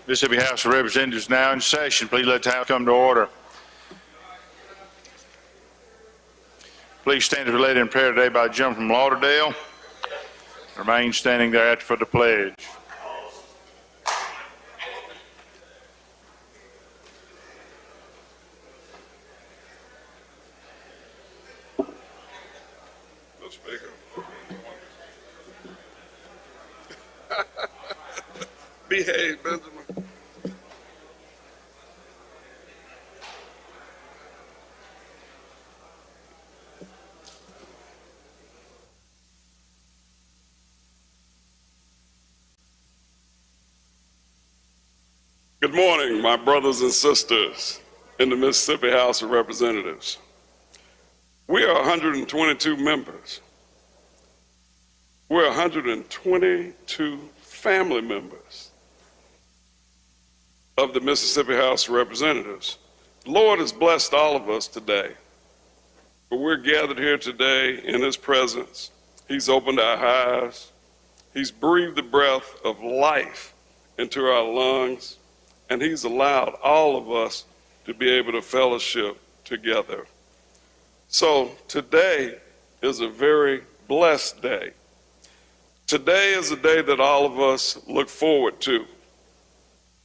Mississippi House of Representatives now in session. Please let the House come to order. Please stand as we led in prayer today by Jim from Lauderdale. Remain standing thereafter for the pledge. Behave, Benjamin. Good morning, my brothers and sisters in the Mississippi House of Representatives. We are 122 members. We're 122 family members of the Mississippi House of Representatives. The Lord has blessed all of us today. But we're gathered here today in His presence. He's opened our eyes. He's breathed the breath of life into our lungs. And He's allowed all of us to be able to fellowship together. So today is a very blessed day. Today is a day that all of us look forward to.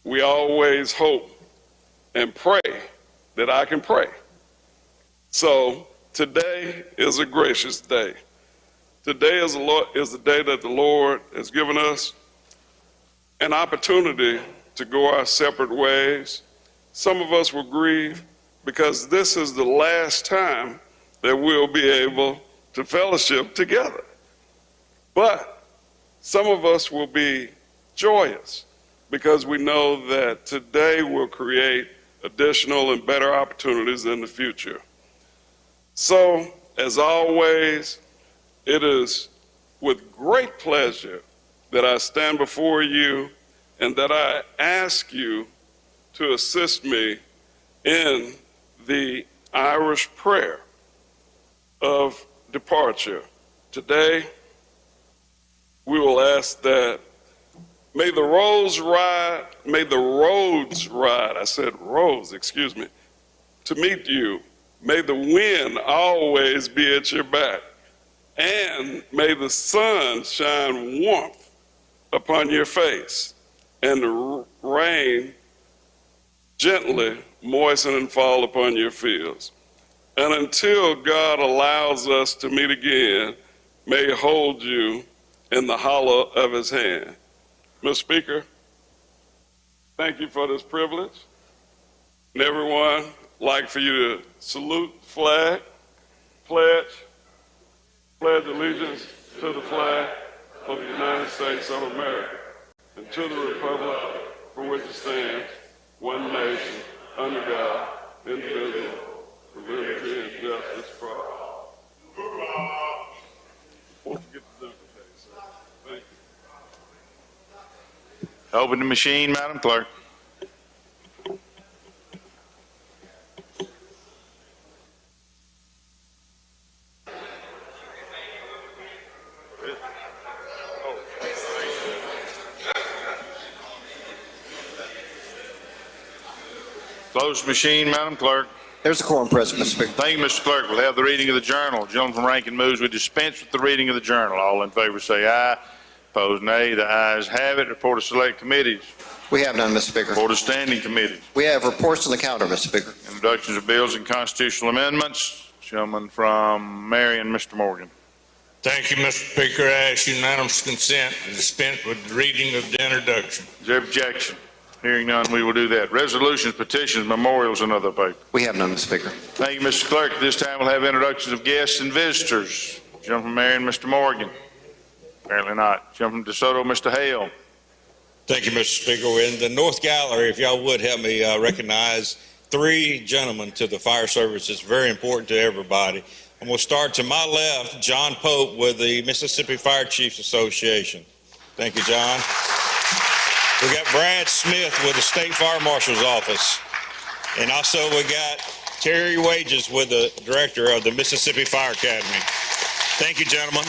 We always hope and pray that I can pray. So today is a gracious day. Today is a day that the Lord has given us an opportunity to go our separate ways. Some of us will grieve because this is the last time that we'll be able to fellowship together. But some of us will be joyous because we know that today will create additional and better opportunities in the future. So, as always, it is with great pleasure that I stand before you and that I ask you to assist me in the Irish prayer of departure. Today, we will ask that may the roads ride, to meet you. May the wind always be at your back, and may the sun shine warmth upon your face, and the rain gently moisten and fall upon your fields. And until God allows us to meet again, may He hold you in the hollow of His hand. Mr. Speaker, thank you for this privilege. And everyone, I'd like for you to salute the flag, pledge allegiance to the flag of the United States of America and to the republic for which it stands, one nation, under God, indivisible, with liberty and justice for all. Won't forget to do today, sir. Thank you. Open the machine, Madam Clerk. Close the machine, Madam Clerk. There's a quorum present, Mr. Speaker. Thank you, Mr. Clerk. We'll have the reading of the journal. The gentleman from Rankin moves we dispense with the reading of the journal. All in favor say aye. Opposed, nay. The ayes have it. Report of select committees. We have none, Mr. Speaker. Report of standing committees. We have reports on the counter, Mr. Speaker. Introductions of bills and constitutional amendments. Gentleman from Marion, Mr. Morgan. Thank you, Mr. Speaker. I ask unanimous consent to dispense with the reading of the introduction. Is there objection? Hearing none, we will do that. Resolutions, petitions, memorials, and other paper. We have none, Mr. Speaker. Thank you, Mr. Clerk. At this time, we'll have introductions of guests and visitors. Gentleman from Marion, Mr. Morgan. Apparently not. Gentleman from DeSoto, Mr. Hale. Thank you, Mr. Speaker. We're in the North Gallery. If y'all would help me recognize 3 gentlemen to the fire service. It's very important to everybody. And we'll start to my left, John Pope with the Mississippi Fire Chiefs Association. Thank you, John. We got Brad Smith with the State Fire Marshal's Office. And also we got Terry Wages with the Director of the Mississippi Fire Academy. Thank you, gentlemen.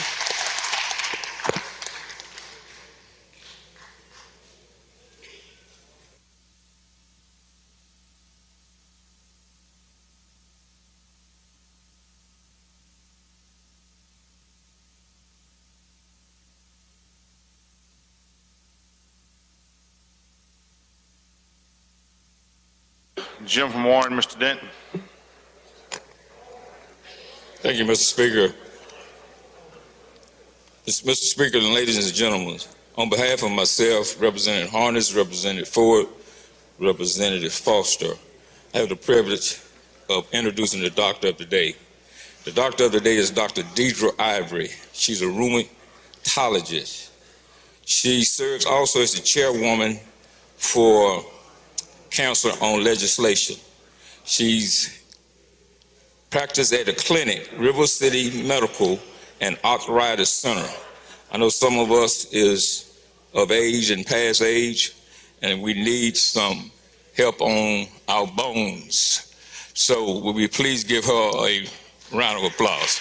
Jim from Warren, Mr. Denton. Thank you, Mr. Speaker. Mr. Speaker and ladies and gentlemen, on behalf of myself, Representative Harness, Representative Ford, Representative Foster, I have the privilege of introducing the doctor of the day. The doctor of the day is Dr. Deidre Ivory. She's a rheumatologist. She serves also as the chairwoman for Council on Legislation. She's practiced at the clinic, River City Medical and Arthritis Center. I know some of us is of age and past age, and we need some help on our bones. So will we please give her a round of applause?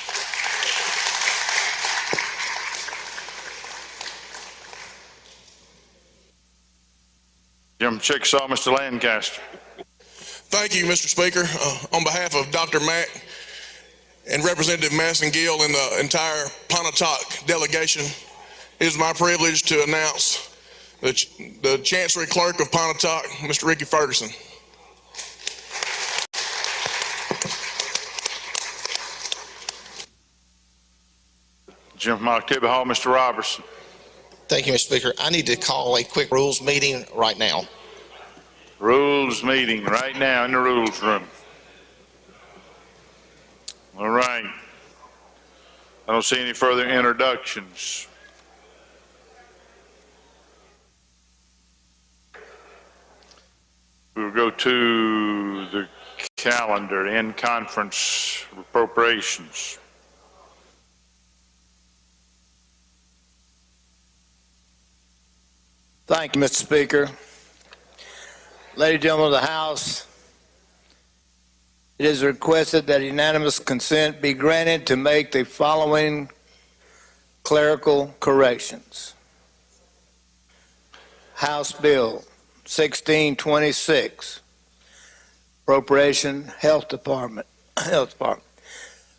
Jim Chickasaw, Mr. Lancaster. Thank you, Mr. Speaker. On behalf of Dr. Mack and Representative Madison Gill and the entire Pontotoc delegation, it is my privilege to announce the Chancery Clerk of Pontotoc, Mr. Ricky Ferguson. Jim from Octavia Hall, Mr. Robertson. Thank you, Mr. Speaker. I need to call a quick rules meeting right now. Rules meeting right now in the rules room. All right. I don't see any further introductions. We'll go to the calendar, in conference appropriations. Thank you, Mr. Speaker. Ladies and gentlemen of the House, it is requested that unanimous consent be granted to make the following clerical corrections. House Bill 1626, Appropriation Health Department.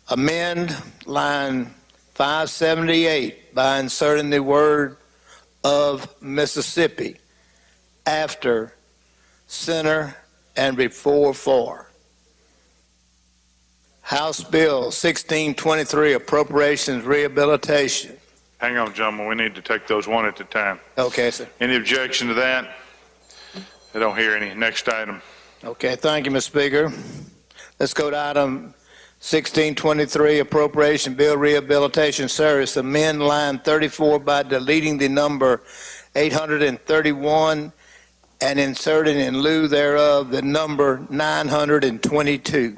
Amend line 578 by inserting the word of Mississippi after center and before for. House Bill 1623, Appropriations Rehabilitation. Hang on, gentlemen, we need to take those one at a time. Okay, sir. Any objection to that? I don't hear any. Next item. Okay, thank you, Mr. Speaker. Let's go to item 1623, Appropriation Bill Rehabilitation Service. Amend line 34 by deleting the number 831 and inserting in lieu thereof the number 922.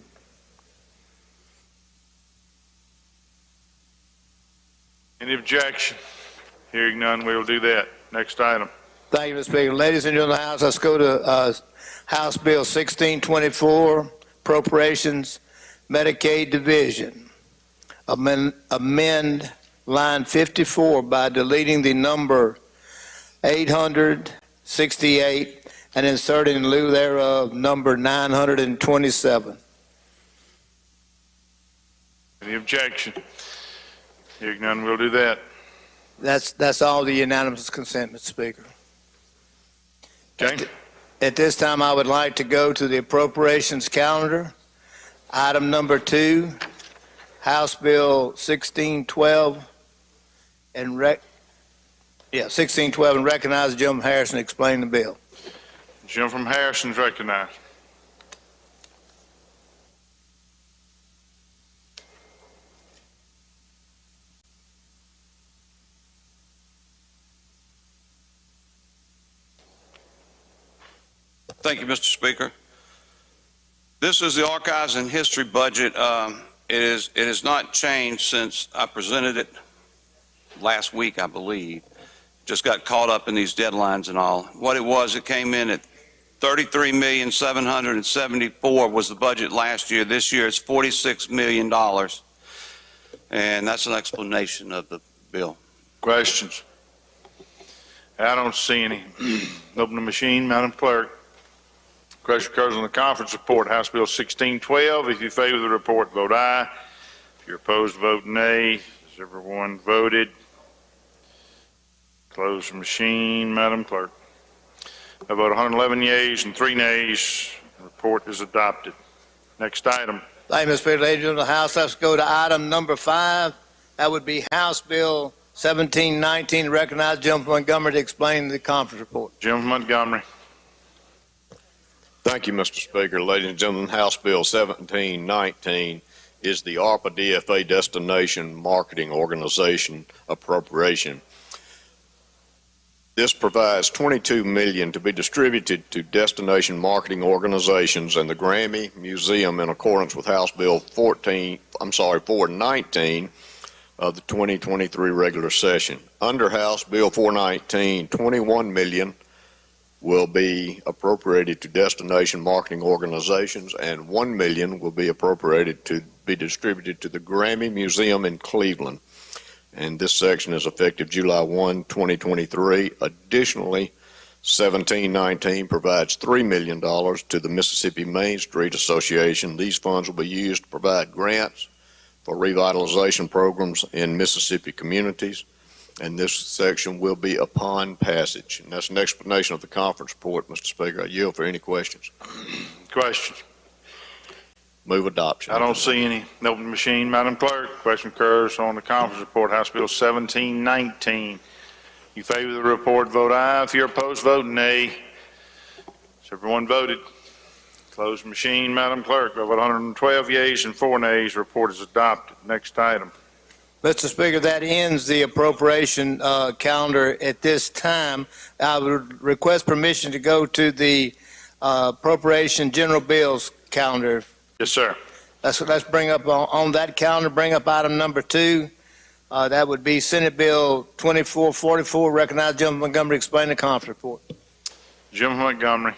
Any objection? Hearing none, we will do that. Next item. Thank you, Mr. Speaker. Ladies and gentlemen of the House, let's go to House Bill 1624, Appropriations Medicaid Division. Amend line 54 by deleting the number 868 and inserting in lieu thereof number 927. Any objection? Hearing none, we'll do that. That's all the unanimous consent, Mr. Speaker. Okay? At this time, I would like to go to the appropriations calendar. Item number 2, House Bill 1612, and 1612, and recognize Jim Harrison to explain the bill. Jim from Harrison's recognized. Thank you, Mr. Speaker. This is the Archives and History budget. It has not changed since I presented it last week, I believe. Just got caught up in these deadlines and all. What it was, it came in at $33,774,000 was the budget last year. This year it's $46 million. And that's an explanation of the bill. Questions? I don't see any. Open the machine, Madam Clerk. Question occurs on the conference report, House Bill 1612. If you favor the report, vote aye. If you're opposed, vote nay. Has everyone voted? Close the machine, Madam Clerk. I vote 111 yeas and 3 nays. Report is adopted. Next item. Thank you, Mr. Speaker. Ladies and gentlemen of the House, let's go to item number 5. That would be House Bill 1719. Recognize Gentleman Montgomery to explain the conference report. Jim Montgomery. Thank you, Mr. Speaker. Ladies and gentlemen, House Bill 1719 is the ARPA DFA Destination Marketing Organization appropriation. This provides $22 million to be distributed to destination marketing organizations and the Grammy Museum in accordance with House Bill 419 of the 2023 regular session. Under House Bill 419, $21 million will be appropriated to destination marketing organizations and $1 million will be appropriated to be distributed to the Grammy Museum in Cleveland. And this section is effective July 1, 2023. Additionally, 1719 provides $3 million to the Mississippi Main Street Association. These funds will be used to provide grants for revitalization programs in Mississippi communities. And this section will be upon passage. And that's an explanation of the conference report, Mr. Speaker. I yield for any questions. Questions? Move adoption. I don't see any. Open the machine, Madam Clerk. Question occurs on the conference report, House Bill 1719. You favor the report, vote aye. If you're opposed, vote nay. So everyone voted. Close the machine, Madam Clerk. By 112 yeas and 4 nays, report is adopted. Next item. Mr. Speaker, that ends the appropriation calendar at this time. I would request permission to go to the appropriation general bills calendar. Yes, sir. Let's bring up on that calendar, bring up item number 2. That would be Senate Bill 2444. Recognize Gentleman Montgomery to explain the conference report. Jim Montgomery.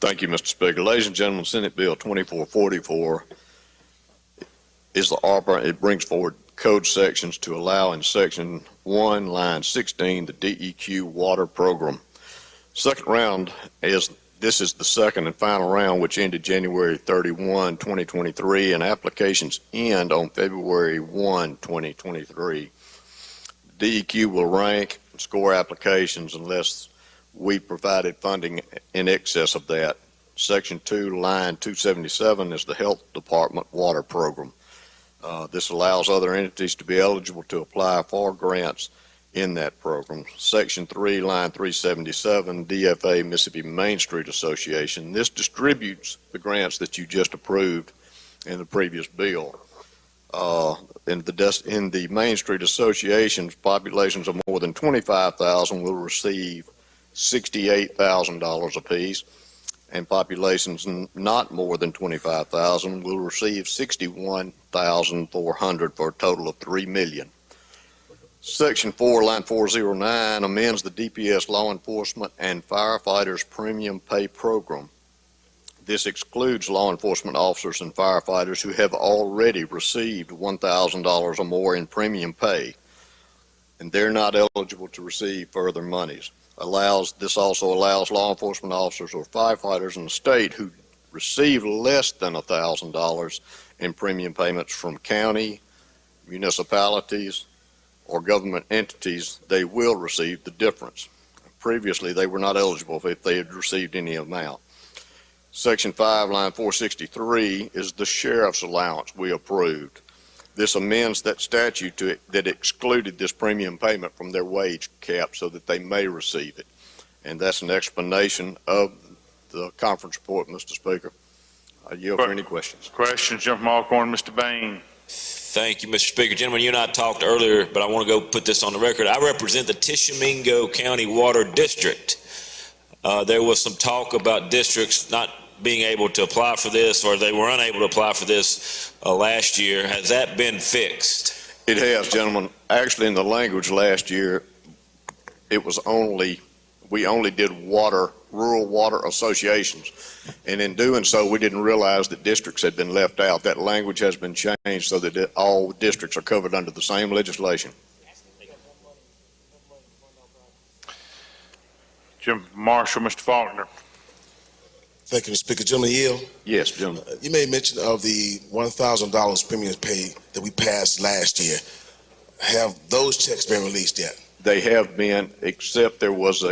Thank you, Mr. Speaker. Ladies and gentlemen, Senate Bill 2444 is the ARPA. It brings forward code sections to allow in Section 1, Line 16, the DEQ water program. Second round this is the second and final round, which ended January 31, 2023, and applications end on February 1, 2023. DEQ will rank and score applications unless we provided funding in excess of that. Section 2, Line 277 is the Health Department water program. This allows other entities to be eligible to apply for grants in that program. Section 3, Line 377, DFA Mississippi Main Street Association. This distributes the grants that you just approved in the previous bill. In the Main Street Associations, populations of more than 25,000 will receive $68,000 apiece, and populations not more than 25,000 will receive $61,400 for a total of $3 million. Section 4, Line 409 amends the DPS law enforcement and firefighters premium pay program. This excludes law enforcement officers and firefighters who have already received $1,000 or more in premium pay, and they're not eligible to receive further monies. This also allows law enforcement officers or firefighters in the state who receive less than $1,000 in premium payments from county, municipalities, or government entities, they will receive the difference. Previously, they were not eligible if they had received any amount. Section 5, Line 463 is the sheriff's allowance we approved. This amends that statute that excluded this premium payment from their wage cap so that they may receive it. And that's an explanation of the conference report, Mr. Speaker. I yield for any questions. Questions, Gentleman Alcorn, Mr. Bain. Thank you, Mr. Speaker. Gentlemen, you and I talked earlier, but I want to go put this on the record. I represent the Tishomingo County Water District. There was some talk about districts not being able to apply for this, or they were unable to apply for this last year. Has that been fixed? It has, gentlemen. Actually, in the language last year, we only did rural water associations. And in doing so, we didn't realize that districts had been left out. That language has been changed so that all districts are covered under the same legislation. Jim Marshall, Mr. Faulkner. Thank you, Mr. Speaker. Gentleman Yield. Yes, gentlemen. You made mention of the $1,000 premium pay that we passed last year. Have those checks been released yet? They have been, except there was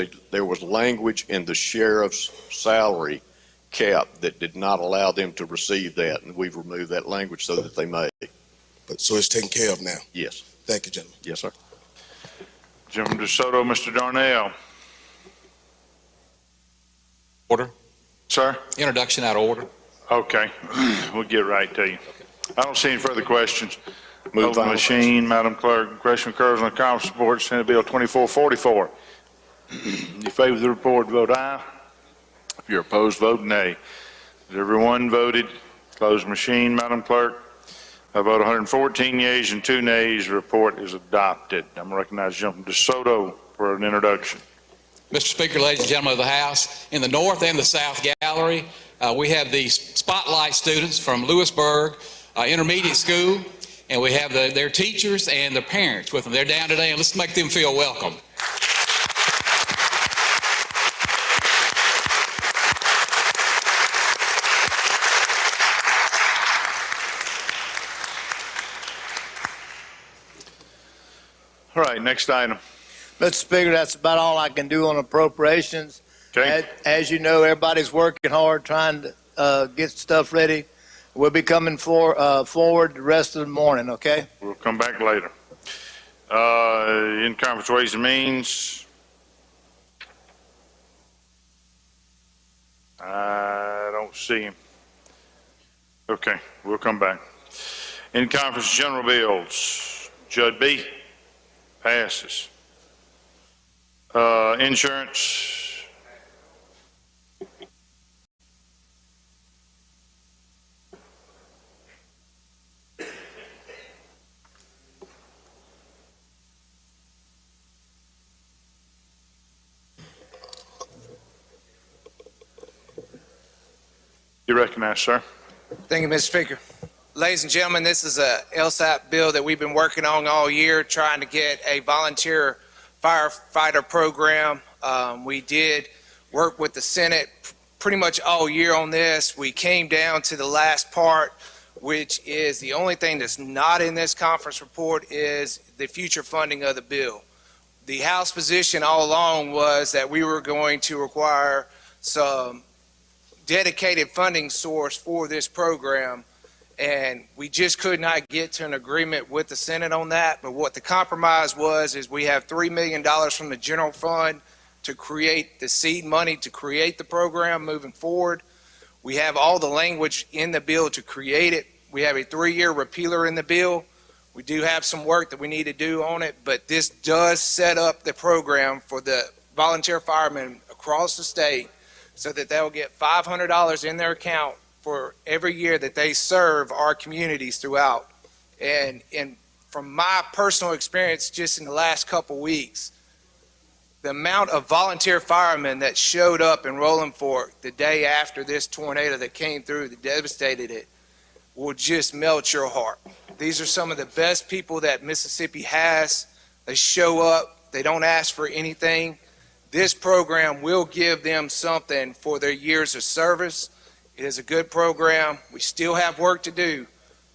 language in the sheriff's salary cap that did not allow them to receive that, and we've removed that language so that they may. But, so it's taken care of now. Yes. Thank you, gentlemen. Yes, sir. Jim DeSoto, Mr. Darnell. Order. Sir? Introduction out of order. Okay, we'll get right to you. I don't see any further questions. Move Over the final machine, Madam Clerk. Question occurs on the conference report, Senate Bill 2444. You favor the report, vote aye. If you're opposed, vote nay. Has everyone voted? Close machine, Madam Clerk. I vote 114 yeas and 2 nays. The report is adopted. I'm going to recognize Gentleman DeSoto for an introduction. Mr. Speaker, ladies and gentlemen of the House, in the North and the South Gallery, we have the Spotlight students from Lewisburg Intermediate School, and we have their teachers and their parents with them. They're down today, and let's make them feel welcome. All right, next item. Mr. Speaker, that's about all I can do on appropriations. Okay. As you know, everybody's working hard trying to get stuff ready. We'll be coming forward the rest of the morning, okay? We'll come back later. In conference Ways and Means. I don't see him. Okay, we'll come back. In conference General Bills. Judd B. Passes. Insurance. You recognize, sir. Thank you, Mr. Speaker. Ladies and gentlemen, this is a LSAP bill that we've been working on all year, trying to get a volunteer firefighter program. We did work with the Senate pretty much all year on this. We came down to the last part, which is the only thing that's not in this conference report is the future funding of the bill. The House position all along was that we were going to require some dedicated funding source for this program, and we just could not get to an agreement with the Senate on that. But what the compromise was is we have $3 million from the general fund to create the seed money to create the program moving forward. We have all the language in the bill to create it. We have a 3-year repealer in the bill. We do have some work that we need to do on it, but this does set up the program for the volunteer firemen across the state so that they'll get $500 in their account for every year that they serve our communities throughout. And from my personal experience just in the last couple weeks, the amount of volunteer firemen that showed up in Rolling Fork the day after this tornado that came through that devastated it will just melt your heart. These are some of the best people that Mississippi has. They show up, they don't ask for anything. This program will give them something for their years of service. It is a good program. We still have work to do,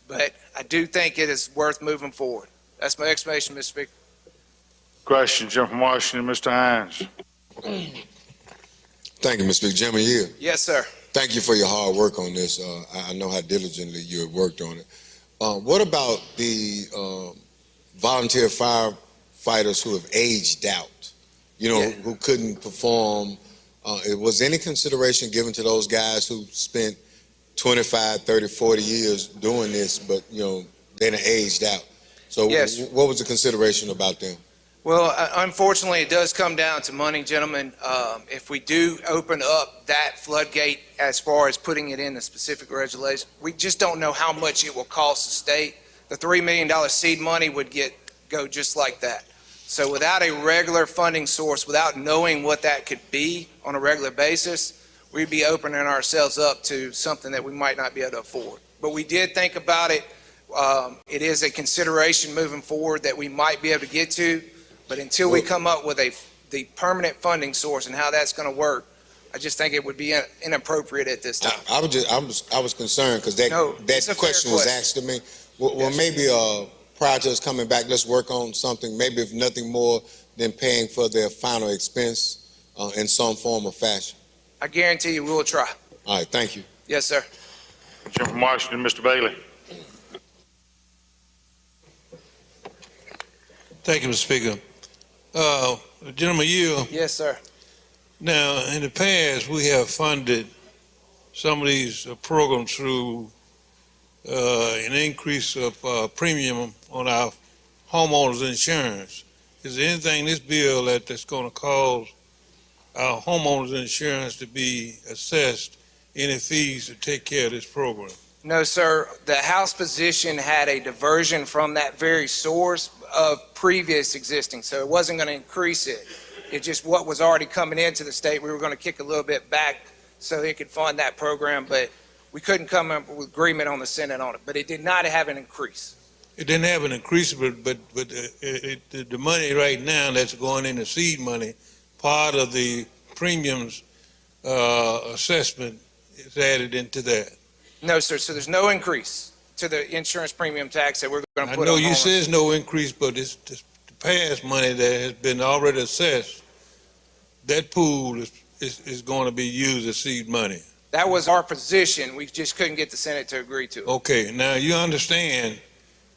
but I do think it is worth moving forward. That's my explanation, Mr. Speaker. Question, Gentleman from Washington, Mr. Hines. Thank you, Mr. Speaker. Gentleman Yield. Yes, sir. Thank you for your hard work on this. I know how diligently you have worked on it. What about the volunteer firefighters who have aged out? You know, who couldn't perform. Was any consideration given to those guys who spent 25, 30, 40 years doing this, but, you know, they done aged out? So yes. What was the consideration about them? Well, unfortunately, it does come down to money, gentlemen. If we do open up that floodgate as far as putting it in the specific regulation, we just don't know how much it will cost the state. The $3 million seed money would go just like that. So without a regular funding source, without knowing what that could be on a regular basis, we'd be opening ourselves up to something that we might not be able to afford. But we did think about it. It is a consideration moving forward that we might be able to get to. But until we come up with the permanent funding source and how that's going to work, I just think it would be inappropriate at this time. I was concerned because that question was asked to me. Well, Yes. maybe prior to us coming back, let's work on something, maybe if nothing more than paying for their final expense in some form or fashion. I guarantee you we'll try. All right, thank you. Yes, sir. Gentleman from Washington, Mr. Bailey. Thank you, Mr. Speaker. Gentleman Yield, Yes, sir. now, in the past, we have funded some of these programs through an increase of premium on our homeowners insurance. Is there anything in this bill that's going to cause our homeowners insurance to be assessed any fees to take care of this program? No, sir. The House position had a diversion from that very source of previous existing, so it wasn't going to increase it. It's just what was already coming into the state. We were going to kick a little bit back so it could fund that program, but we couldn't come up with agreement on the Senate on it. But it did not have an increase. It didn't have an increase, but the money right now that's going into seed money, part of the premiums assessment is added into that. No, sir. So there's no increase to the insurance premium tax that we're going to I put know on you homeowners. says no increase, but it's the past money that has been already assessed. That pool is going to be used as seed money. That was our position. We just couldn't get the Senate to agree to it. Okay, now you understand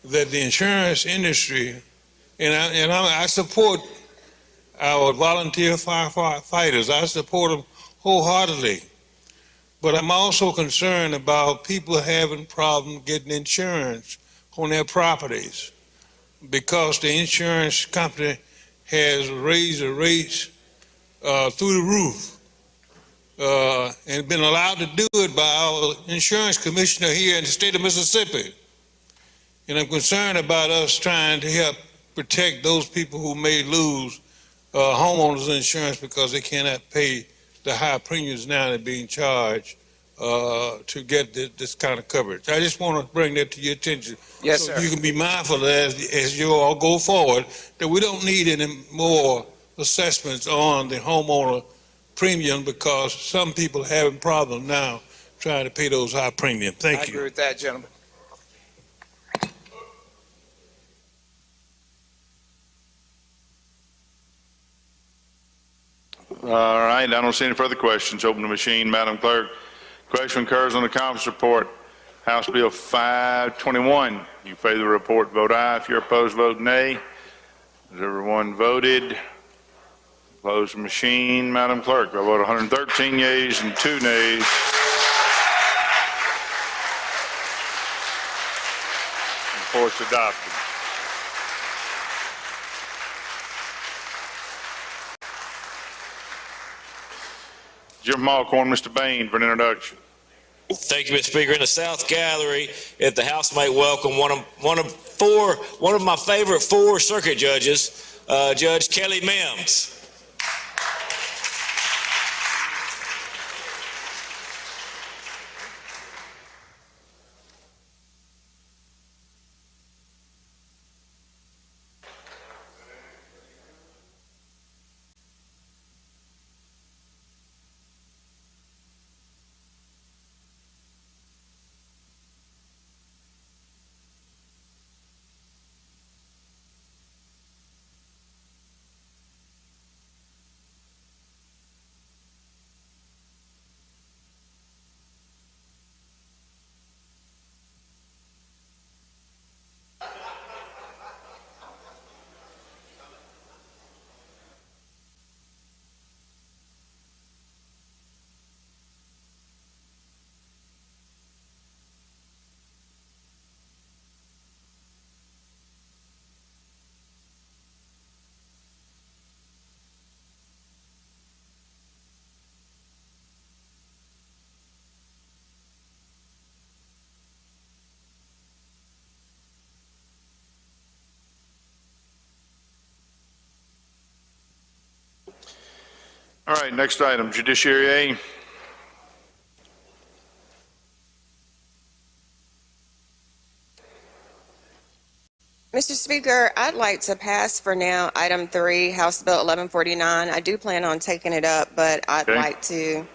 that the insurance industry, and I support our volunteer firefighters. I support them wholeheartedly. But I'm also concerned about people having problems getting insurance on their properties because the insurance company has raised the rates through the roof and been allowed to do it by our insurance commissioner here in the state of Mississippi. And I'm concerned about us trying to help protect those people who may lose homeowners insurance because they cannot pay the high premiums now they're being charged to get this kind of coverage. I just want to bring that to your attention. Yes, so sir. you can be mindful of that as you all go forward, that we don't need any more assessments on the homeowner premium because some people are having problems now trying to pay those high premiums. Thank I you. agree with that, gentleman. All right, I don't see any further questions. Open the machine, Madam Clerk. Question occurs on the conference report. House Bill 521. You favor the report, vote aye. If you're opposed, vote nay. Has everyone voted? Close the machine, Madam Clerk. I vote 113 yeas and 2 nays. Report's adopted. Jim Alcorn, Mr. Bain for an introduction. Thank you, Mr. Speaker. In the South Gallery, if the House may welcome one of my favorite 4 circuit judges, Judge Kelly Mims. All right, next item, Judiciary A. Mr. Speaker, I'd like to pass for now item 3, House Bill 1149. I do plan on taking it up, but I'd Okay. like to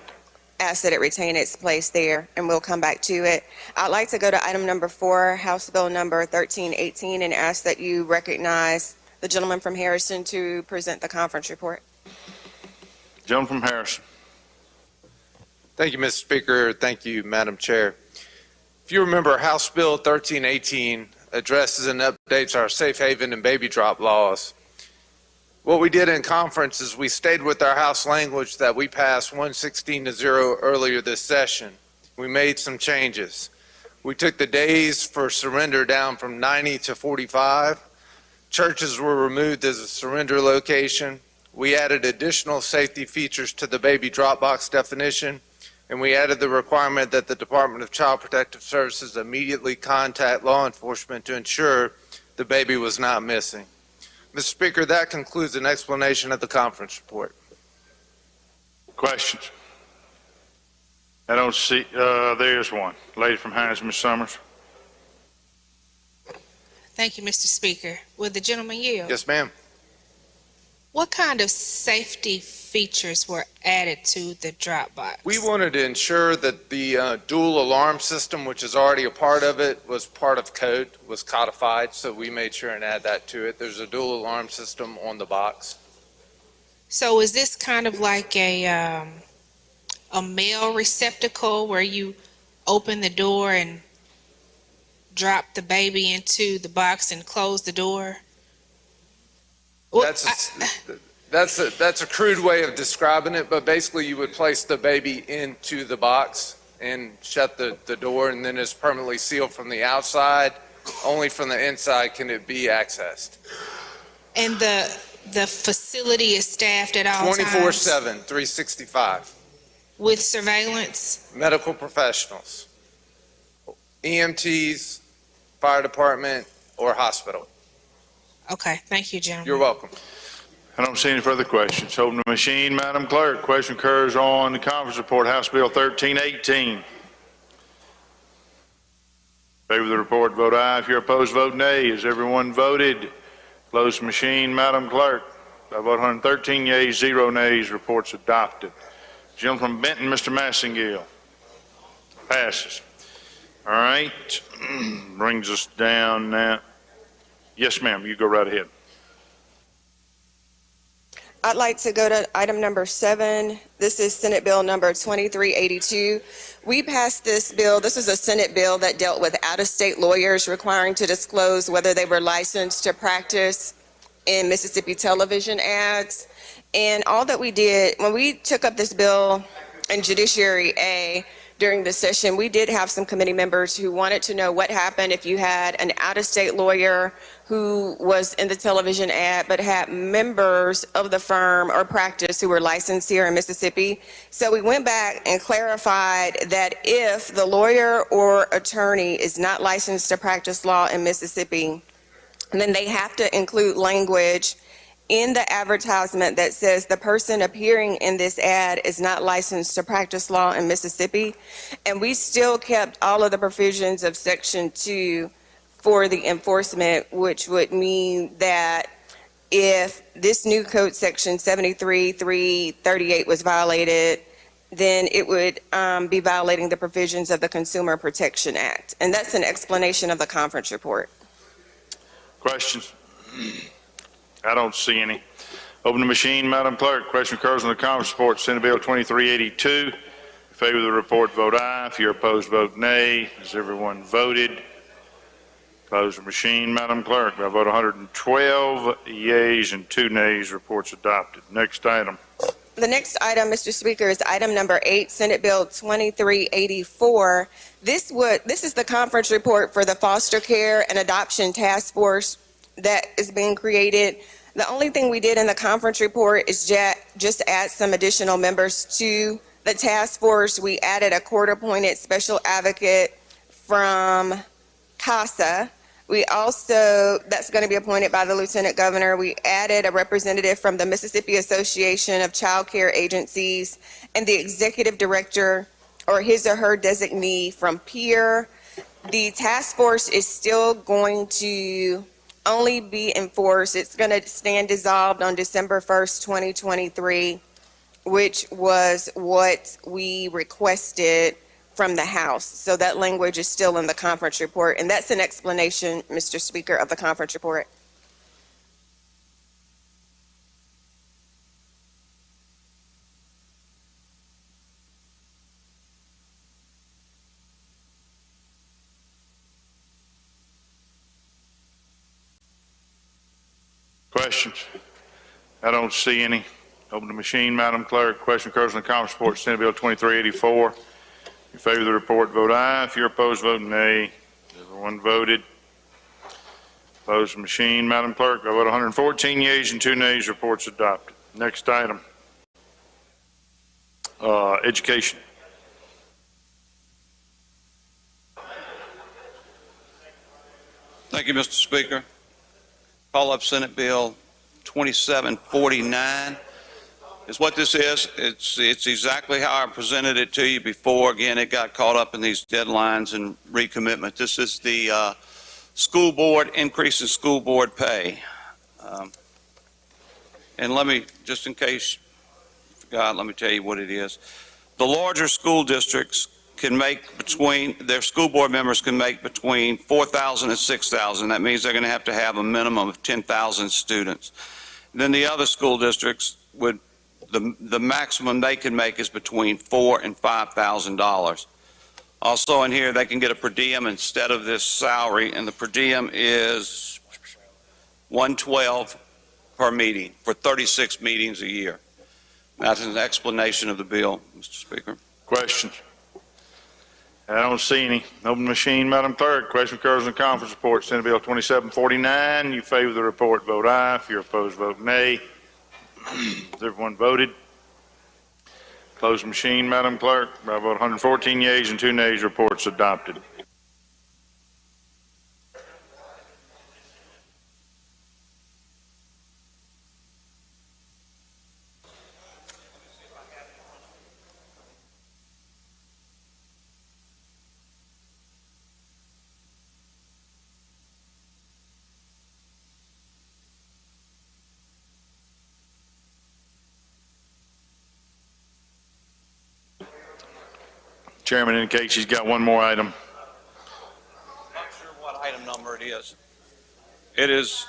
ask that it retain its place there, and we'll come back to it. I'd like to go to item number 4, House Bill number 1318, and ask that you recognize the gentleman from Harrison to present the conference report. Gentleman from Harrison. Thank you, Mr. Speaker. Thank you, Madam Chair. If you remember, House Bill 1318 addresses and updates our safe haven and baby drop laws. What we did in conference is we stayed with our House language that we passed 116-0 earlier this session. We made some changes. We took the days for surrender down from 90 to 45. Churches were removed as a surrender location. We added additional safety features to the baby drop box definition, and we added the requirement that the Department of Child Protective Services immediately contact law enforcement to ensure the baby was not missing. Mr. Speaker, that concludes an explanation of the conference report. Questions? I don't see, there's one. Lady from Hines, Ms. Summers. Thank you, Mr. Speaker. Will the gentleman yield? Yes, ma'am. What kind of safety features were added to the drop box? We wanted to ensure that the dual alarm system, which is already a part of it, was part of code, was codified, so we made sure and add that to it. There's a dual alarm system on the box. So is this kind of like a mail receptacle where you open the door and drop the baby into the box and close the door? Well, That's a crude way of describing it, but basically you would place the baby into the box and shut the door, and then it's permanently sealed from the outside. Only from the inside can it be accessed. And the facility is staffed at all times? 24/7, 365. With surveillance? Medical professionals, EMTs, fire department, or hospital. Okay, thank you, gentlemen. You're welcome. I don't see any further questions. Open the machine, Madam Clerk. Question occurs on the conference report, House Bill 1318. Favor of the report, vote aye. If you're opposed, vote nay. Has everyone voted? Close the machine, Madam Clerk. By vote 113 yeas, 0 nays, report's adopted. Gentleman from Benton, Mr. Massengill. Passes. All right. Brings us down now. Yes, ma'am. You go right ahead. I'd like to go to item number 7. This is Senate Bill number 2382. We passed this bill. This is a Senate bill that dealt with out-of-state lawyers requiring to disclose whether they were licensed to practice in Mississippi television ads. And all that we did, when we took up this bill in Judiciary A during the session, we did have some committee members who wanted to know what happened if you had an out-of-state lawyer who was in the television ad but had members of the firm or practice who were licensed here in Mississippi. So we went back and clarified that if the lawyer or attorney is not licensed to practice law in Mississippi, then they have to include language in the advertisement that says the person appearing in this ad is not licensed to practice law in Mississippi. And we still kept all of the provisions of Section 2 for the enforcement, which would mean that if this new code section 73-338 was violated, then it would be violating the provisions of the Consumer Protection Act. And that's an explanation of the conference report. Questions? I don't see any. Open the machine, Madam Clerk. Question occurs on the conference report, Senate Bill 2382. In favor of the report, vote aye. If you're opposed, vote nay. Has everyone voted? Close the machine, Madam Clerk. By vote 112 yeas and 2 nays, report's adopted. Next item. The next item, Mr. Speaker, is item number 8, Senate Bill 2384. This is the conference report for the Foster Care and Adoption Task Force that is being created. The only thing we did in the conference report is just add some additional members to the task force. We added a court-appointed special advocate from CASA. We also, that's going to be appointed by the Lieutenant Governor. We added a representative from the Mississippi Association of Child Care Agencies and the executive director or his or her designee from PEER. The task force is still going to only be enforced. It's going to stand dissolved on December 1st, 2023. which was what we requested from the House. So that language is still in the conference report, and that's an explanation, Mr. Speaker, of the conference report. Questions? I don't see any. Open the machine, Madam Clerk. Question occurs on the conference report, Senate Bill 2384. In favor of the report, vote aye. If you're opposed, vote nay. Everyone voted. Close the machine, Madam Clerk. I vote 114 yeas and 2 nays. Report's adopted. Next item. Education. Thank you, Mr. Speaker. Call up Senate Bill 2749 is what this is. It's exactly how I presented it to you before. Again, it got caught up in these deadlines and recommitment. This is the school board, increase in school board pay. And let me, just in case you forgot, let me tell you what it is. The larger school districts can make their school board members can make between 4,000 and 6,000. That means they're going to have a minimum of 10,000 students. Then the other school districts would, the maximum they can make is between $4,000 and $5,000. Also in here, they can get a per diem instead of this salary, and the per diem is $112 per meeting for 36 meetings a year. That's an explanation of the bill, Mr. Speaker. Questions? I don't see any. Open the machine, Madam Clerk. Question occurs in the conference report, Senate Bill 2749. You favor the report, vote aye. If you're opposed, vote nay. Has everyone voted? Close the machine, Madam Clerk. By vote 114 yeas and 2 nays, report's adopted. Chairman indicates he's got one more item. Not sure what item number it is. It is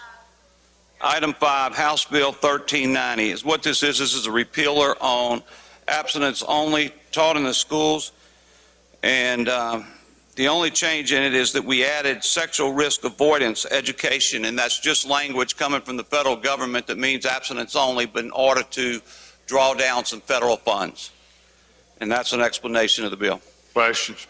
item 5, House Bill 1390. Is what this is. This is a repealer on abstinence only taught in the schools. And the only change in it is that we added sexual risk avoidance education, and that's just language coming from the federal government that means abstinence only, but in order to draw down some federal funds. And that's an explanation of the bill. Questions?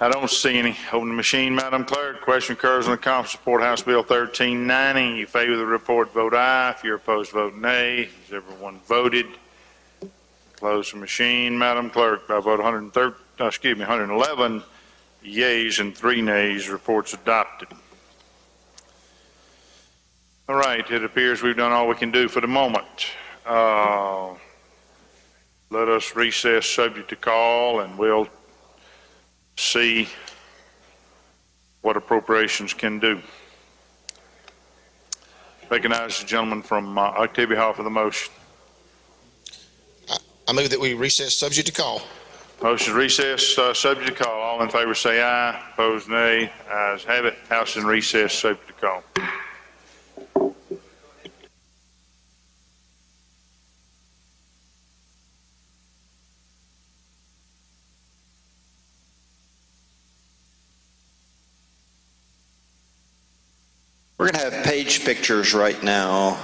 I don't see any. Open the machine, Madam Clerk. Question occurs on the conference report, House Bill 1390. You favor the report, vote aye. If you're opposed, vote nay. Has everyone voted? Close the machine, Madam Clerk. By vote 111 yeas and 3 nays, report's adopted. All right, it appears we've done all we can do for the moment. Let us recess subject to call, and we'll see what appropriations can do. Recognize the gentleman from Octavia Hall for the motion. I move that we recess subject to call. Motion to recess subject to call. All in favor say aye. Opposed nay. Ayes have it. House in recess subject to call. We're going to have page pictures right now.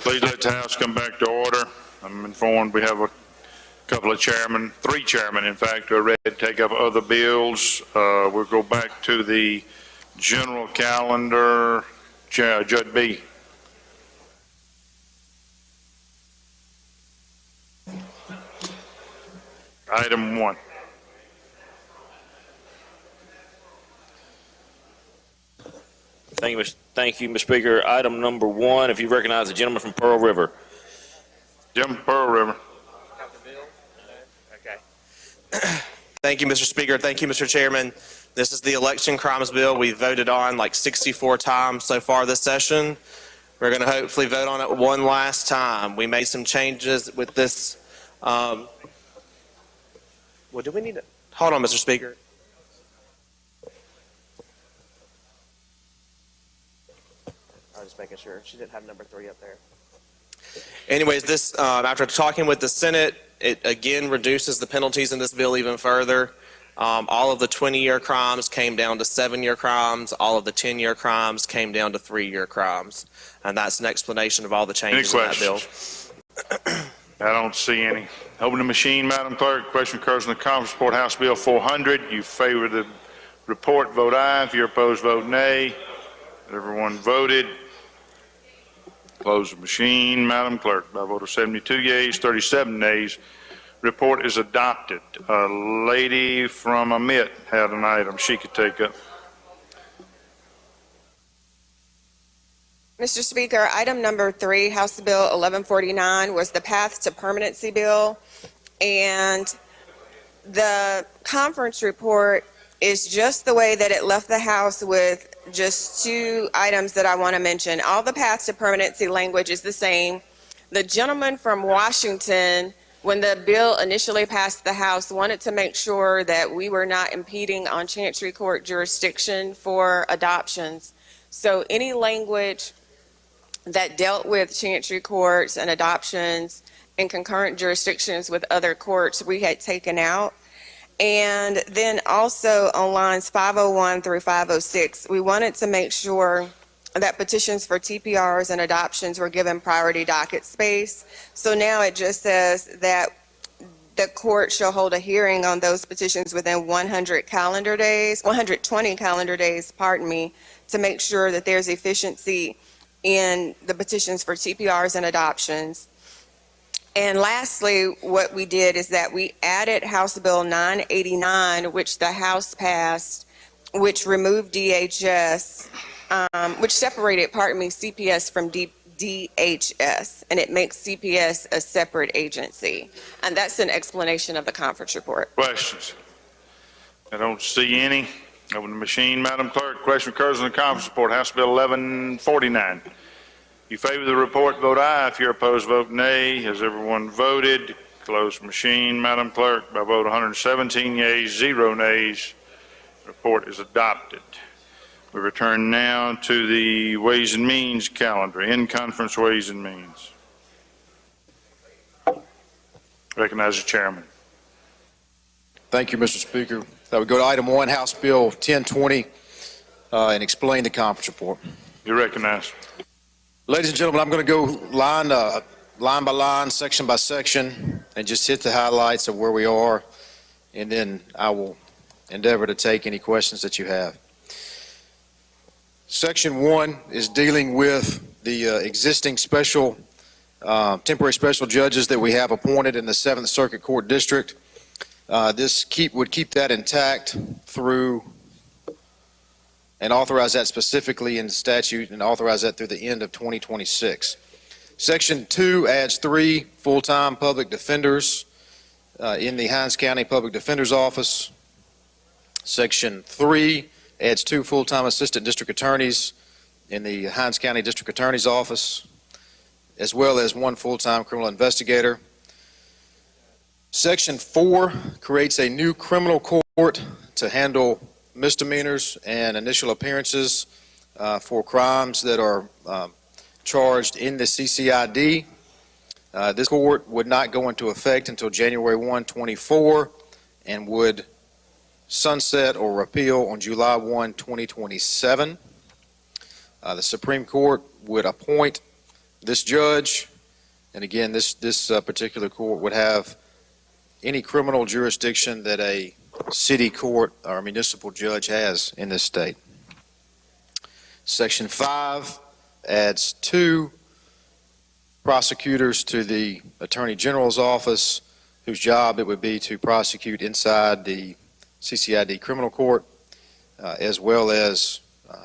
Please let the House come back to order. I'm informed we have a couple of chairmen, 3 chairmen, in fact, who are ready to take up other bills. We'll go back to the general calendar. Judge B. Item 1. Thank you, Mr. Speaker. Item number 1, if you recognize the gentleman from Pearl River. Gentleman from Pearl River. Thank you, Mr. Speaker. Thank you, Mr. Chairman. This is the election crimes bill we voted on like 64 times so far this session. We're going to hopefully vote on it one last time. We made some changes with this. Well, do we need to? Hold on, Mr. Speaker. I was just making sure. She didn't have number 3 up there. Anyways, this, after talking with the Senate, it again reduces the penalties in this bill even further. All of the 20-year crimes came down to 7-year crimes. All of the 10-year crimes came down to 3-year crimes. And that's an explanation of all the changes in that bill. I don't see any. Open the machine, Madam Clerk. Question occurs in the conference report, House Bill 400. You favor the report, vote aye. If you're opposed, vote nay. Everyone voted. Close the machine, Madam Clerk. By a vote of 72 yeas, 37 nays. Report is adopted. A lady from Amit had an item she could take up. Mr. Speaker, item number 3, House Bill 1149, was the Path to Permanency bill. And the conference report is just the way that it left the House with just 2 items that I want to mention. All the Path to Permanency language is the same. The gentleman from Washington, when the bill initially passed the House, wanted to make sure that we were not impeding on Chancery Court jurisdiction for adoptions. So any language that dealt with Chancery courts and adoptions and concurrent jurisdictions with other courts, we had taken out. And then also on lines 501 through 506, we wanted to make sure that petitions for TPRs and adoptions were given priority docket space. So now it just says that the court shall hold a hearing on those petitions within 120 calendar days, to make sure that there's efficiency in the petitions for TPRs and adoptions. And lastly, what we did is that we added House Bill 989, which the House passed, which removed DHS, which separated, CPS from DHS, and it makes CPS a separate agency. And that's an explanation of the conference report. Questions? I don't see any. Open the machine, Madam Clerk. Question occurs in the conference report, House Bill 1149. You favor the report, vote aye. If you're opposed, vote nay. Has everyone voted? Close machine, Madam Clerk. By vote 117 yeas, 0 nays. Report is adopted. We return now to the Ways and Means calendar, in-conference Ways and Means. Recognize the chairman. Thank you, Mr. Speaker. We go to item 1, House Bill 1020, and explain the conference report. You're recognized. Ladies and gentlemen, I'm going to go line by line, section by section, and just hit the highlights of where we are, and then I will endeavor to take any questions that you have. Section 1 is dealing with the existing temporary special judges that we have appointed in the 7th Circuit Court District. This would keep that intact through, and authorize that specifically in statute, and authorize that through the end of 2026. Section 2 adds 3 full-time public defenders in the Hinds County Public Defender's Office. Section 3 adds 2 full-time assistant district attorneys in the Hinds County District Attorney's Office, as well as 1 full-time criminal investigator. Section 4 creates a new criminal court to handle misdemeanors and initial appearances for crimes that are charged in the CCID. This court would not go into effect until January 1, 24, and would sunset or repeal on July 1, 2027. The Supreme Court would appoint This judge, and again, this particular court would have any criminal jurisdiction that a city court or municipal judge has in this state. Section 5 adds 2 prosecutors to the Attorney General's office, whose job it would be to prosecute inside the CCID criminal court, as well as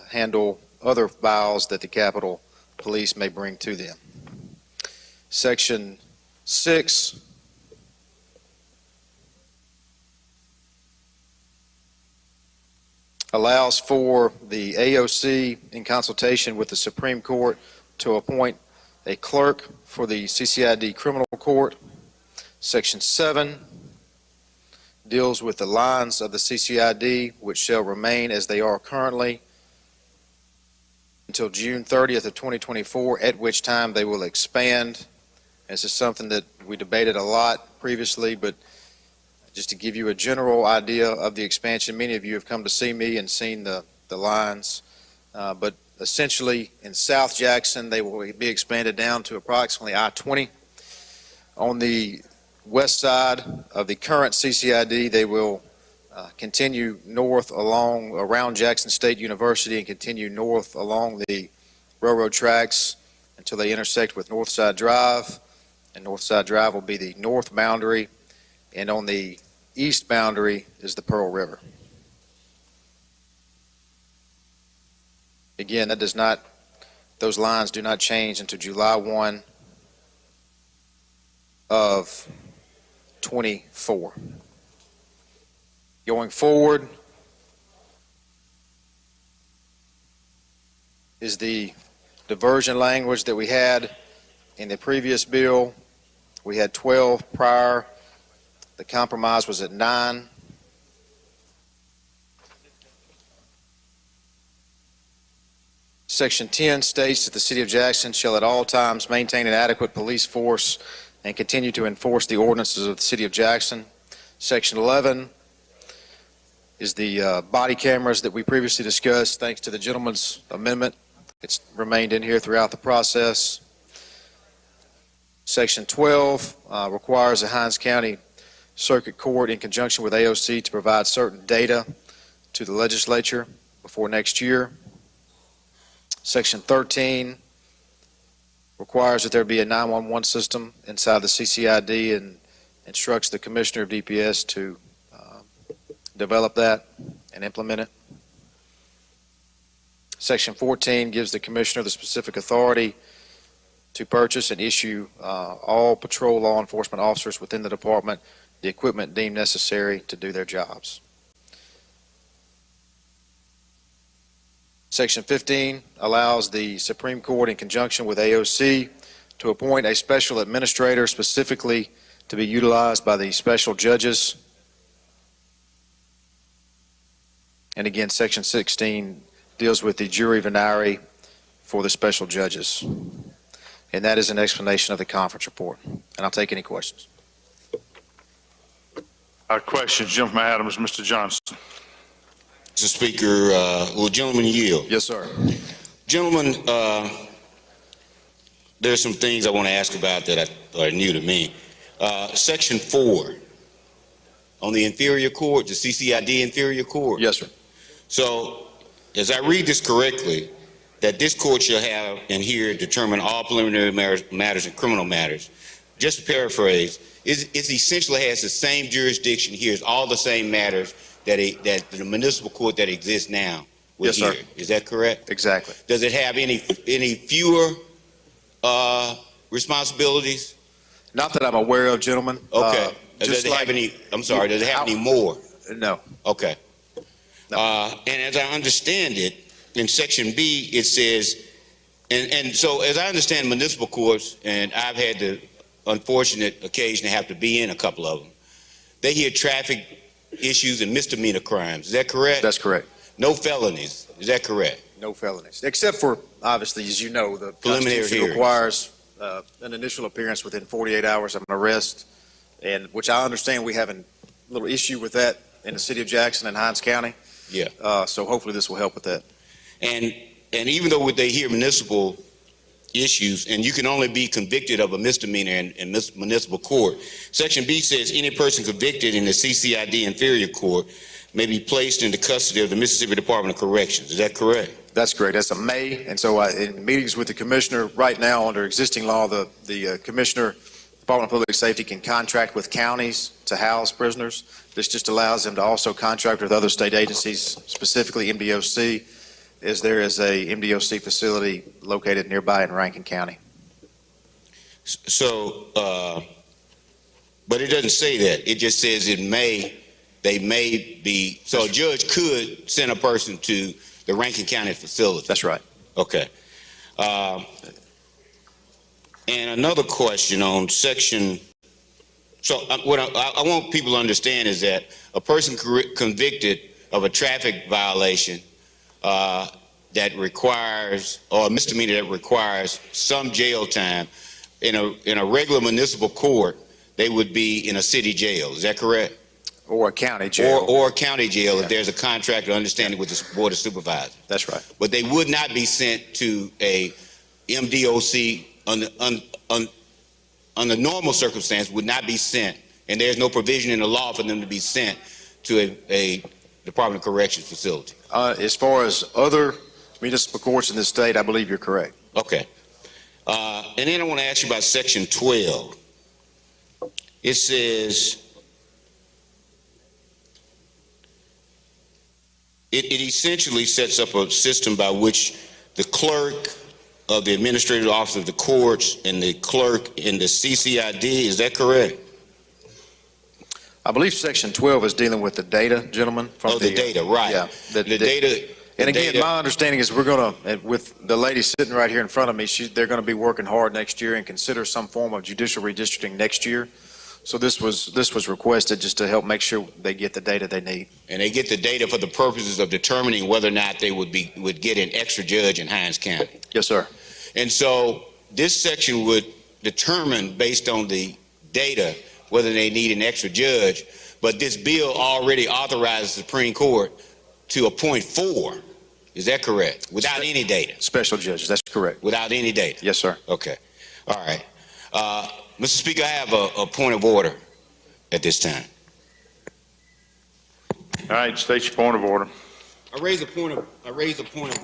handle other files that the Capitol Police may bring to them. Section 6 allows for the AOC, in consultation with the Supreme Court, to appoint a clerk for the CCID criminal court. Section 7 deals with the lines of the CCID, which shall remain as they are currently until June 30th of 2024, at which time they will expand. This is something that we debated a lot previously, but just to give you a general idea of the expansion, many of you have come to see me and seen the lines, but essentially in South Jackson, they will be expanded down to approximately I-20. On the west side of the current CCID, they will continue north around Jackson State University and continue north along the railroad tracks until they intersect with Northside Drive, and Northside Drive will be the north boundary, and on the east boundary is the Pearl River. Again, those lines do not change until July 1 of 24. Going forward is the diversion language that we had in the previous bill. We had 12 prior. The compromise was at 9. Section 10 states that the City of Jackson shall at all times maintain an adequate police force and continue to enforce the ordinances of the City of Jackson. Section 11 is the body cameras that we previously discussed. Thanks to the gentleman's amendment, it's remained in here throughout the process. Section 12 requires the Hinds County Circuit Court, in conjunction with AOC, to provide certain data to the legislature before next year. Section 13 requires that there be a 911 system inside the CCID and instructs the Commissioner of DPS to develop that and implement it. Section 14 gives the Commissioner the specific authority to purchase and issue all patrol law enforcement officers within the department the equipment deemed necessary to do their jobs. Section 15 allows the Supreme Court, in conjunction with AOC, to appoint a special administrator specifically to be utilized by the special judges. And again, Section 16 deals with the jury venire for the special judges. And that is an explanation of the conference report. And I'll take any questions. Questions, Gentleman Adams, Mr. Johnson. Mr. Speaker, will gentleman yield? Yes, sir. Gentlemen, there's some things I want to ask about that are new to me. Section 4 on the inferior court, the CCID inferior court. Yes, sir. So, as I read this correctly, that this court shall have and here determine all preliminary matters and criminal matters. Just to paraphrase, it essentially has the same jurisdiction, hears all the same matters that the municipal court that exists now would Yes, hear. sir. Is that correct? Exactly. Does it have any fewer responsibilities? Not that I'm aware of, gentlemen. Okay. Does it have any? I'm sorry. Does it have any more? No. Okay. And as I understand it, in Section B, it says, and so as I understand municipal courts, and I've had the unfortunate occasion to have to be in a couple of them, they hear traffic issues and misdemeanor crimes. Is that correct? That's correct. No felonies. Is that correct? No felonies, except for, obviously, as you know, the Preliminary Constitution hearings. requires an initial appearance within 48 hours of an arrest, and which I understand we have a little issue with that in the City of Jackson and Hinds County. Yeah. So hopefully this will help with that. And even though they hear municipal issues, and you can only be convicted of a misdemeanor in municipal court. Section B says any person convicted in the CCID inferior court may be placed into custody of the Mississippi Department of Corrections. Is that correct? That's correct. That's a may. And so in meetings with the commissioner, right now, under existing law, the commissioner, Department of Public Safety, can contract with counties to house prisoners. This just allows them to also contract with other state agencies, specifically MDOC, as there is a MDOC facility located nearby in Rankin County. So, but it doesn't say that. It just says they may be, so a judge could send a person to the Rankin County facility. That's right. Okay. And another question on section, so what I want people to understand is that a person convicted of a traffic violation that requires, or a misdemeanor that requires some jail time, in a regular municipal court, they would be in a city jail. Is that correct? Or a county jail. Or a county jail if there's a contract or understanding with the Board of Supervisors. That's right. But they would not be sent to a MDOC under normal circumstance, would not be sent, and there's no provision in the law for them to be sent to a Department of Corrections facility. As far as other municipal courts in the state, I believe you're correct. Okay. And then I want to ask you about section 12. It says, it essentially sets up a system by which the clerk of the administrative office of the courts and the clerk in the CCID, is that correct? I believe section 12 is dealing with the data, gentlemen. From the data, right. Yeah. The data. And again, my understanding is we're going to, with the lady sitting right here in front of me, they're going to be working hard next year and consider some form of judicial redistricting next year. So this was requested just to help make sure they get the data they need. And they get the data for the purposes of determining whether or not they would get an extra judge in Hinds County. Yes, sir. And so this section would determine, based on the data, whether they need an extra judge. But this bill already authorizes the Supreme Court to appoint 4. Is that correct? Without any data? Special judges, that's correct. Without any data? Yes, sir. Okay. All right. Mr. Speaker, I have a point of order at this time. All right, state your point of order. I raise a point of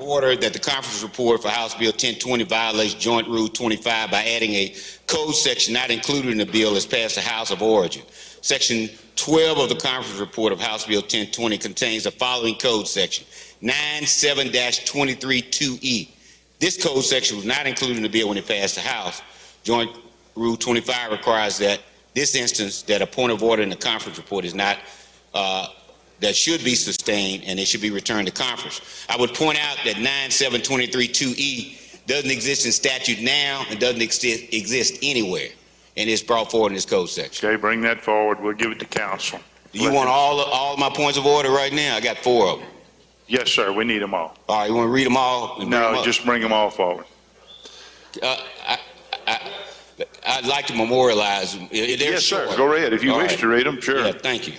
order that the conference report for House Bill 1020 violates Joint Rule 25 by adding a code section not included in the bill as passed the House of Origin. Section 12 of the conference report of House Bill 1020 contains the following code section, 97-232E. This code section was not included in the bill when it passed the House. Joint Rule 25 requires that this instance, that a point of order in the conference report is not that should be sustained, and it should be returned to conference. I would point out that 97232E doesn't exist in statute now and doesn't exist anywhere, and it's brought forward in this code section. Okay, bring that forward. We'll give it to council. Do you want all of my points of order right now? I got 4 of them. Yes, sir. We need them all. All right, you want to read them all? No, just bring them all forward. I'd like to memorialize them. Yes, sir. Go ahead. If you wish to read them, sure. Yeah, thank you.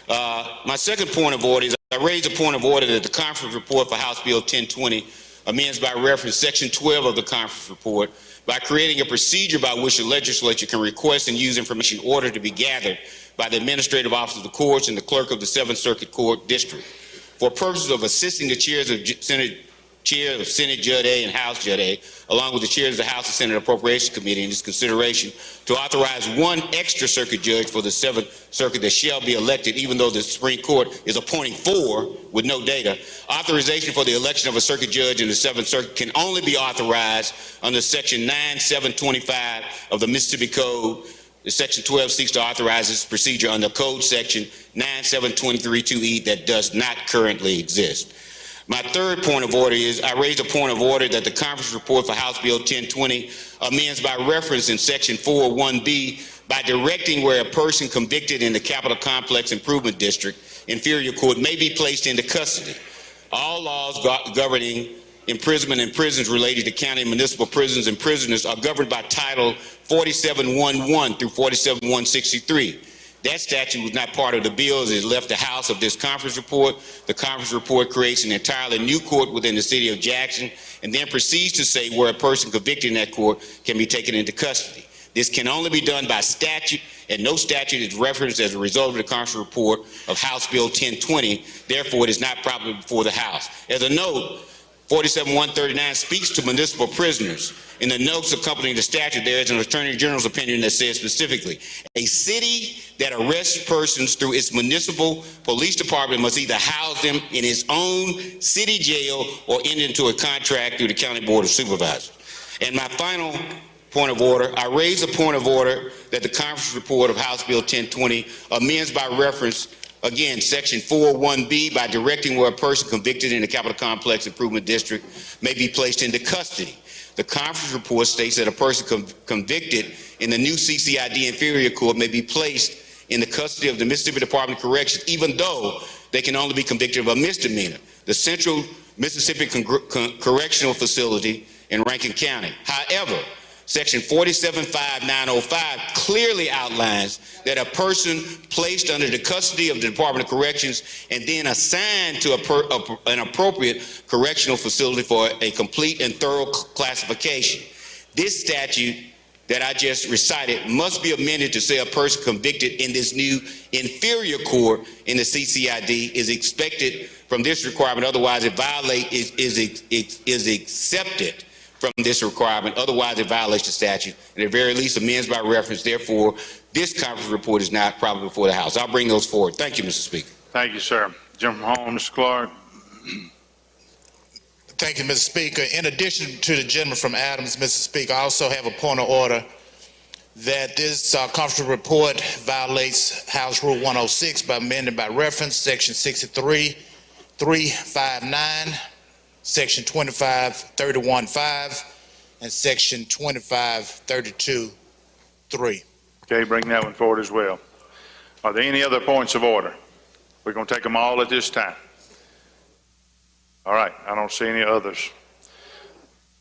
My second point of order is I raise a point of order that the conference report for House Bill 1020 amends by reference section 12 of the conference report by creating a procedure by which the legislature can request and use information in order to be gathered by the administrative office of the courts and the clerk of the 7th Circuit Court District for purposes of assisting the chairs of Senate Judge A and House Judge A, along with the chairs of the House and Senate Appropriations Committee in this consideration to authorize 1 extra circuit judge for the 7th Circuit that shall be elected, even though the Supreme Court is appointing 4 with no data. Authorization for the election of a circuit judge in the 7th Circuit can only be authorized under section 9725 of the Mississippi Code. The section 12 seeks to authorize this procedure under code section 97232E that does not currently exist. My third point of order is I raise a point of order that the conference report for House Bill 1020 amends by reference in section 4.1b by directing where a person convicted in the Capitol Complex Improvement District inferior court may be placed into custody. All laws governing imprisonment in prisons related to county and municipal prisons and prisoners are governed by Title 47.1.1 through 47.163. That statute was not part of the bill as it left the House of this conference report. The conference report creates an entirely new court within the city of Jackson and then proceeds to say where a person convicted in that court can be taken into custody. This can only be done by statute, and no statute is referenced as a result of the conference report of House Bill 1020. Therefore, it is not properly before the House. As a note, 47139 speaks to municipal prisoners. In the notes accompanying the statute, there is an Attorney General's opinion that says specifically, a city that arrests persons through its municipal police department must either house them in its own city jail or enter into a contract through the County Board of Supervisors. And my final point of order, I raise a point of order that the conference report of House Bill 1020 amends by reference, again, Section 4.1b by directing where a person convicted in the Capital Complex Improvement District may be placed into custody. The conference report states that a person convicted in the new CCID inferior court may be placed in the custody of the Mississippi Department of Corrections, even though they can only be convicted of a misdemeanor, the Central Mississippi Correctional Facility in Rankin County. However, Section 475-905 clearly outlines that a person placed under the custody of the Department of Corrections and then assigned to an appropriate correctional facility for a complete and thorough classification. This statute that I just recited must be amended to say a person convicted in this new inferior court in the CCID is expected from this requirement, otherwise it is accepted from this requirement, otherwise it violates the statute, and at the very least amends by reference. Therefore, this conference report is not properly before the House. I'll bring those forward. Thank you, Mr. Speaker. Thank you, sir. Gentleman from home, Mr. Clark. Thank you, Mr. Speaker. In addition to the gentleman from Adams, Mr. Speaker, I also have a point of order that this conference report violates House Rule 106 by amending by reference Section 63.359, Section 25.31.5, and Section 25.32.3. Okay, bring that one forward as well. Are there any other points of order? We're going to take them all at this time. All right, I don't see any others.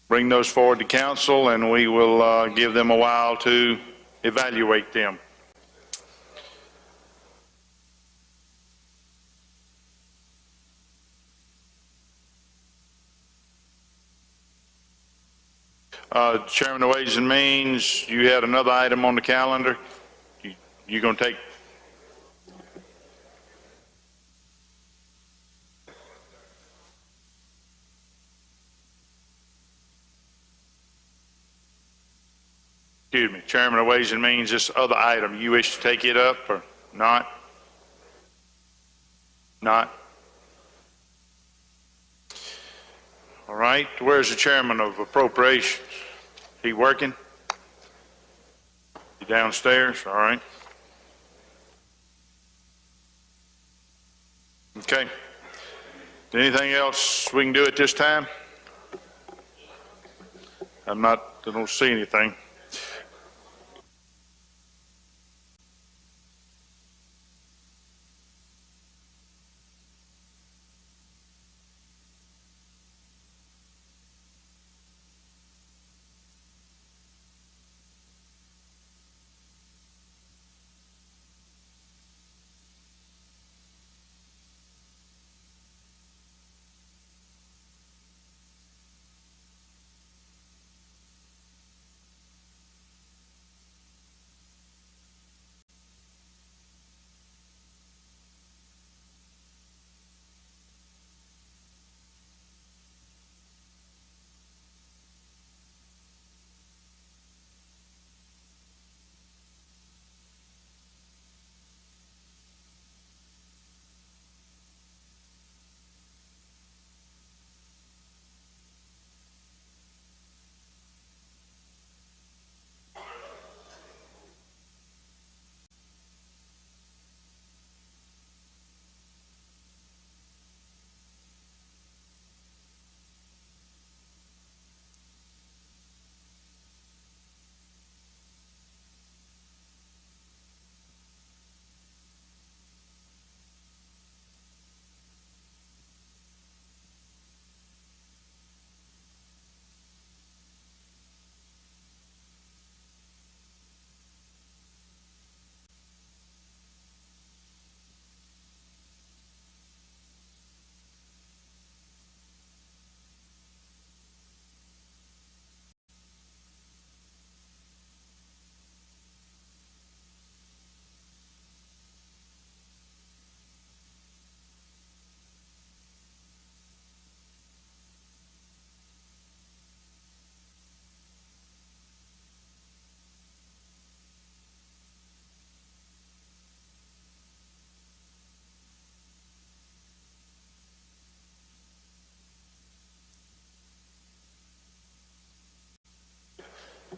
Bring those forward to council, and we will give them a while to evaluate them. Chairman of Ways and Means, you had another item on the calendar. You going to take? Excuse me, Chairman of Ways and Means, this other item, you wish to take it up or not? Not? All right, where's the Chairman of Appropriations? He working? You downstairs? All right. Okay. Anything else we can do at this time? I don't see anything.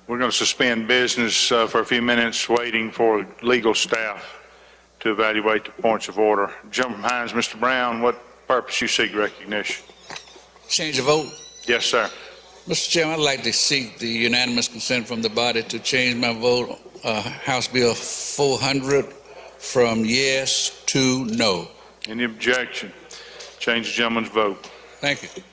We're going to suspend business for a few minutes, waiting for legal staff to evaluate the points of order. Gentleman from Hines, Mr. Brown, what purpose you seek recognition? Change the vote. Yes, sir. Mr. Chairman, I'd like to seek the unanimous consent from the body to change my vote, House Bill 400, from yes to no. Any objection? Change the gentleman's vote. Thank you.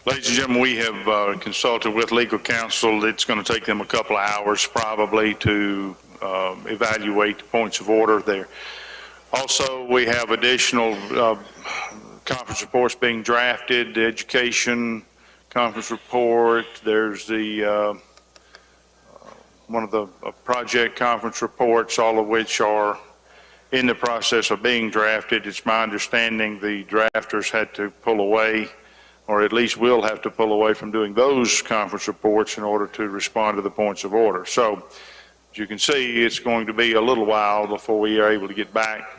Ladies and gentlemen, we have consulted with legal counsel. It's going to take them a couple of hours probably to evaluate the points of order there. Also, we have additional conference reports being drafted, the education conference report. There's the one of the project conference reports, all of which are in the process of being drafted. It's my understanding the drafters had to pull away, or at least will have to pull away from doing those conference reports in order to respond to the points of order. So, as you can see, it's going to be a little while before we are able to get back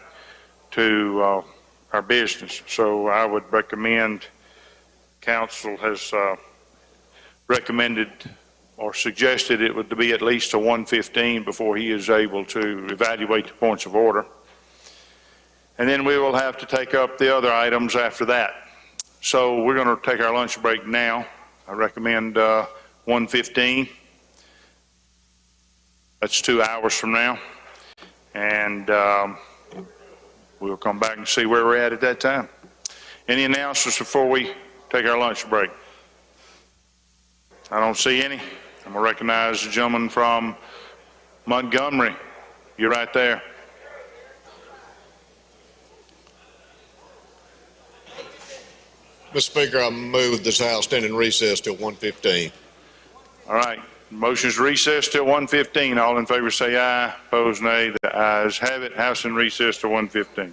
to our business. So I would recommend, council has recommended or suggested it would be at least a 1:15 before he is able to evaluate the points of order. And then we will have to take up the other items after that. So we're going to take our lunch break now. I recommend 1:15. That's 2 hours from now. And we'll come back and see where we're at that time. Any announcements before we take our lunch break? I don't see any. I'm going to recognize the gentleman from Montgomery. You're right there. Mr. Speaker, I move this House stand in recess till 1:15. All right. Motion's recessed till 1:15. All in favor say aye. Opposed nay. The ayes have it. House in recess till 1:15.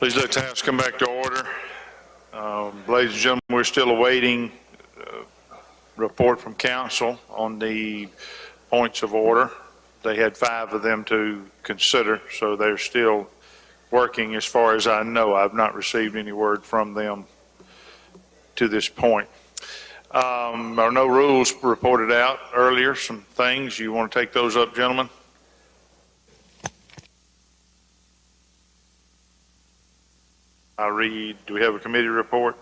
Please let the House come back to order. Ladies and gentlemen, we're still awaiting report from council on the points of order. They had 5 of them to consider, so they're still working as far as I know. I've not received any word from them to this point. There are no rules reported out earlier, some things. You want to take those up, gentlemen? I read, do we have a committee report?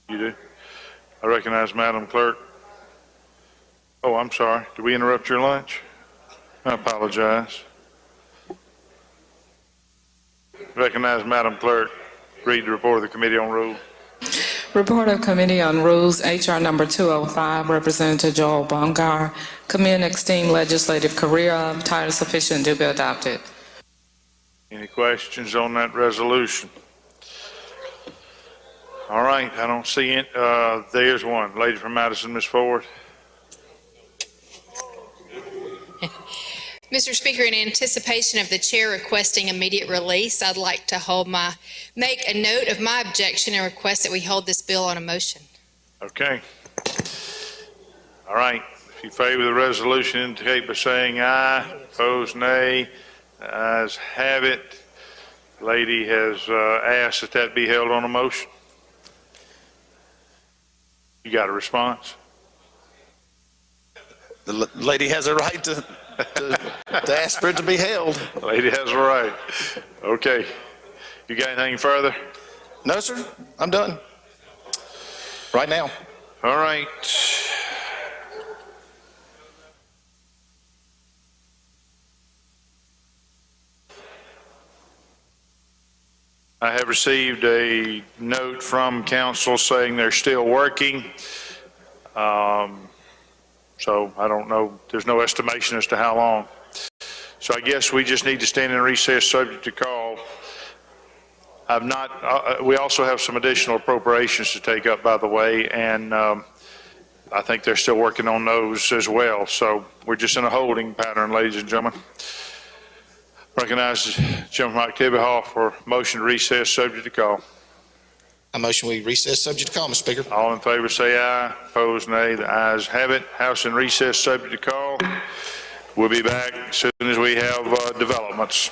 You do? I recognize Madam Clerk. Oh, I'm sorry. Did we interrupt your lunch? I apologize. Recognize Madam Clerk. Read the report of the Committee on Rules. Report of Committee on Rules, H.R. number 205, Representative Joel Bongar. Commend esteemed legislative career of, title sufficient to be adopted. Any questions on that resolution? All right, I don't see it. There's one. Lady from Madison, Ms. Ford. Mr. Speaker, in anticipation of the chair requesting immediate release, I'd like to make a note of my objection and request that we hold this bill on a motion. Okay. All right. If you favor the resolution, indicate by saying aye. Opposed, nay. The ayes have it. Lady has asked that that be held on a motion. You got a response? The lady has a right to ask for it to be held. Lady has a right. Okay. You got anything further? No, sir. I'm done. Right now. All right. I have received a note from council saying they're still working. So I don't know, there's no estimation as to how long. So I guess we just need to stand in recess subject to call. I've not, we also have some additional appropriations to take up, by the way, and I think they're still working on those as well. So we're just in a holding pattern, ladies and gentlemen. Recognize Chairman Mike Tibbyhoff for motion to recess subject to call. I motion we recess subject to call, Mr. Speaker. All in favor say aye. Opposed, nay. The ayes have it. House in recess subject to call. We'll be back as soon as we have developments.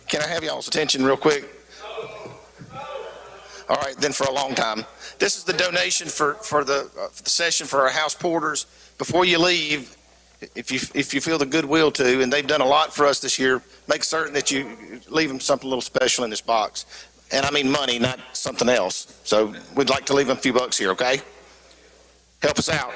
Can I have y'all's attention real quick? All right, then for a long time. This is the donation for the session for our house porters. Before you leave, if you feel the goodwill to, and they've done a lot for us this year, make certain that you leave them something a little special in this box. And I mean money, not something else. So we'd like to leave them a few bucks here, okay? Help us out.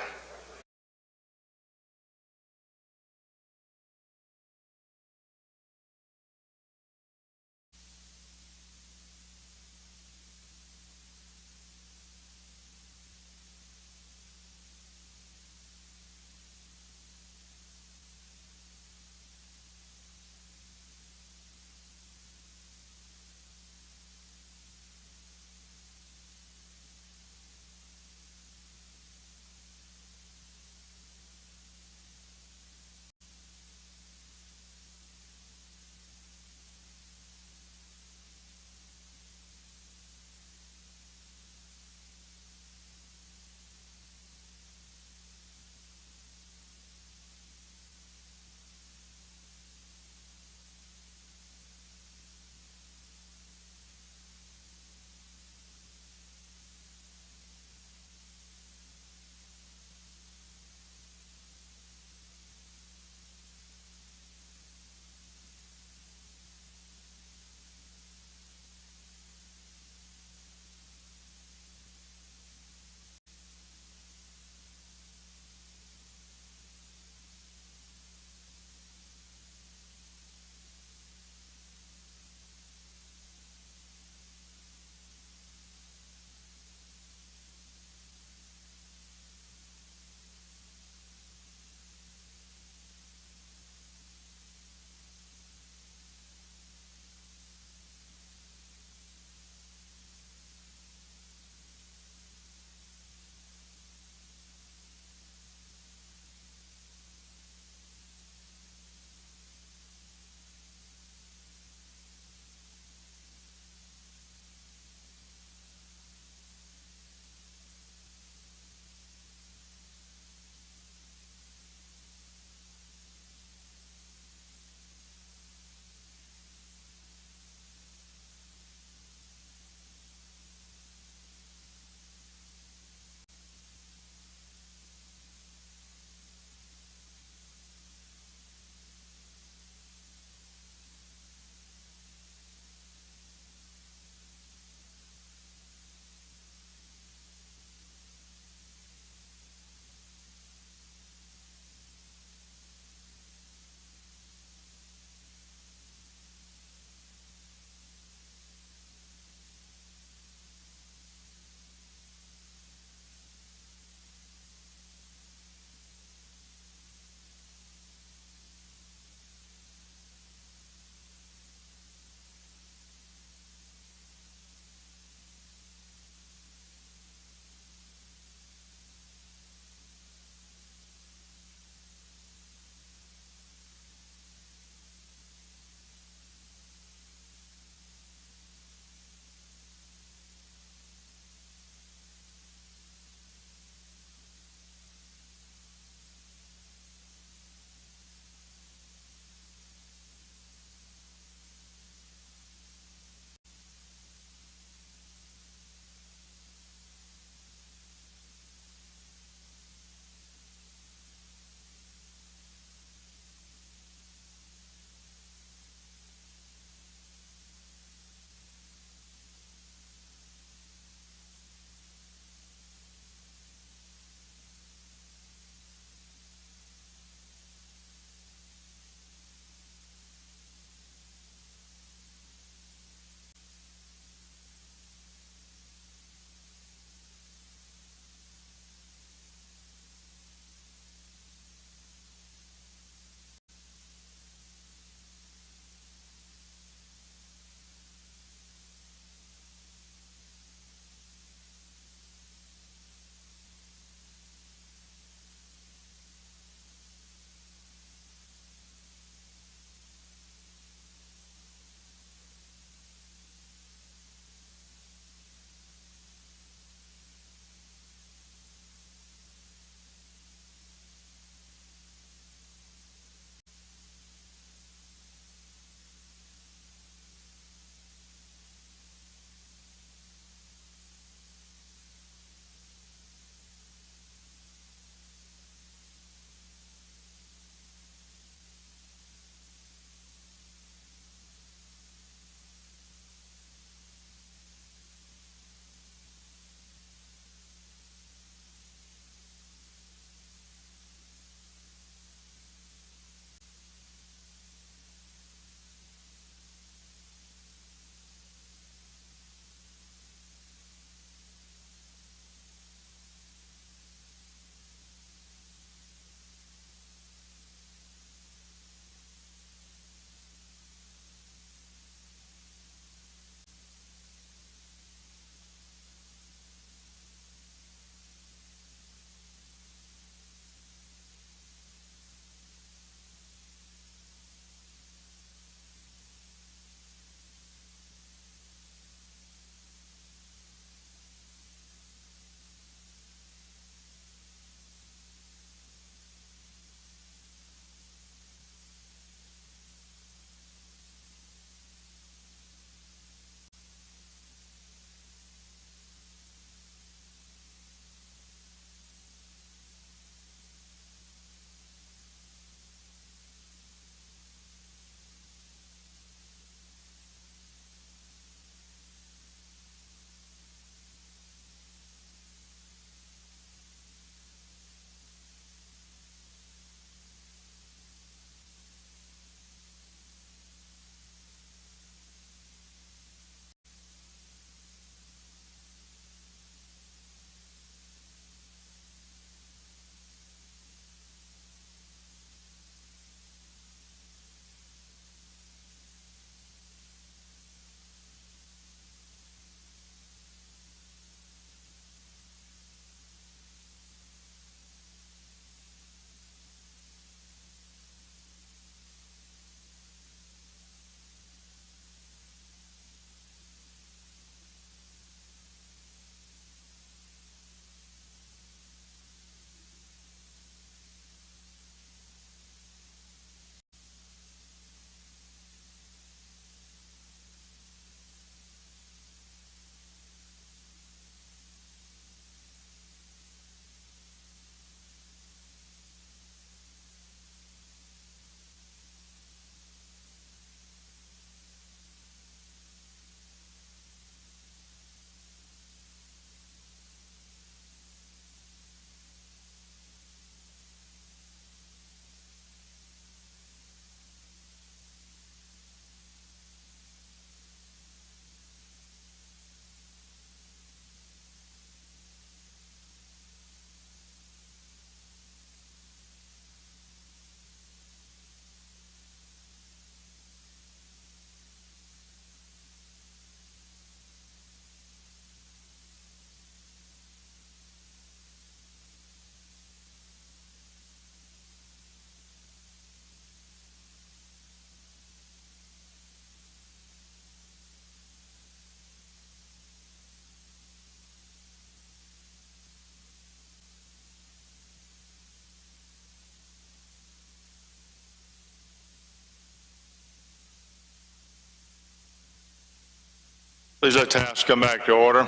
Please let the House come back to order.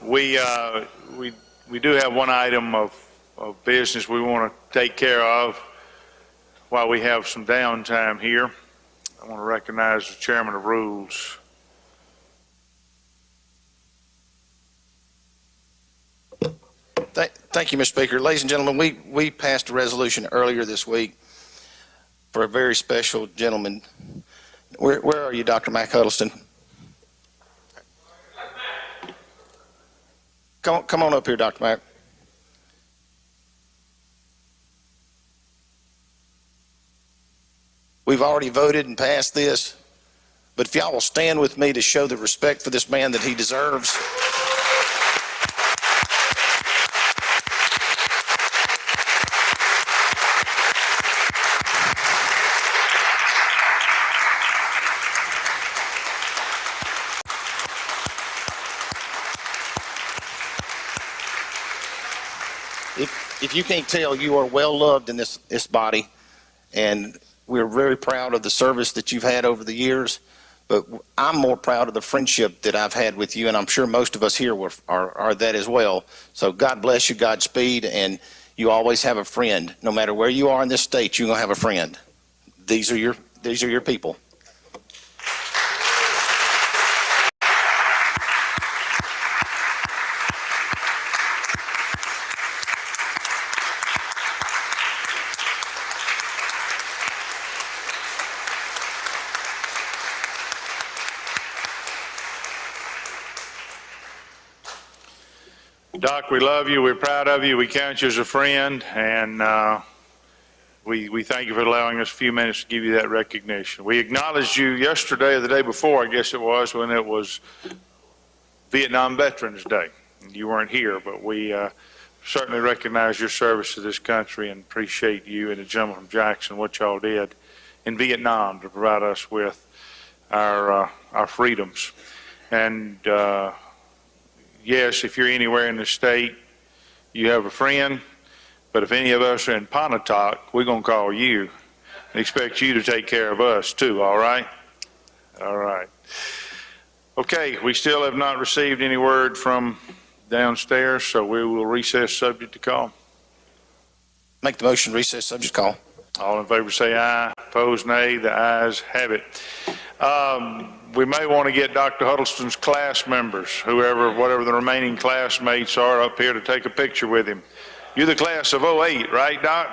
We do have one item of business we want to take care of while we have some downtime here. I want to recognize the Chairman of Rules. Thank you, Mr. Speaker. Ladies and gentlemen, we passed a resolution earlier this week for a very special gentleman. Where are you, Dr. Mac Huddleston? Come on up here, Dr. Mac. We've already voted and passed this, but if y'all will stand with me to show the respect for this man that he deserves. If you can't tell, you are well loved in this body, and we're very proud of the service that you've had over the years, but I'm more proud of the friendship that I've had with you, and I'm sure most of us here are that as well. So God bless you, Godspeed, and you always have a friend. No matter where you are in this state, you're going to have a friend. These are your people. Doc, we love you. We're proud of you. We count you as a friend, and we thank you for allowing us a few minutes to give you that recognition. We acknowledged you yesterday or the day before, I guess it was, when it was Vietnam Veterans Day. You weren't here, but we certainly recognize your service to this country and appreciate you and the gentleman from Jackson, what y'all did in Vietnam to provide us with our freedoms. And yes, if you're anywhere in the state, you have a friend, but if any of us are in Pontotoc, we're going to call you and expect you to take care of us too, all right? All right. Okay, we still have not received any word from downstairs, so we will recess subject to call. Make the motion, recess, subject to call. All in favor say aye, opposed nay, the ayes have it. We may want to get Dr. Huddleston's class members, whatever the remaining classmates are, up here to take a picture with him. You're the class of '08, right, Doc?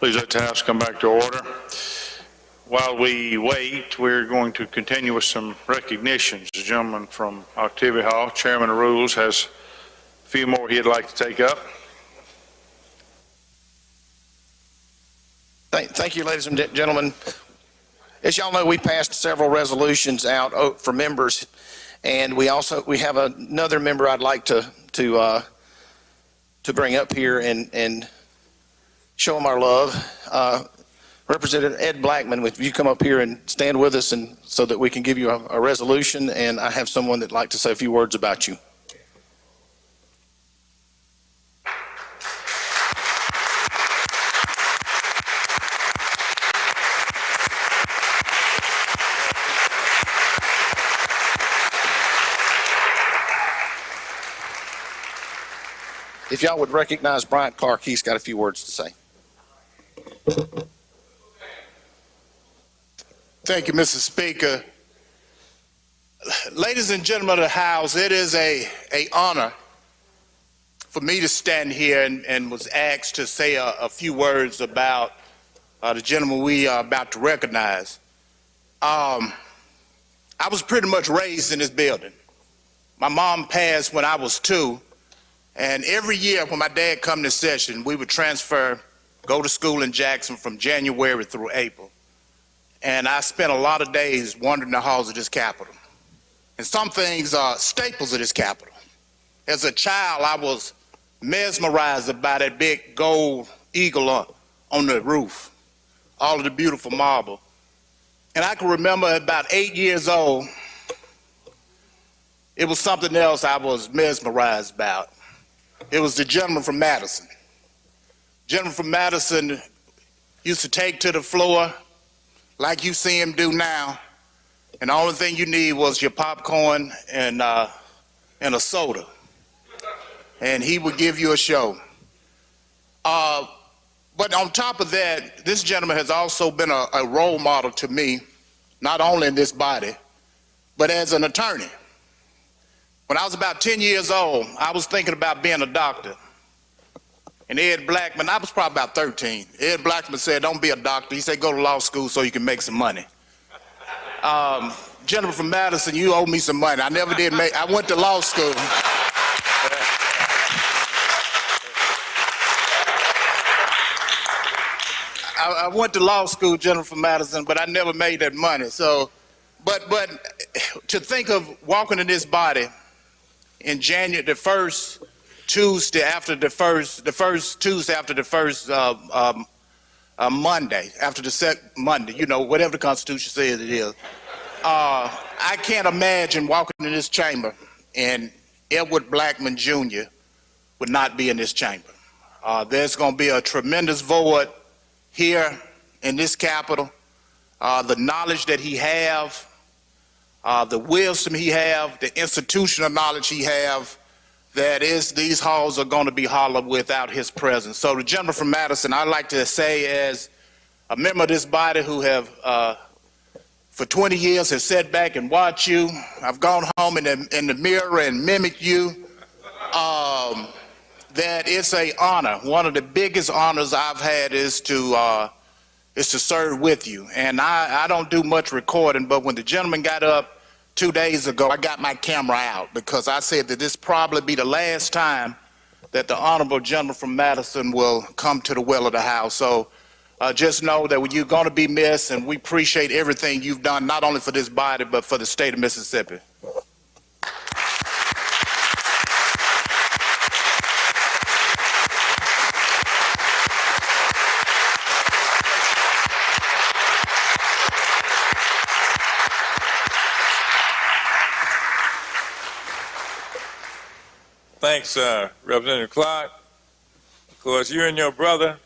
Please let the House come back to order. While we wait, we're going to continue with some recognitions. The gentleman from Octavia Hall, Chairman of Rules, has a few more he'd like to take up. Thank you, ladies and gentlemen. As y'all know, we passed several resolutions out for members, and we have another member I'd like to bring up here and show him our love. Representative Ed Blackman, if you come up here and stand with us, and so that we can give you a resolution, and I have someone that'd like to say a few words about you. If y'all would recognize Bryant Clark, he's got a few words to say. Thank you, Mr. Speaker. Ladies and gentlemen of the House, it is a honor for me to stand here and was asked to say a few words about the gentleman we are about to recognize. I was pretty much raised in this building. My mom passed when I was 2, and every year when my dad come to session, we would go to school in Jackson from January through April. And I spent a lot of days wandering the halls of this Capitol. And some things are staples of this Capitol. As a child, I was mesmerized by that big gold eagle on the roof, all of the beautiful marble. And I can remember at about 8 years old, it was something else I was mesmerized about. It was the gentleman from Madison. Gentleman from Madison used to take to the floor like you see him do now, and the only thing you need was your popcorn and a soda, and he would give you a show. But on top of that, this gentleman has also been a role model to me, not only in this body, but as an attorney. When I was about 10 years old, I was thinking about being a doctor. And Ed Blackman, I was probably about 13. Ed Blackman said, don't be a doctor. He said, go to law school so you can make some money. Gentleman from Madison, you owe me some money. I never did I went to law school. I went to law school, gentleman from Madison, but I never made that money. So, but to think of walking in this body in January, the first Tuesday after the first Tuesday after the first Monday, after the second Monday, you know, whatever the Constitution says it is. I can't imagine walking in this chamber and Edward Blackman Jr. would not be in this chamber. There's going to be a tremendous void here in this Capitol. The knowledge that he have, the wisdom he have, the institutional knowledge he have, that is, these halls are going to be hollow without his presence. So the gentleman from Madison, I'd like to say, as a member of this body who have, for 20 years, have sat back and watched you, I've gone home in the mirror and mimicked you, that it's an honor. One of the biggest honors I've had is to serve with you. And I don't do much recording, but when the gentleman got up 2 days ago, I got my camera out because I said that this probably be the last time that the honorable gentleman from Madison will come to the well of the House. So just know that you're going to be missed, and we appreciate everything you've done, not only for this body, but for the state of Mississippi. Thanks, Representative Clark. Of course, you and your brother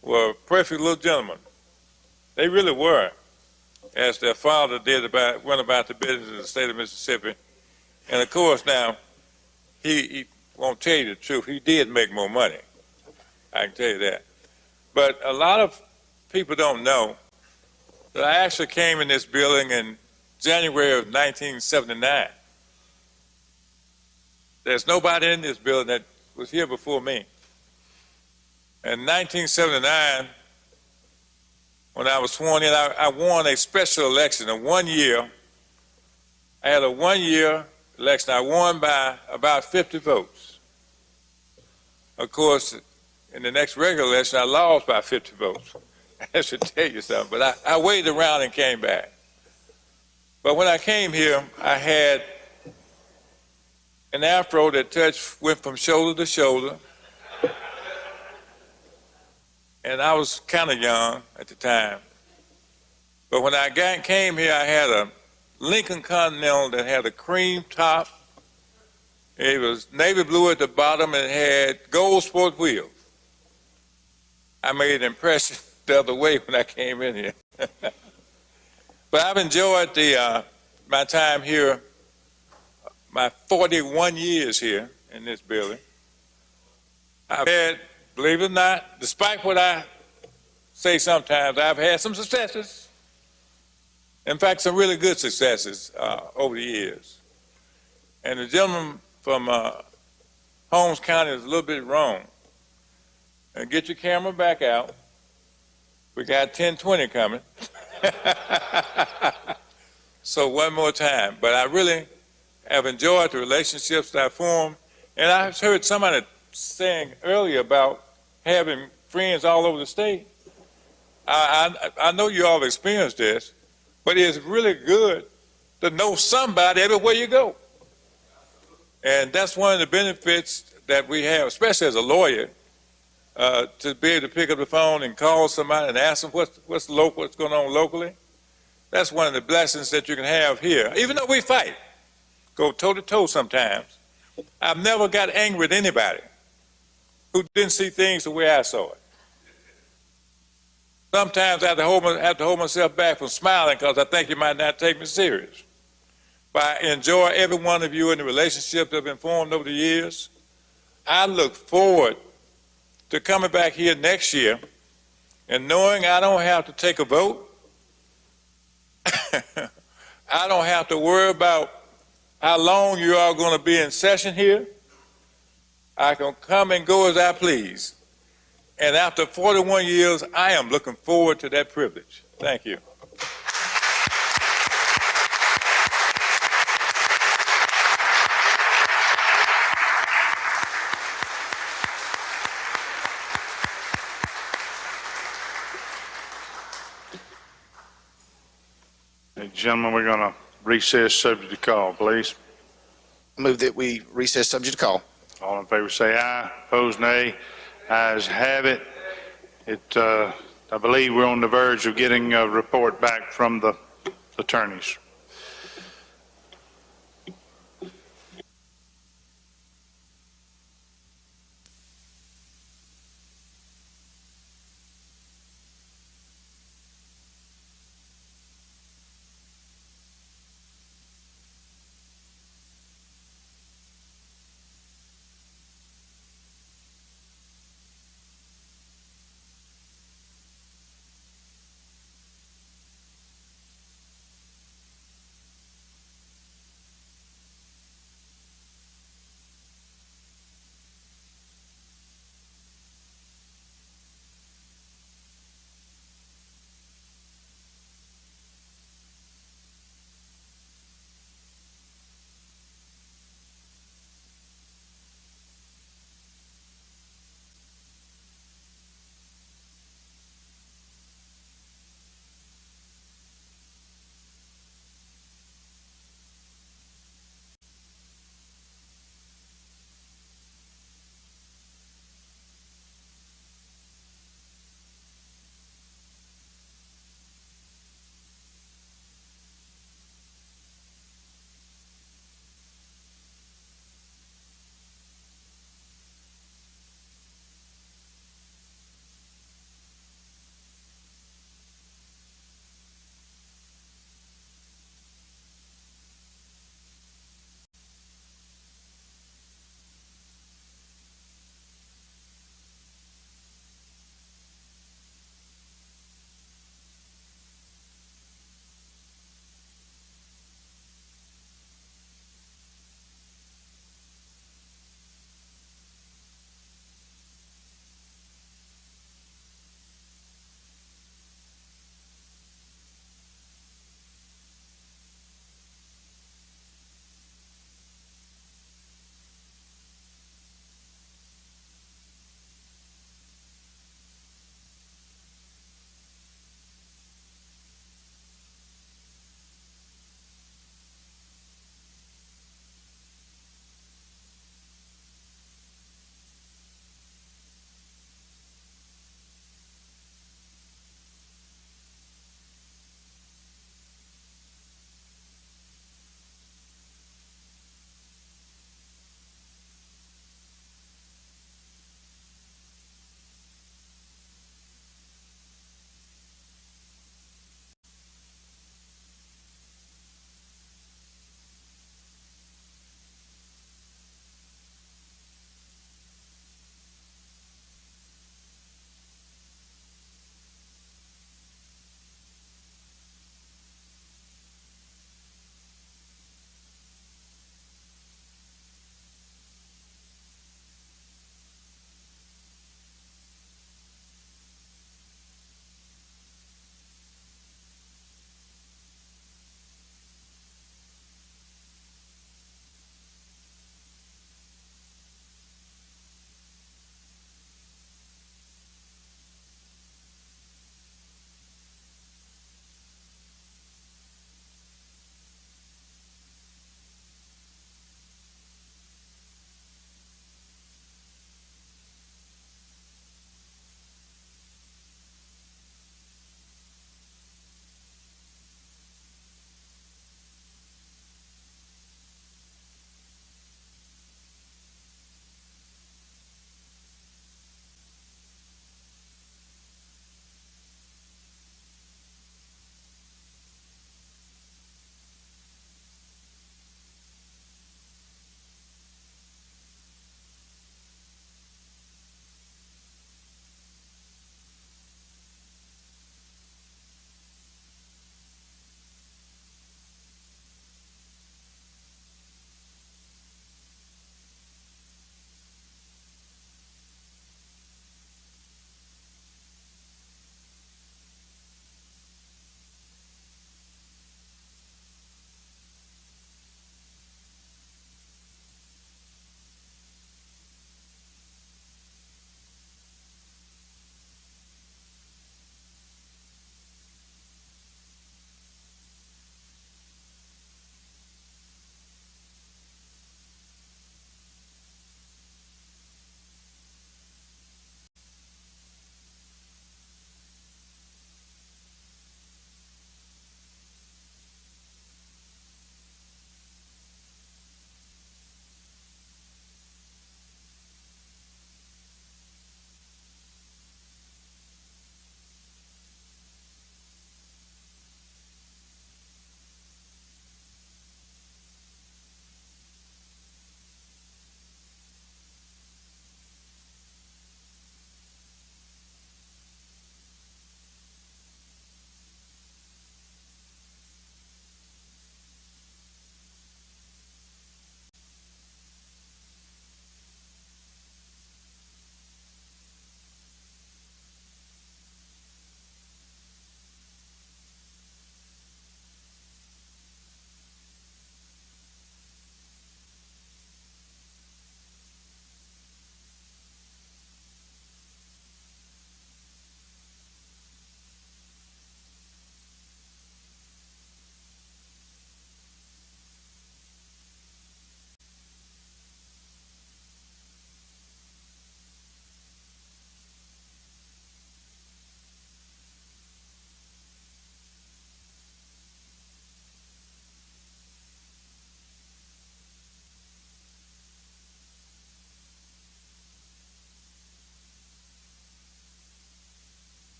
were perfect little gentlemen. They really were, as their father went about the business of the state of Mississippi. And of course, now, he won't tell you the truth. He did make more money. I can tell you that. But a lot of people don't know that I actually came in this building in January of 1979. There's nobody in this building that was here before me. In 1979, when I was sworn in, I won a special election in 1 year. I had a 1 year election. I won by about 50 votes. Of course, in the next regular election, I lost by 50 votes. That should tell you something. But I waited around and came back. But when I came here, I had an afro that went from shoulder to shoulder. And I was kind of young at the time. But when I came here, I had a Lincoln Continental that had a cream top. It was navy blue at the bottom and it had gold sport wheels. I made an impression the other way when I came in here. But I've enjoyed my time here, my 41 years here in this building. I've had, believe it or not, despite what I say sometimes, I've had some successes. In fact, some really good successes over the years. And the gentleman from Holmes County is a little bit wrong. And get your camera back out. We got 1020 coming. So one more time. But I really have enjoyed the relationships that I formed. And I heard somebody saying earlier about having friends all over the state. I know you all experienced this, but it's really good to know somebody everywhere you go. And that's one of the benefits that we have, especially as a lawyer, to be able to pick up the phone and call somebody and ask them what's going on locally. That's one of the blessings that you can have here. Even though we fight, go toe to toe sometimes, I've never got angry with anybody who didn't see things the way I saw it. Sometimes I have to hold myself back from smiling because I think you might not take me serious. But I enjoy every one of you and the relationships that have been formed over the years. I look forward to coming back here next year and knowing I don't have to take a vote. I don't have to worry about how long you are going to be in session here. I can come and go as I please. And after 41 years, I am looking forward to that privilege. Thank you. Hey, gentlemen, we're going to recess subject to call, please. Move that we recess subject to call. All in favor say aye. Opposed, nay. Ayes have it. I believe we're on the verge of getting a report back from the attorneys.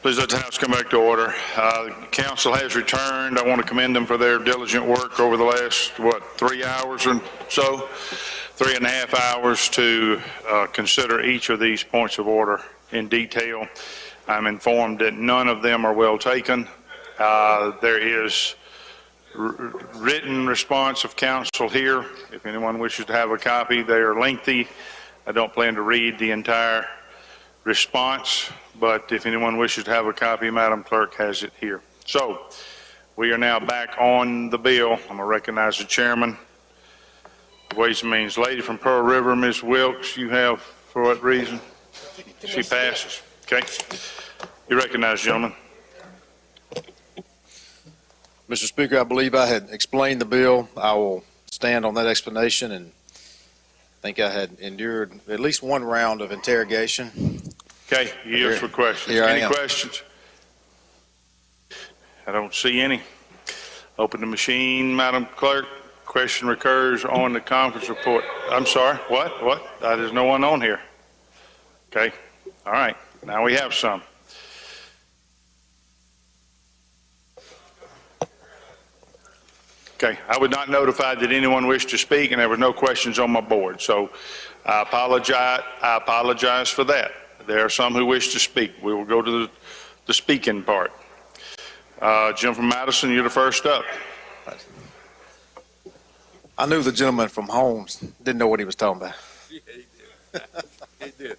Please let the House come back to order. Council has returned. I want to commend them for their diligent work over the last, 3 hours or so, 3.5 hours to consider each of these points of order in detail. I'm informed that none of them are well taken. There is written response of council here. If anyone wishes to have a copy, they are lengthy. I don't plan to read the entire response, but if anyone wishes to have a copy, Madam Clerk has it here. So we are now back on the bill. I'm going to recognize the chairman. Ways and Means lady from Pearl River, Ms. Wilkes, you have for what reason? She passes. Okay. You recognize, gentlemen. Mr. Speaker, I believe I had explained the bill. I will stand on that explanation, and I think I had endured at least one round of interrogation. Okay, yields for questions. Here I Any am. questions? I don't see any. Open the machine, Madam Clerk. Question recurs on the conference report. I'm sorry, what? There's no one on here. Okay, all right, now we have some. Okay, I was not notified that anyone wished to speak, and there were no questions on my board, so I apologize for that. There are some who wish to speak. We will go to the speaking part. Jim from Madison, you're the first up. I knew the gentleman from Holmes didn't know what he was talking about. Yeah, he did. He did.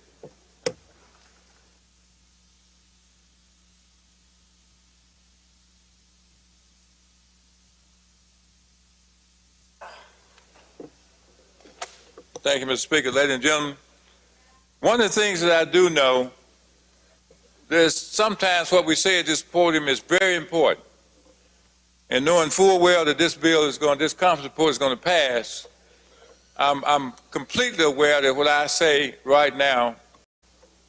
Thank you, Mr. Speaker. Ladies and gentlemen, one of the things that I do know, there's sometimes what we say at this podium is very important. And knowing full well that this conference report is going to pass, I'm completely aware that what I say right now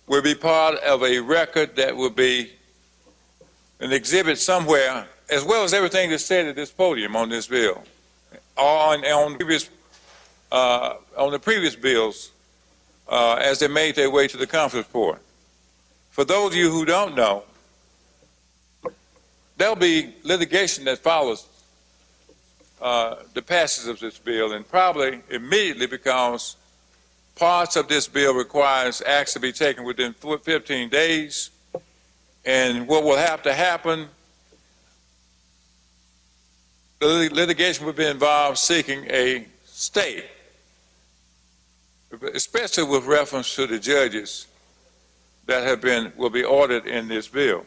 will be part of a record that will be an exhibit somewhere, as well as everything that's said at this podium on this bill, on the previous bills as they made their way to the conference report. For those of you who don't know, there'll be litigation that follows the passage of this bill, and probably immediately, because parts of this bill requires acts to be taken within 15 days. And what will have to happen, the litigation will be involved seeking a stay, especially with reference to the judges that will be ordered in this bill.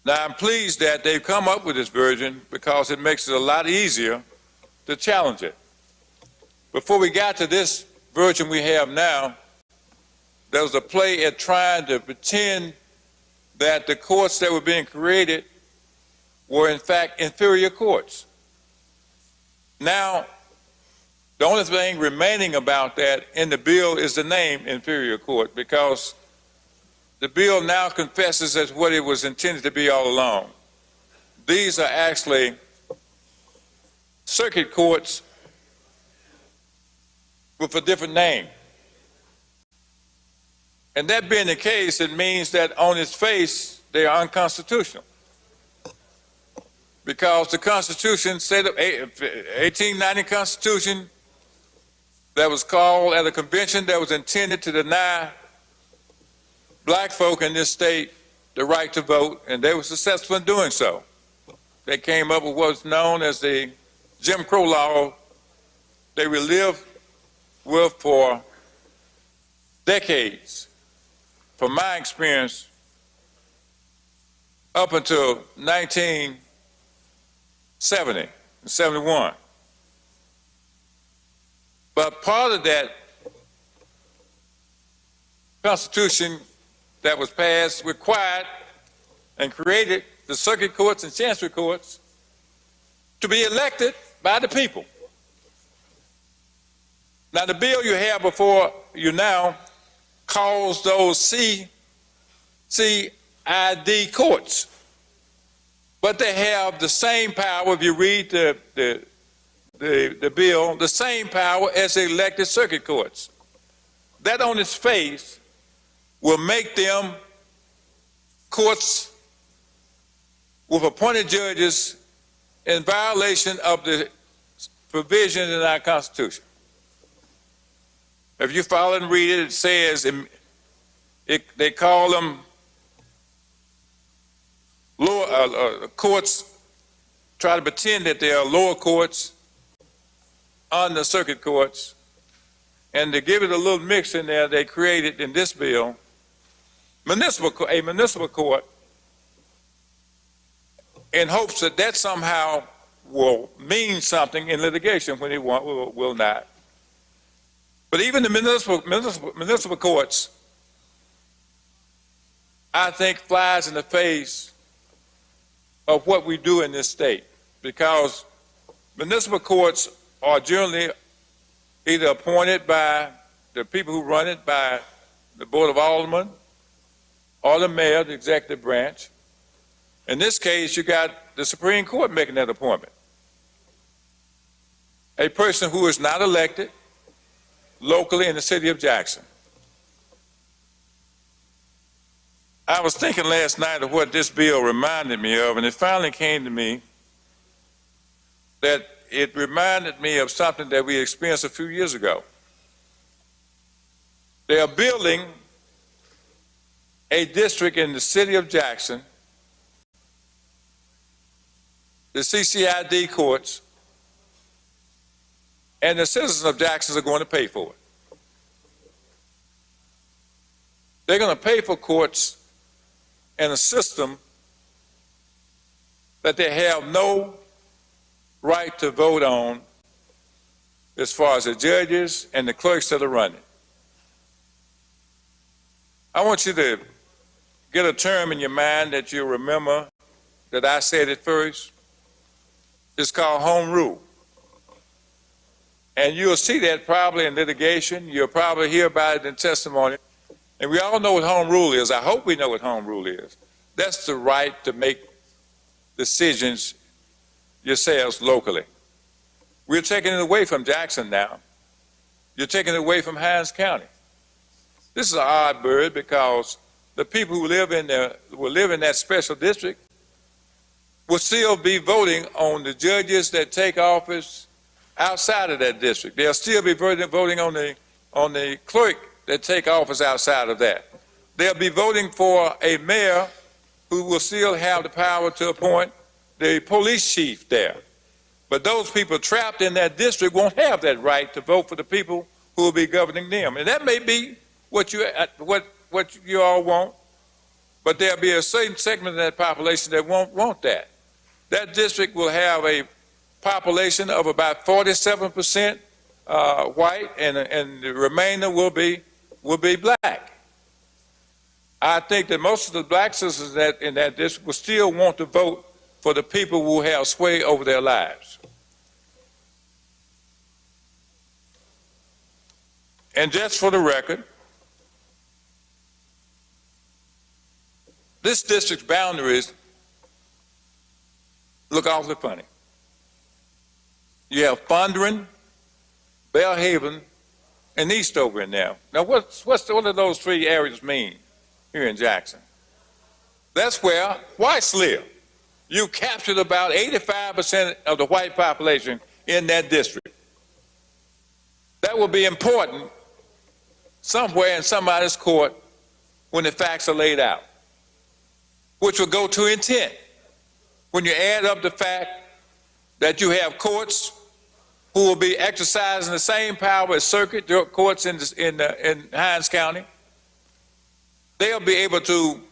Now, I'm pleased that they've come up with this version because it makes it a lot easier to challenge it. Before we got to this version we have now, there was a play at trying to pretend that the courts that were being created were in fact inferior courts. Now, the only thing remaining about that in the bill is the name inferior court, because the bill now confesses as what it was intended to be all along. These are actually circuit courts with a different name. And that being the case, it means that on its face, they are unconstitutional. Because the Constitution, said 1890 Constitution, that was called at a convention that was intended to deny black folk in this state the right to vote, and they were successful in doing so. They came up with what's known as the Jim Crow law. They will live with for decades, from my experience, up until 1970 and 71. But part of that Constitution that was passed required and created the circuit courts and chancery courts to be elected by the people. Now, the bill you have before you now calls those CID courts, but they have the same power, if you read the bill, the same power as the elected circuit courts. That on its face will make them courts with appointed judges in violation of the provision in our Constitution. If you follow and read it, it says they call them lower courts, try to pretend that they are lower courts on the circuit courts, and to give it a little mix in there, they created in this bill a municipal court in hopes that that somehow will mean something in litigation when it will not. But even the municipal courts, I think, flies in the face of what we do in this state, because municipal courts are generally either appointed by the people who run it, by the Board of Aldermen, or the mayor, the executive branch. In this case, you got the Supreme Court making that appointment. A person who is not elected locally in the city of Jackson. I was thinking last night of what this bill reminded me of, and it finally came to me that it reminded me of something that we experienced a few years ago. They are building a district in the city of Jackson, the CCID courts, and the citizens of Jackson are going to pay for it. They're going to pay for courts and a system that they have no right to vote on as far as the judges and the clerks that are running. I want you to get a term in your mind that you remember that I said it first. It's called home rule. And you'll see that probably in litigation. You'll probably hear about it in testimony. And we all know what home rule is. I hope we know what home rule is. That's the right to make decisions yourselves locally. We're taking it away from Jackson now. You're taking it away from Hinds County. This is an odd bird because the people who live in that special district will still be voting on the judges that take office outside of that district. They'll still be voting on the clerk that take office outside of that. They'll be voting for a mayor who will still have the power to appoint the police chief there. But those people trapped in that district won't have that right to vote for the people who will be governing them. And that may be what you all want, but there'll be a certain segment of that population that won't want that. That district will have a population of about 47% white, and the remainder will be black. I think that most of the black citizens in that district will still want to vote for the people who have sway over their lives. And just for the record, this district's boundaries look awfully funny. You have Fondren, Bellhaven, and Eastover in there. Now, what do those three areas mean here in Jackson? That's where whites live. You captured about 85% of the white population in that district. That will be important somewhere in somebody's court when the facts are laid out, which will go to intent. When you add up the fact that you have courts who will be exercising the same power as circuit courts in Hinds County, they'll be able to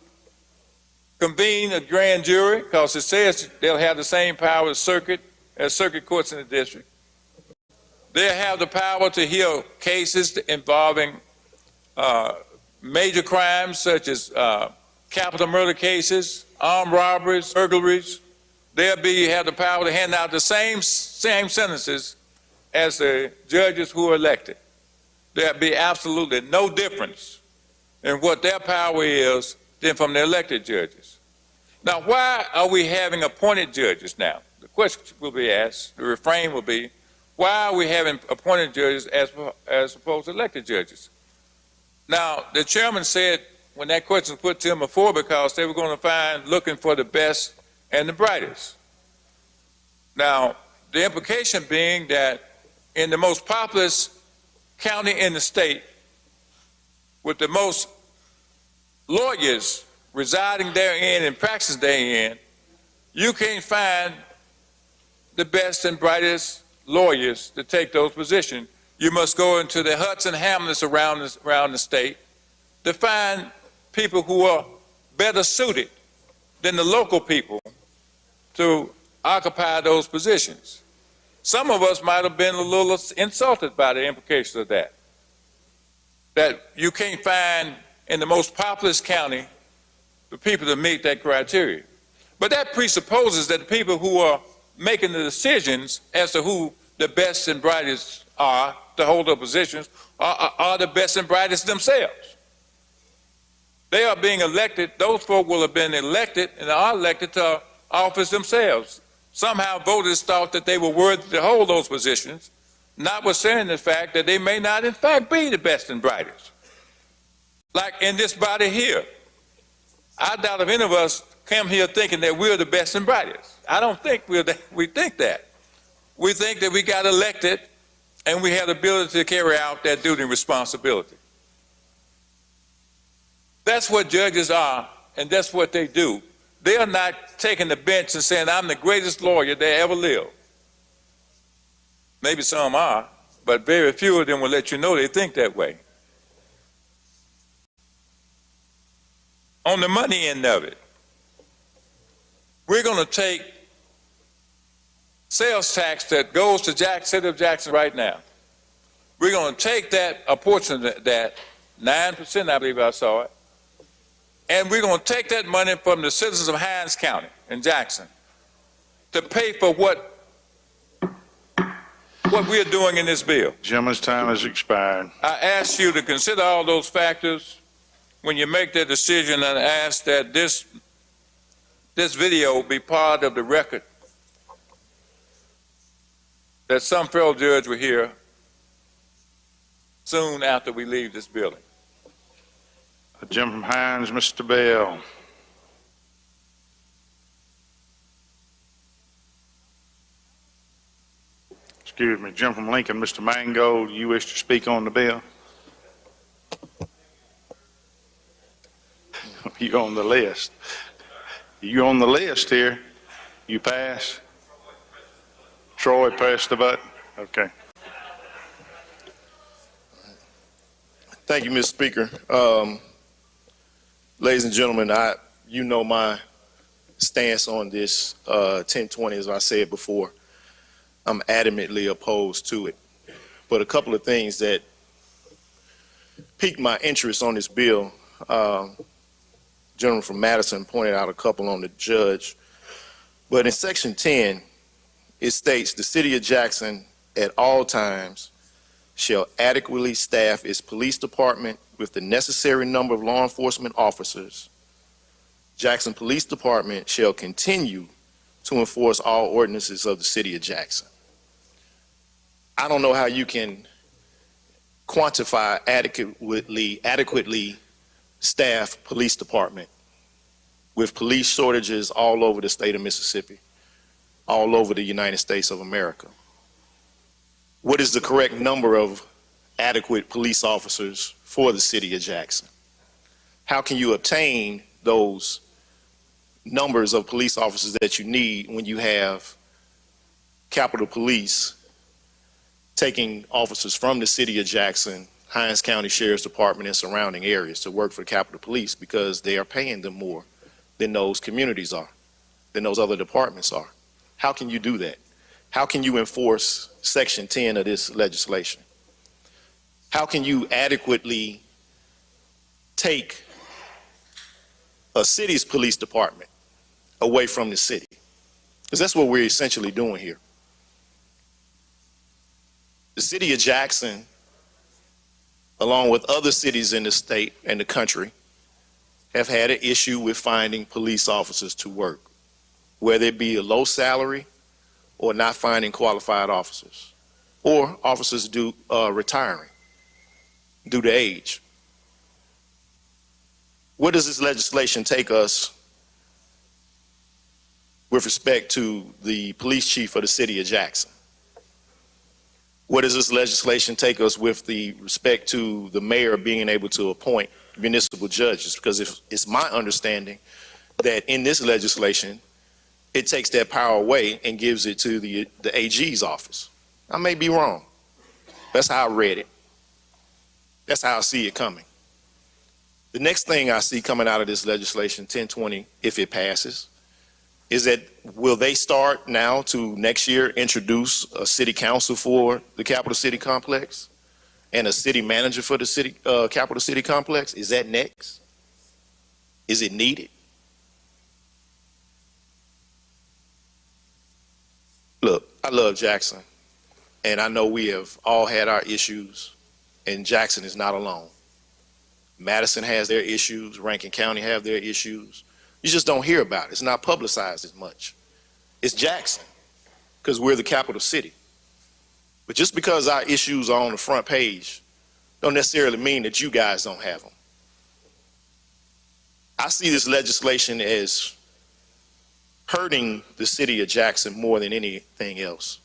convene a grand jury because it says they'll have the same power as circuit courts in the district. They'll have the power to hear cases involving major crimes such as capital murder cases, armed robberies, burglaries. They'll have the power to hand out the same sentences as the judges who are elected. There'll be absolutely no difference in what their power is than from the elected judges. Now, why are we having appointed judges now? The question will be asked, the refrain will be, why are we having appointed judges as opposed to elected judges? Now, the chairman said when that question was put to them before because they were going to looking for the best and the brightest. Now, the implication being that in the most populous county in the state, with the most lawyers residing therein and practicing therein, you can't find the best and brightest lawyers to take those positions. You must go into the huts and hamlets around the state to find people who are better suited than the local people to occupy those positions. Some of us might have been a little insulted by the implications of that. That you can't find in the most populous county the people to meet that criteria. But that presupposes that the people who are making the decisions as to who the best and brightest are to hold up positions are the best and brightest themselves. They are being elected, those folk will have been elected and are elected to office themselves. Somehow voters thought that they were worthy to hold those positions, notwithstanding the fact that they may not in fact be the best and brightest. Like in this body here, I doubt if any of us come here thinking that we're the best and brightest. I don't think we think that. We think that we got elected and we have the ability to carry out that duty and responsibility. That's what judges are, and that's what they do. They are not taking the bench and saying, I'm the greatest lawyer that ever lived. Maybe some are, but very few of them will let you know they think that way. On the money end of it, we're going to take sales tax that goes to City of Jackson right now. We're going to take that, a portion of that, 9%, I believe I saw it, and we're going to take that money from the citizens of Hinds County in Jackson to pay for what we're doing in this bill. Gentleman's time has expired. I ask you to consider all those factors when you make that decision, and ask that this video be part of the record, that some federal judge will hear soon after we leave this building. The gentleman from Hinds, Mr. Bell. Excuse me, gentleman from Lincoln, Mr. Mango, do you wish to speak on the bill? You on the list. You on the list here. You pass. Troy pressed the button. Okay. Thank you, Mr. Speaker. Ladies and gentlemen, you know my stance on this 1020, as I said before. I'm adamantly opposed to it. But a couple of things that piqued my interest on this bill, gentleman from Madison pointed out a couple on the judge. But in Section 10, it states the City of Jackson at all times shall adequately staff its police department with the necessary number of law enforcement officers. Jackson Police Department shall continue to enforce all ordinances of the City of Jackson. I don't know how you can quantify adequately staff police department with police shortages all over the state of Mississippi, all over the United States of America. What is the correct number of adequate police officers for the City of Jackson? How can you obtain those numbers of police officers that you need when you have Capitol Police taking officers from the City of Jackson, Hinds County Sheriff's Department, and surrounding areas to work for Capitol Police because they are paying them more than those communities are, than those other departments are? How can you do that? How can you enforce Section 10 of this legislation? How can you adequately take a city's police department away from the city? Because that's what we're essentially doing here. The City of Jackson, along with other cities in the state and the country, have had an issue with finding police officers to work, whether it be a low salary or not finding qualified officers, or officers retiring due to age. where does this legislation take us with respect to the police chief of the city of Jackson? Where does this legislation take us with the respect to the mayor being able to appoint municipal judges? Because if it's my understanding that in this legislation, it takes that power away and gives it to the AG's office. I may be wrong. That's how I read it. That's how I see it coming. The next thing I see coming out of this legislation, 1020, if it passes, is that will they start now to next year introduce a city council for the capital city complex and a city manager for the city capital city complex? Is that next? Is it needed? Look, I love Jackson, and I know we have all had our issues, and Jackson is not alone. Madison has their issues, Rankin County have their issues. You just don't hear about it. It's not publicized as much. It's Jackson, because we're the capital city. But just because our issues are on the front page, don't necessarily mean that you guys don't have them. I see this legislation as hurting the city of Jackson more than anything else.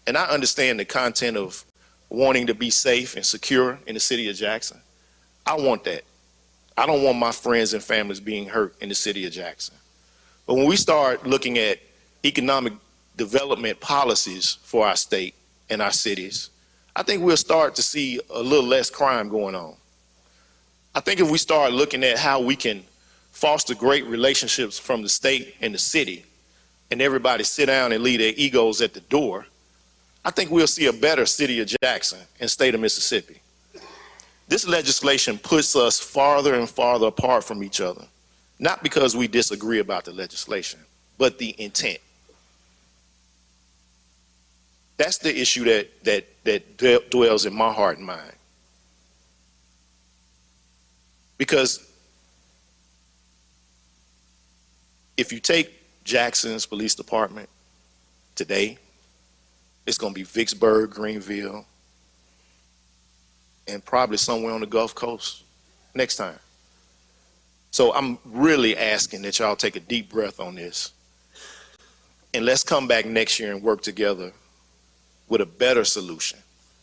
And I understand the content of wanting to be safe and secure in the city of Jackson. I want that. I don't want my friends and families being hurt in the city of Jackson. But when we start looking at economic development policies for our state and our cities, I think we'll start to see a little less crime going on. I think if we start looking at how we can foster great relationships from the state and the city, and everybody sit down and leave their egos at the door, I think we'll see a better city of Jackson and state of Mississippi. This legislation puts us farther and farther apart from each other, not because we disagree about the legislation, but the intent. That's the issue that dwells in my heart and mind. Because if you take Jackson's police department today, it's going to be Vicksburg, Greenville, and probably somewhere on the Gulf Coast next time. So I'm really asking that y'all take a deep breath on this. And let's come back next year and work together with a better solution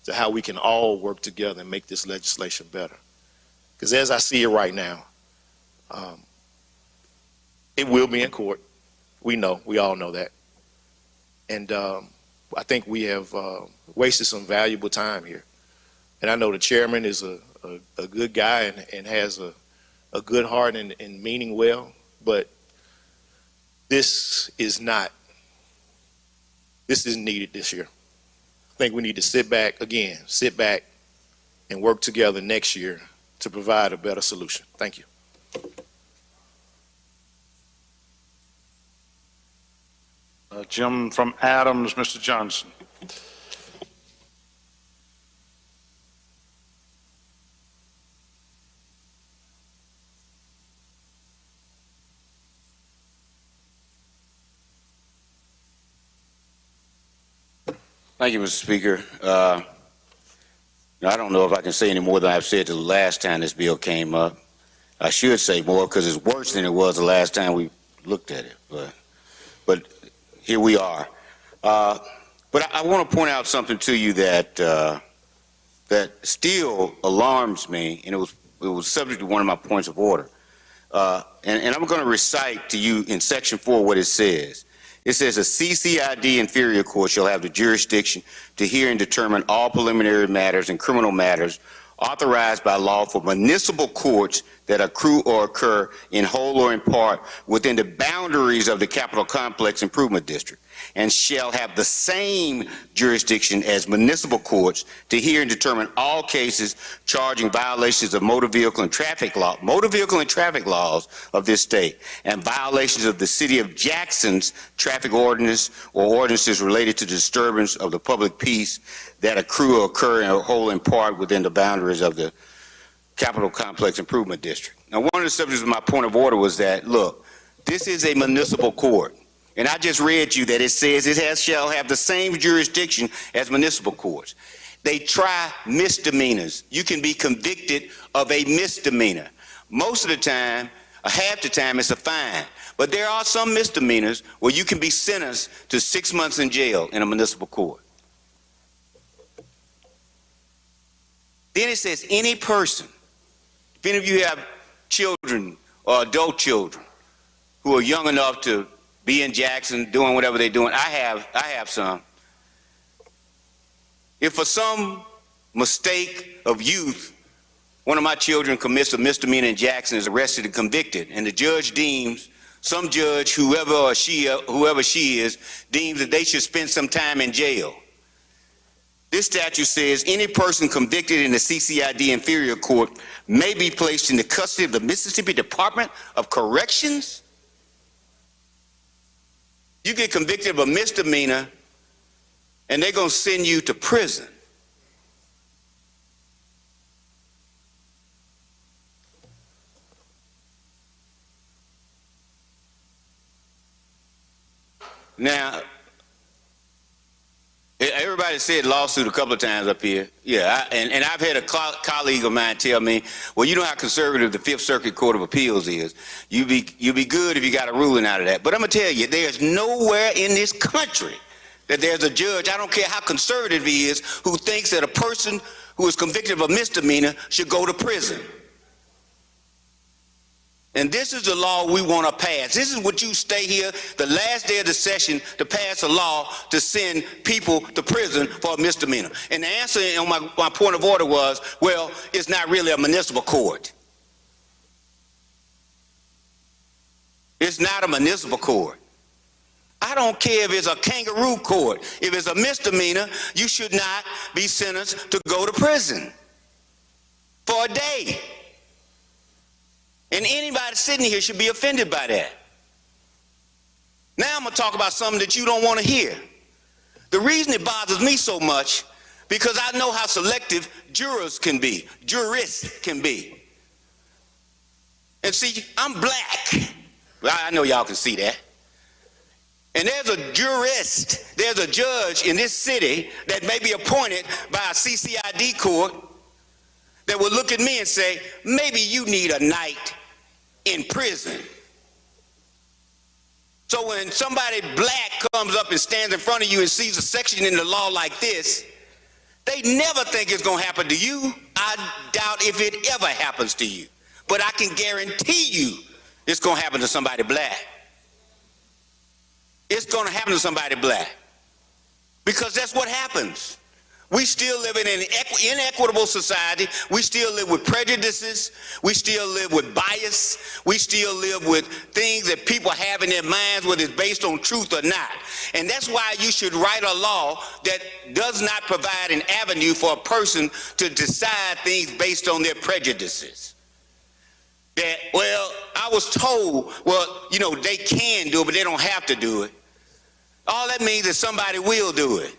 to how we can all work together and make this legislation better. Because as I see it right now, it will be in court. We all know that. And I think we have wasted some valuable time here. And I know the chairman is a good guy and has a good heart and meaning well, but this is needed this year. I think we need to sit back and work together next year to provide a better solution. Thank you. Gentleman from Adams, Mr. Johnson. Thank you, Mr. Speaker. I don't know if I can say any more than I've said the last time this bill came up. I should say more because it's worse than it was the last time we looked at it. But here we are. But I want to point out something to you that still alarms me, and it was subject to one of my points of order. And I'm going to recite to you in Section 4 what it says. It says a CCID inferior court shall have the jurisdiction to hear and determine all preliminary matters and criminal matters authorized by law for municipal courts that accrue or occur in whole or in part within the boundaries of the Capital Complex Improvement District, and shall have the same jurisdiction as municipal courts to hear and determine all cases charging violations of motor vehicle and traffic laws of this state, and violations of the City of Jackson's traffic ordinance or ordinances related to disturbance of the public peace that accrue or occur in whole or in part within the boundaries of the Capital Complex Improvement District. Now, one of the subjects of my point of order was that, look, this is a municipal court. And I just read you that it says it shall have the same jurisdiction as municipal courts. They try misdemeanors. You can be convicted of a misdemeanor. Most of the time, or half the time, it's a fine. But there are some misdemeanors where you can be sentenced to 6 months in jail in a municipal court. Then it says any person, if any of you have children or adult children who are young enough to be in Jackson doing whatever they're doing, I have some. If for some mistake of youth, one of my children commits a misdemeanor in Jackson, is arrested and convicted, and the judge deems, some judge, whoever she is, deems that they should spend some time in jail. This statute says any person convicted in the CCID inferior court may be placed in the custody of the Mississippi Department of Corrections. You get convicted of a misdemeanor and they're going to send you to prison. Now, everybody said lawsuit a couple of times up here. Yeah, and I've had a colleague of mine tell me, well, you know how conservative the Fifth Circuit Court of Appeals is. You'd be good if you got a ruling out of that. But I'm going to tell you, there's nowhere in this country that there's a judge, I don't care how conservative he is, who thinks that a person who is convicted of a misdemeanor should go to prison. And this is the law we want to pass. This is what you stay here the last day of the session to pass a law to send people to prison for a misdemeanor. And the answer on my point of order was, well, it's not really a municipal court. It's not a municipal court. I don't care if it's a kangaroo court. If it's a misdemeanor, you should not be sentenced to go to prison for a day. And anybody sitting here should be offended by that. Now I'm going to talk about something that you don't want to hear. The reason it bothers me so much, because I know how selective jurists can be. And see, I'm black. I know y'all can see that. And there's a jurist, there's a judge in this city that may be appointed by a CCID court that will look at me and say, maybe you need a night in prison. So when somebody black comes up and stands in front of you and sees a section in the law like this, they never think it's going to happen to you. I doubt if it ever happens to you. But I can guarantee you it's going to happen to somebody black. It's going to happen to somebody black. Because that's what happens. We still live in an inequitable society. We still live with prejudices. We still live with bias. We still live with things that people have in their minds, whether it's based on truth or not. And that's why you should write a law that does not provide an avenue for a person to decide things based on their prejudices. That, well, I was told, well, you know, they can do it, but they don't have to do it. All that means is somebody will do it.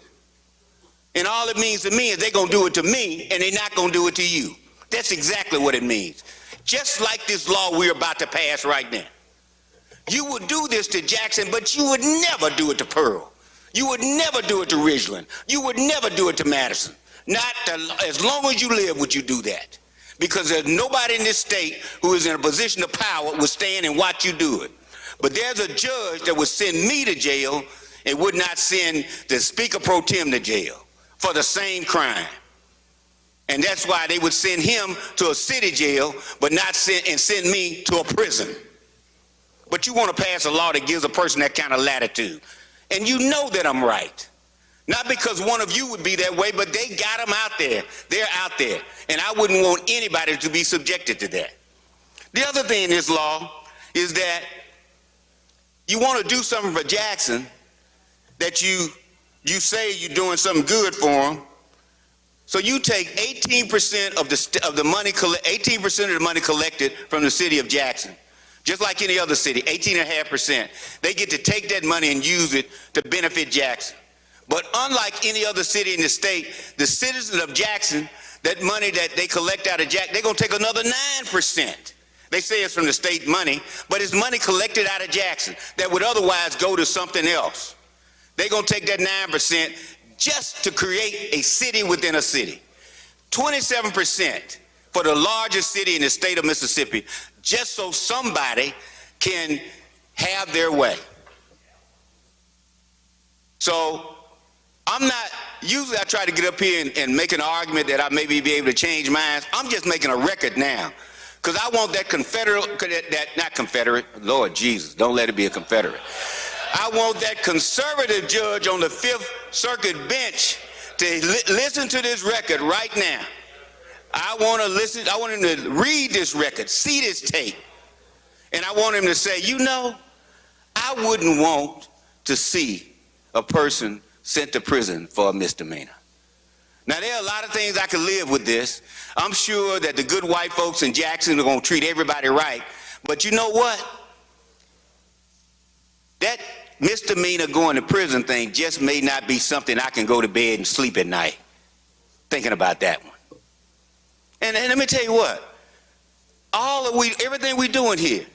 And all it means to me is they're going to do it to me and they're not going to do it to you. That's exactly what it means. Just like this law we're about to pass right now. You would do this to Jackson, but you would never do it to Pearl. You would never do it to Ridgeland. You would never do it to Madison. As long as you live would you do that. Because there's nobody in this state who is in a position of power would stand and watch you do it. But there's a judge that would send me to jail and would not send the Speaker Pro Tem to jail for the same crime. And that's why they would send him to a city jail, but not send me to a prison. But you want to pass a law that gives a person that kind of latitude. And you know that I'm right. Not because one of you would be that way, but they got them out there. They're out there. And I wouldn't want anybody to be subjected to that. The other thing in this law is that you want to do something for Jackson that you say you're doing something good for them, so you take 18% of the money 18% of the money collected from the city of Jackson, just like any other city, 18.5%. They get to take that money and use it to benefit Jackson. But unlike any other city in the state, the citizens of Jackson, that money that they collect out of Jackson, they're going to take another 9%. They say it's from the state money, but it's money collected out of Jackson that would otherwise go to something else. They're going to take that 9% just to create a city within a city. 27% for the largest city in the state of Mississippi, just so somebody can have their way. So I'm not, usually I try to get up here and make an argument that I maybe be able to change minds. I'm just making a record now. Because I want that not Confederate, Lord Jesus, don't let it be a Confederate. I want that conservative judge on the Fifth Circuit bench to listen to this record right now. I want him to read this record, see this tape, and I want him to say, you know, I wouldn't want to see a person sent to prison for a misdemeanor. Now, there are a lot of things I can live with this. I'm sure that the good white folks in Jackson are going to treat everybody right. But you know what? That misdemeanor going to prison thing just may not be something I can go to bed and sleep at night thinking about that one. And let me tell you what. Everything we're doing here,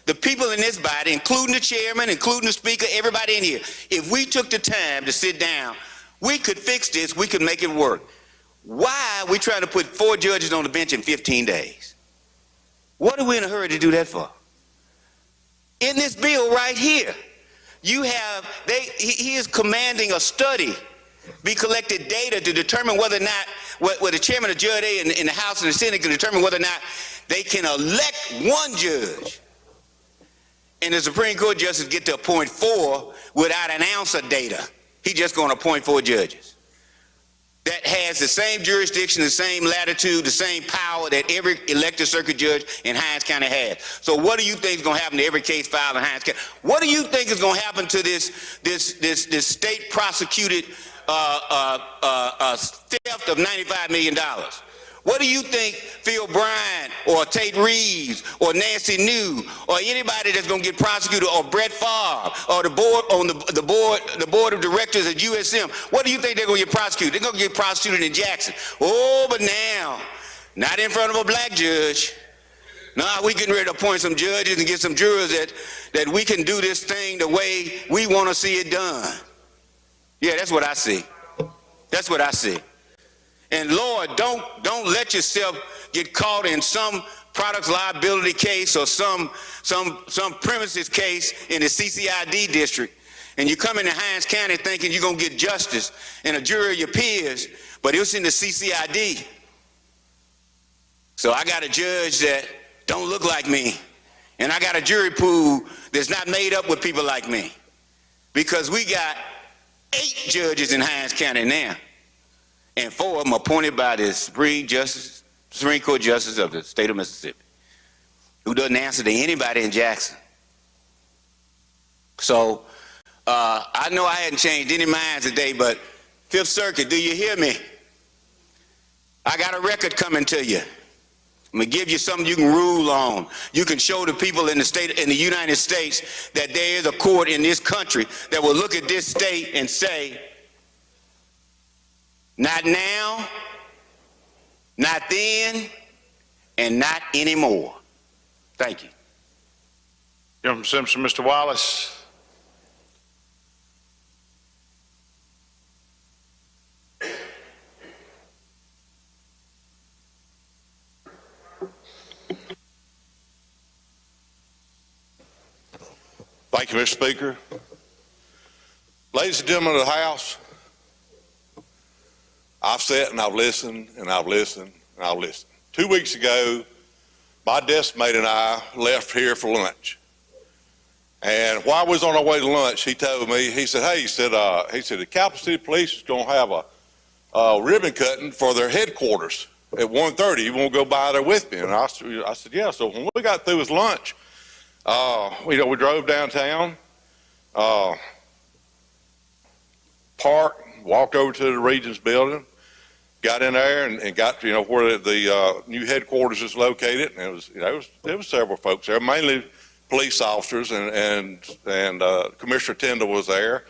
the people in this body, including the chairman, including the speaker, everybody in here, if we took the time to sit down, we could fix this, we could make it work. Why are we trying to put 4 judges on the bench in 15 days? What are we in a hurry to do that for? In this bill right here, he is commanding a study be collected data to determine whether or not, where the chairman of Judge A in the House and the Senate can determine whether or not they can elect 1 judge. And the Supreme Court justice get to appoint 4 without an ounce of data. He's just going to appoint 4 judges that has the same jurisdiction, the same latitude, the same power that every elected circuit judge in Hinds County has. So what do you think is going to happen to every case filed in Hinds County? What do you think is going to happen to this state prosecuted theft of $95 million? What do you think Phil Bryant or Tate Reeves or Nancy New or anybody that's going to get prosecuted, or Brett Favre or the board on the board of directors at USM, what do you think they're going to get prosecuted? They're going to get prosecuted in Jackson. Oh, but now, not in front of a black judge. No, we getting ready to appoint some judges and get some jurors that we can do this thing the way we want to see it done. Yeah, that's what I see. That's what I see. And Lord, don't let yourself get caught in some products liability case or some premises case in the CCID district, and you come into Hinds County thinking you're going to get justice and a jury of your peers, but it was in the CCID. So I got a judge that don't look like me, and I got a jury pool that's not made up with people like me, because we got 8 judges in Hinds County now. And 4 of them appointed by the Supreme Court Justice of the state of Mississippi, who doesn't answer to anybody in Jackson. So I know I hadn't changed any minds today, but Fifth Circuit, do you hear me? I got a record coming to you. I'm gonna give you something you can rule on. You can show the people in the United States that there is a court in this country that will look at this state and say, not now, not then, and not anymore. Thank you. Gentleman Simpson, Mr. Wallace. Thank you, Mr. Speaker. Ladies and gentlemen of the House, I've sat and I've listened and I've listened and I've listened. 2 weeks ago, my desk mate and I left here for lunch. And while we was on our way to lunch, he told me, he said, the Capital City Police is going to have a ribbon cutting for their headquarters at 1:30. You want to go by there with me? And I said, yeah. So when we got through his lunch, we drove downtown, parked, walked over to the Regions building, got in there and got to, where the new headquarters is located. And there was several folks there, mainly police officers, and Commissioner Tyndall was there.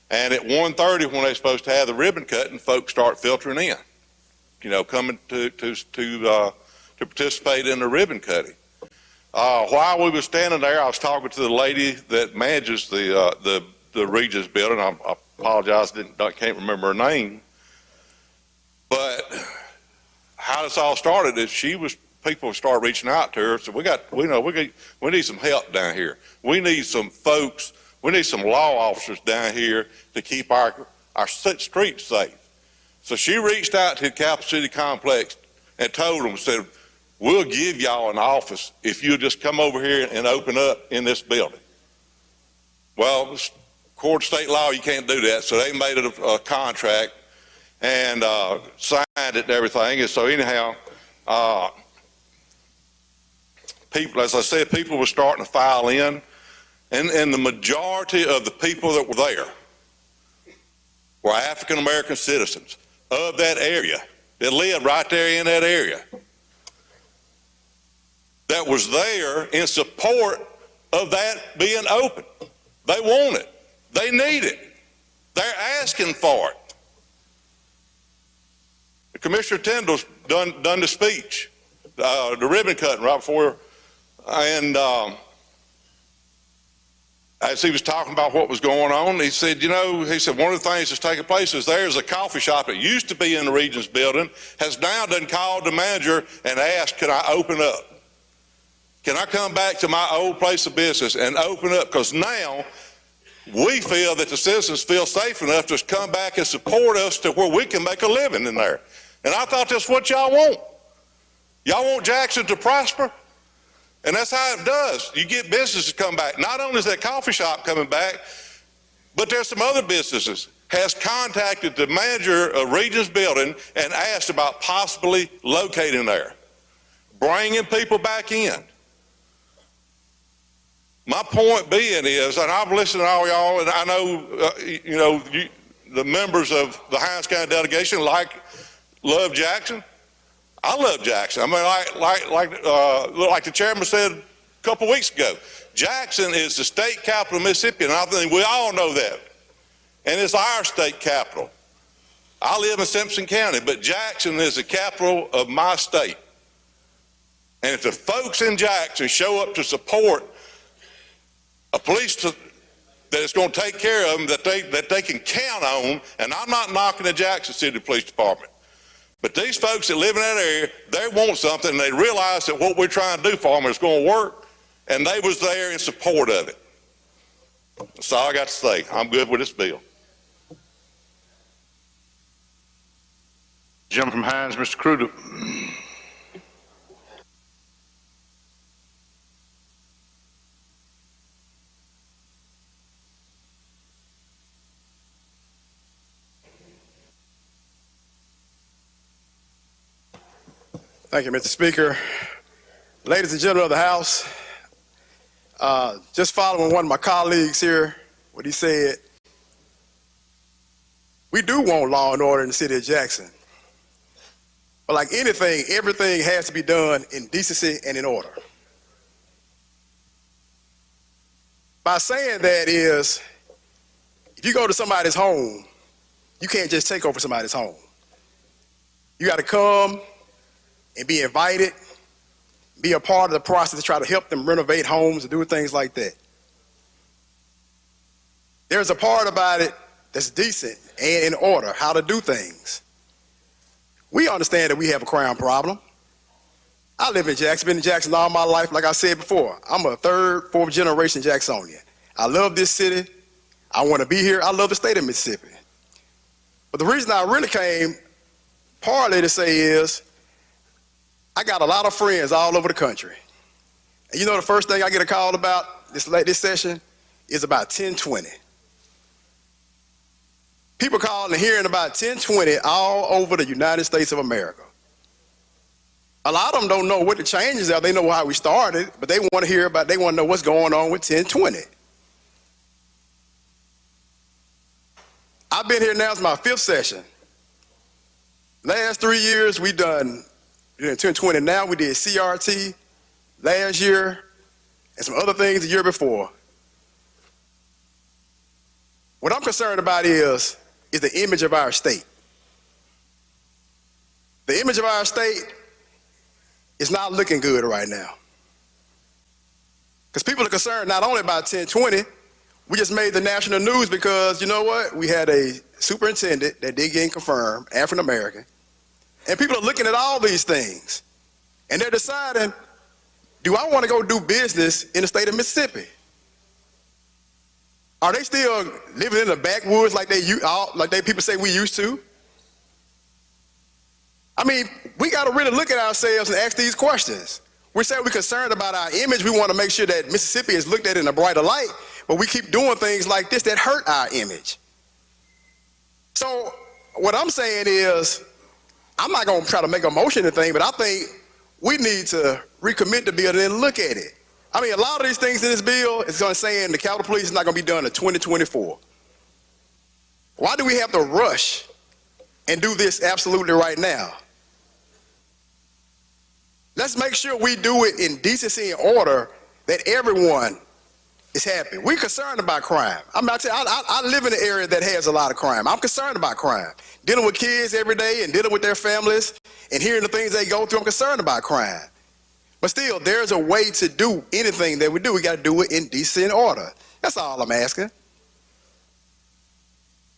And at 1:30, when they're supposed to have the ribbon cutting, folks start filtering in, coming to participate in the ribbon cutting. While we were standing there, I was talking to the lady that manages the Regis building. I apologize, can't remember her name. But how this all started is people started reaching out to her. So we need some help down here. We need some folks, we need some law officers down here to keep our streets safe. So she reached out to the Capital City Complex and told them, said, we'll give y'all an office if you'll just come over here and open up in this building. Well, court of state law, you can't do that. So they made it a contract and signed it and everything. And so anyhow, people, as I said, people were starting to file in, and the majority of the people that were there were African-American citizens of that area that lived right there in that area, that was there in support of that being open. They want it. They need it. They're asking for it. Commissioner Tyndall's done the speech, the ribbon cutting right before, and as he was talking about what was going on, he said, one of the things that's taking place is there's a coffee shop that used to be in the Regents building, has now done called the manager and asked, can I open up? Can I come back to my old place of business and open up? Because now we feel that the citizens feel safe enough to come back and support us to where we can make a living in there. And I thought that's what y'all want. Y'all want Jackson to prosper? And that's how it does. You get businesses come back. Not only is that coffee shop coming back, but there's some other businesses has contacted the manager of Regents building and asked about possibly locating there, bringing people back in. My point being is, and I've listened to all y'all, and I know, the members of the Hinds County delegation love Jackson. I love Jackson. I mean, like the chairman said a couple weeks ago, Jackson is the state capital of Mississippi, and I think we all know that. And it's our state capital. I live in Simpson County, but Jackson is the capital of my state. And if the folks in Jackson show up to support a police that is going to take care of them, that they can count on, and I'm not knocking the Jackson City Police Department, but these folks that live in that area, they want something, and they realize that what we're trying to do for them is going to work, and they was there in support of it. That's all I got to say. I'm good with this bill. Gentleman from Hinds, Mr. Crudup. Thank you, Mr. Speaker. Ladies and gentlemen of the House, just following one of my colleagues here, what he said, we do want law and order in the city of Jackson. But like anything, everything has to be done in decency and in order. By saying that is, if you go to somebody's home, you can't just take over somebody's home. You got to come and be invited, be a part of the process to try to help them renovate homes and do things like that. There's a part about it that's decent and in order, how to do things. We understand that we have a crime problem. I live in Jackson, been in Jackson all my life. Like I said before, I'm a third, fourth generation Jacksonian. I love this city. I want to be here. I love the state of Mississippi. But the reason I really came partly to say is, I got a lot of friends all over the country. And you know the first thing I get a call about this session is about 1020. People calling and hearing about 1020 all over the United States of America. A lot of them don't know what the changes are. They know how we started, but they want to know what's going on with 1020. I've been here now, it's my fifth session. Last 3 years, we done 1020. Now we did CRT last year and some other things the year before. What I'm concerned about is the image of our state. The image of our state is not looking good right now. Because people are concerned not only about 1020, we just made the national news because, you know what? We had a superintendent that did get confirmed, African American, And people are looking at all these things. And they're deciding, do I want to go do business in the state of Mississippi? Are they still living in the backwoods like people say we used to? I mean, we got to really look at ourselves and ask these questions. We say we're concerned about our image. We want to make sure that Mississippi is looked at in a brighter light, but we keep doing things like this that hurt our image. So what I'm saying is, I'm not going to try to make a motion or anything, but I think we need to recommit the bill and then look at it. I mean, a lot of these things in this bill is going to say the Capitol Police is not going to be done until 2024. Why do we have to rush and do this absolutely right now? Let's make sure we do it in decency and order that everyone is happy. We're concerned about crime. I live in an area that has a lot of crime. I'm concerned about crime. Dealing with kids every day and dealing with their families and hearing the things they go through, I'm concerned about crime. But still, there's a way to do anything that we do. We got to do it in decency and order. That's all I'm asking.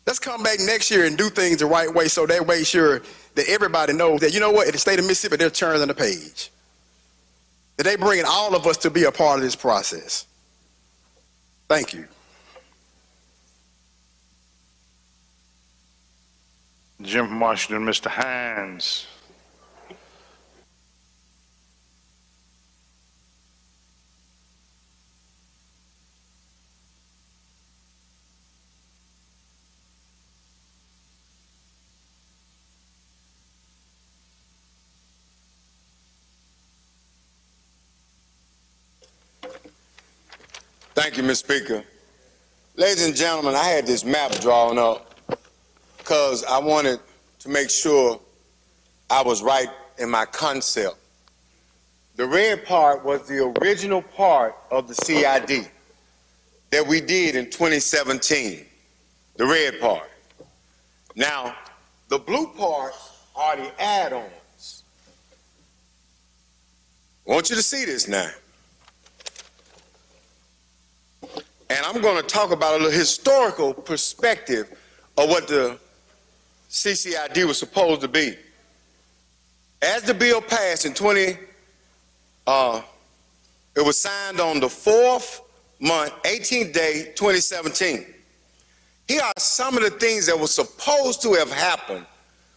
Let's come back next year and do things the right way so that way sure that everybody knows that, you know what, in the state of Mississippi, they're turning the page. That they bringing all of us to be a part of this process. Thank you. Jim from Washington, Mr. Hines. Thank you, Mr. Speaker. Ladies and gentlemen, I had this map drawn up because I wanted to make sure I was right in my concept. The red part was the original part of the CID that we did in 2017, the red part. Now, the blue part are the add-ons. I want you to see this now. And I'm going to talk about a little historical perspective of what the CCID was supposed to be. As the bill passed in it was signed on the 4th month, 18th day, 2017. Here are some of the things that were supposed to have happened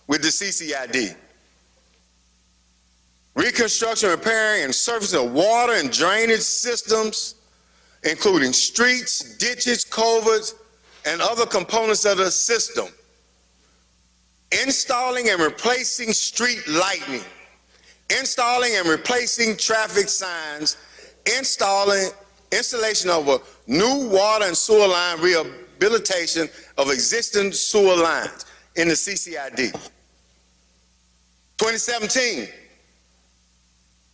with the CCID. Reconstruction, repairing, and servicing of water and drainage systems, including streets, ditches, culverts, and other components of the system. Installing and replacing street lighting, installing and replacing traffic signs, installation of a new water and sewer line, rehabilitation of existing sewer lines in the CCID. 2017,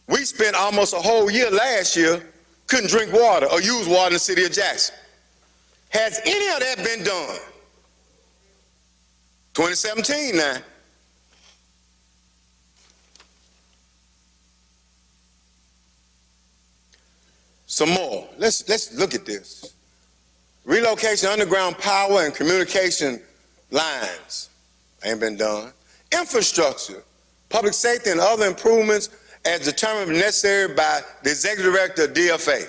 we spent almost a whole year last year couldn't drink water or use water in the city of Jackson. Has any of that been done? 2017 now. Some more. Let's look at this. Relocation, underground power and communication lines ain't been done. Infrastructure, public safety and other improvements as determined and necessary by the executive director of DFA.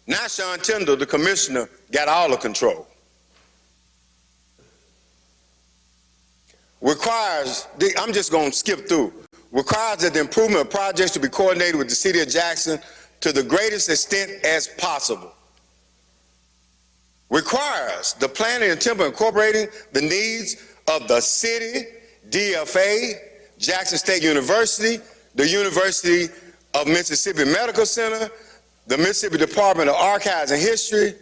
Now Sean Tindall, the commissioner, got all the control. Requires, I'm just going to skip through, requires that the improvement of projects to be coordinated with the city of Jackson to the greatest extent as possible. Requires the planning and temple incorporating the needs of the city, DFA, Jackson State University, the University of Mississippi Medical Center, the Mississippi Department of Archives and History,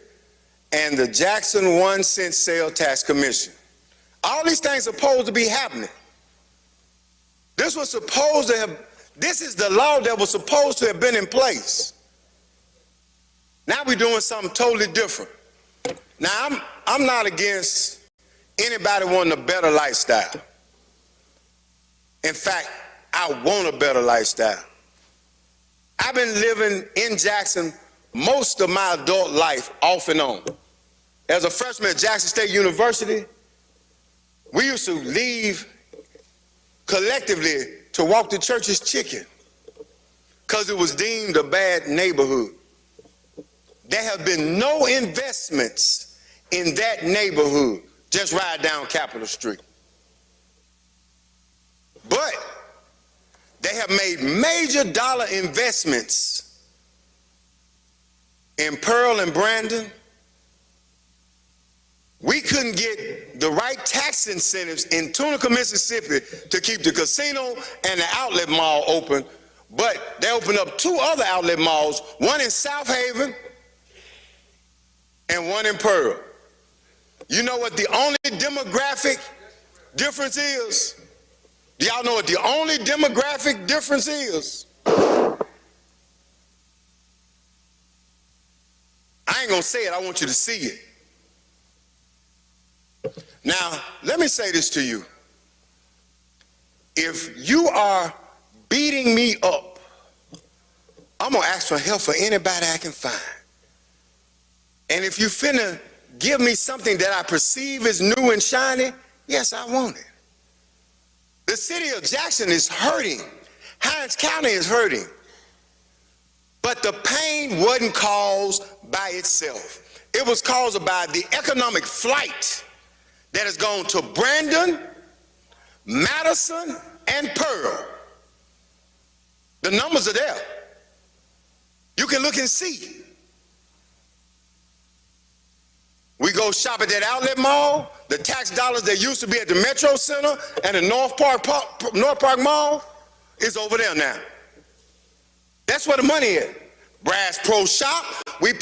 and the Jackson 1 cent sale tax commission. All these things are supposed to be happening. This was supposed to have, this is the law that was supposed to have been in place. Now we're doing something totally different. Now I'm not against anybody wanting a better lifestyle. In fact, I want a better lifestyle. I've been living in Jackson most of my adult life off and on. As a freshman at Jackson State University, we used to leave collectively to walk the church's chicken because it was deemed a bad neighborhood. There have been no investments in that neighborhood. Just ride down Capitol Street. But they have made major dollar investments in Pearl and Brandon. We couldn't get the right tax incentives in Tunica, Mississippi to keep the casino and the outlet mall open, but they opened up 2 other outlet malls, one in South Haven and one in Pearl. You know what the only demographic difference is? Do y'all know what the only demographic difference is? I ain't gonna say it, I want you to see it. Now, let me say this to you. If you are beating me up, I'm gonna ask for help for anybody I can find. And if you finna give me something that I perceive as new and shiny, yes, I want it. The city of Jackson is hurting. Hinds County is hurting. But the pain wasn't caused by itself. It was caused by the economic flight that has gone to Brandon, Madison, and Pearl. The numbers are there. You can look and see. We go shop at that outlet mall, the tax dollars that used to be at the Metro Center and the North Park Mall is over there now. That's where the money is. Brass Pro Shop, we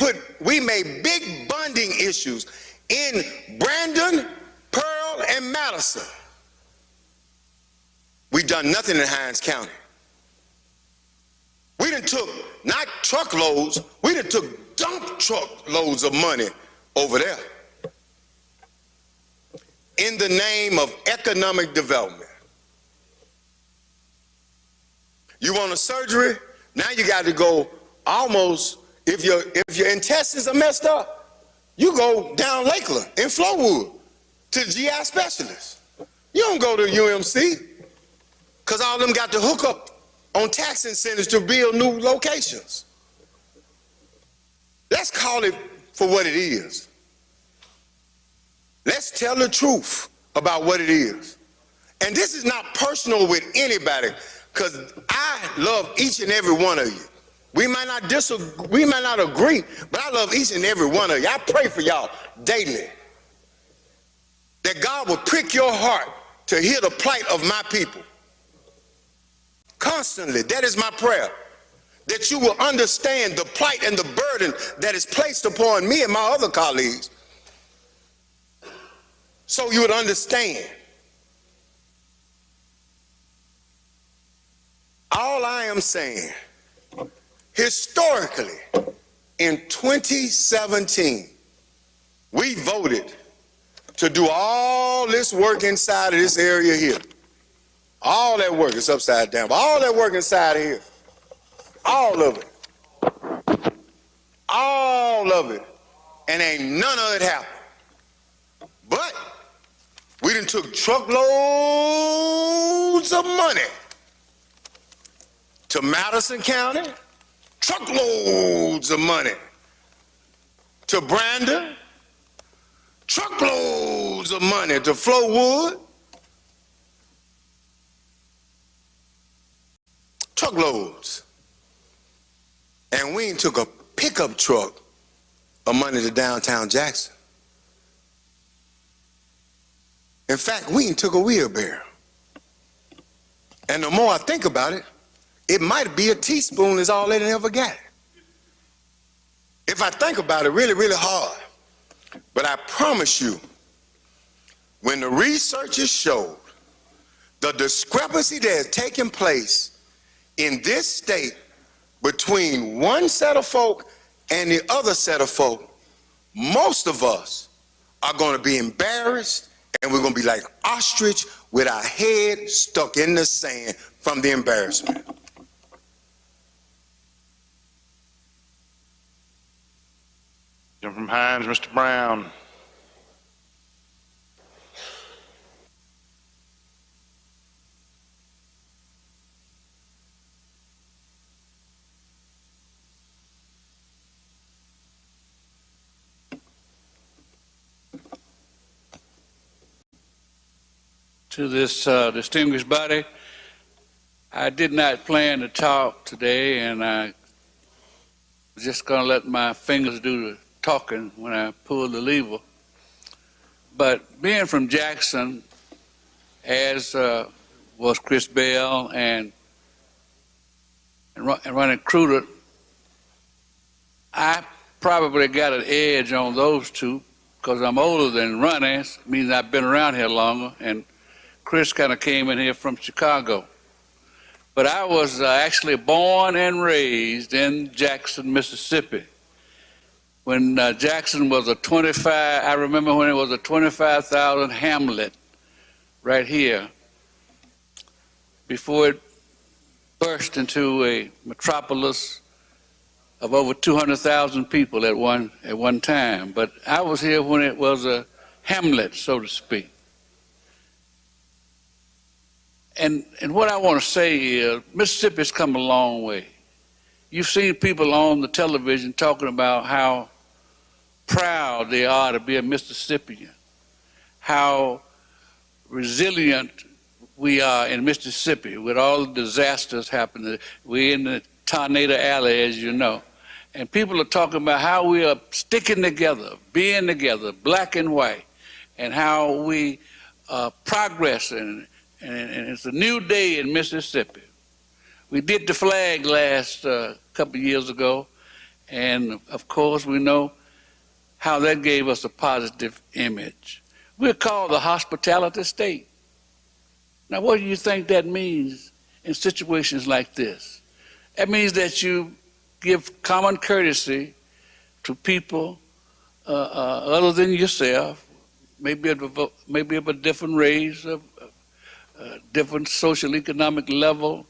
made big bonding issues in Brandon, Pearl, and Madison. We done nothing in Hinds County. We done took, not truckloads, we done took dump truck loads of money over there in the name of economic development. You want a surgery? Now you got to go almost, if your intestines are messed up, you go down Lakeland in Flowood to the GI specialist. You don't go to UMC because all of them got to hook up on tax incentives to build new locations. Let's call it for what it is. Let's tell the truth about what it is. And this is not personal with anybody, because I love each and every one of you. We might not disagree, we might not agree, but I love each and every one of you. I pray for y'all daily that God will prick your heart to hear the plight of my people. Constantly, that is my prayer. That you will understand the plight and the burden that is placed upon me and my other colleagues, so you would understand. All I am saying, historically, in 2017, we voted to do all this work inside of this area here. All that work is upside down, but all that work inside of here, all of it, all of it, and ain't none of it happened. But we done took truckloads of money to Madison County, truckloads of money to Brandon, truckloads of money to Flowood, truckloads. And we ain't took a pickup truck of money to downtown Jackson. In fact, we ain't took a wheelbarrow. And the more I think about it, it might be a teaspoon is all they ever got. If I think about it really, really hard. But I promise you, when the researchers showed the discrepancy that has taken place in this state between one set of folk and the other set of folk, most of us are going to be embarrassed, and we're going to be like ostrich with our head stuck in the sand from the embarrassment. From Hinds, Mr. Brown. to this distinguished body. I did not plan to talk today, and I was just going to let my fingers do the talking when I pull the lever. But being from Jackson, as was Chris Bell and running Cruder, I probably got an edge on those two because I'm older than Ronnie. It means I've been around here longer, and Chris kind of came in here from Chicago. But I was actually born and raised in Jackson, Mississippi. When Jackson was I remember when it was a 25,000 hamlet right here, before it burst into a metropolis of over 200,000 people at one time. But I was here when it was a hamlet, so to speak. And what I want to say is Mississippi's come a long way. You've seen people on the television talking about how proud they are to be a Mississippian, how resilient we are in Mississippi with all the disasters happening. We're in the Tornado Alley, as you know. And people are talking about how we are sticking together, being together, black and white, and how we are progressing. And it's a new day in Mississippi. We did the flag last couple of years ago, and of course we know how that gave us a positive image. We're called the hospitality state. Now, what do you think that means in situations like this? That means that you give common courtesy to people other than yourself, maybe of a different race, of different social economic level.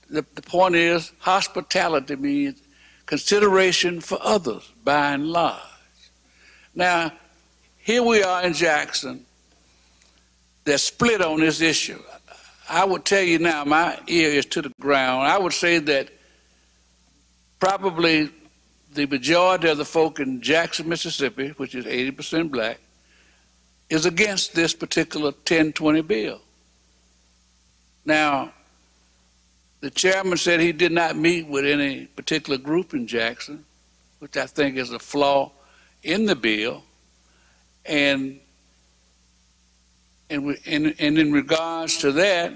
The point is, hospitality means consideration for others, by and large. Now, here we are in Jackson. They're split on this issue. I would tell you now, my ear is to the ground. I would say that probably the majority of the folk in Jackson, Mississippi, which is 80% black, is against this particular 1020 bill. Now, the chairman said he did not meet with any particular group in Jackson, which I think is a flaw in the bill. And in regards to that,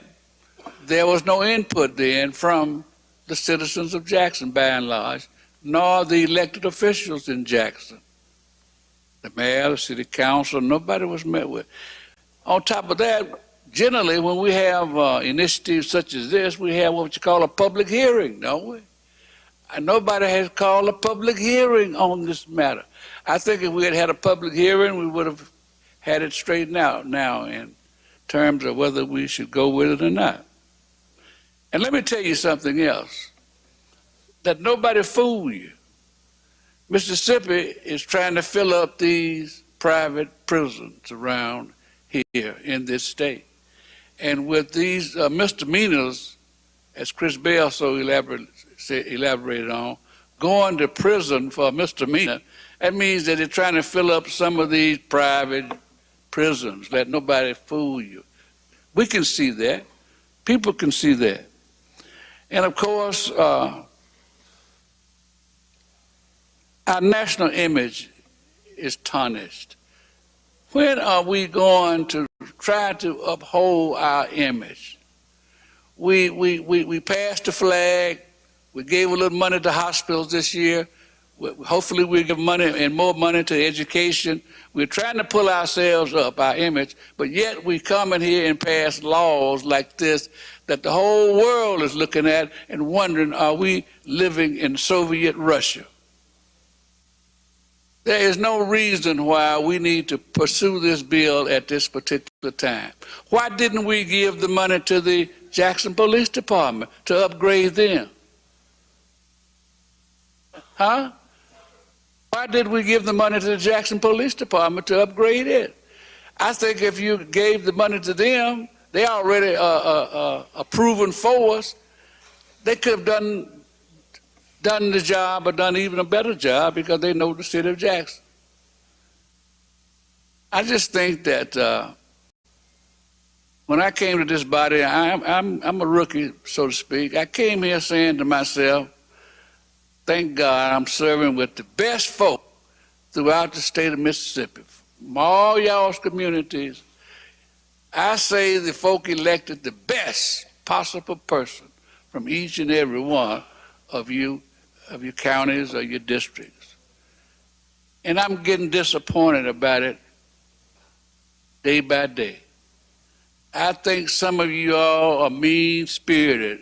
there was no input then from the citizens of Jackson, by and large, nor the elected officials in Jackson. The mayor, the city council, nobody was met with. On top of that, generally, when we have initiatives such as this, we have what you call a public hearing, don't we? And nobody has called a public hearing on this matter. I think if we had had a public hearing, we would have had it straightened out now in terms of whether we should go with it or not. And let me tell you something else, that nobody fool you. Mississippi is trying to fill up these private prisons around here in this state. And with these misdemeanors, as Chris Bell so elaborated on, going to prison for a misdemeanor, that means that they're trying to fill up some of these private prisons. Let nobody fool you. We can see that. People can see that. And of course, our national image is tarnished. When are we going to try to uphold our image? We passed the flag. We gave a little money to hospitals this year. Hopefully we'll give money and more money to education. We're trying to pull ourselves up, our image, but yet we come in here and pass laws like this that the whole world is looking at and wondering, are we living in Soviet Russia? There is no reason why we need to pursue this bill at this particular time. Why didn't we give the money to the Jackson Police Department to upgrade them? Huh? Why did we give the money to the Jackson Police Department to upgrade it? I think if you gave the money to them, they already a proven force. They could have done the job or done even a better job because they know the city of Jackson. I just think that when I came to this body, I'm a rookie, so to speak. I came here saying to myself, thank God I'm serving with the best folk throughout the state of Mississippi. From all y'all's communities, I say the folk elected the best possible person from each and every one of your counties or your districts. And I'm getting disappointed about it day by day. I think some of you all are mean-spirited.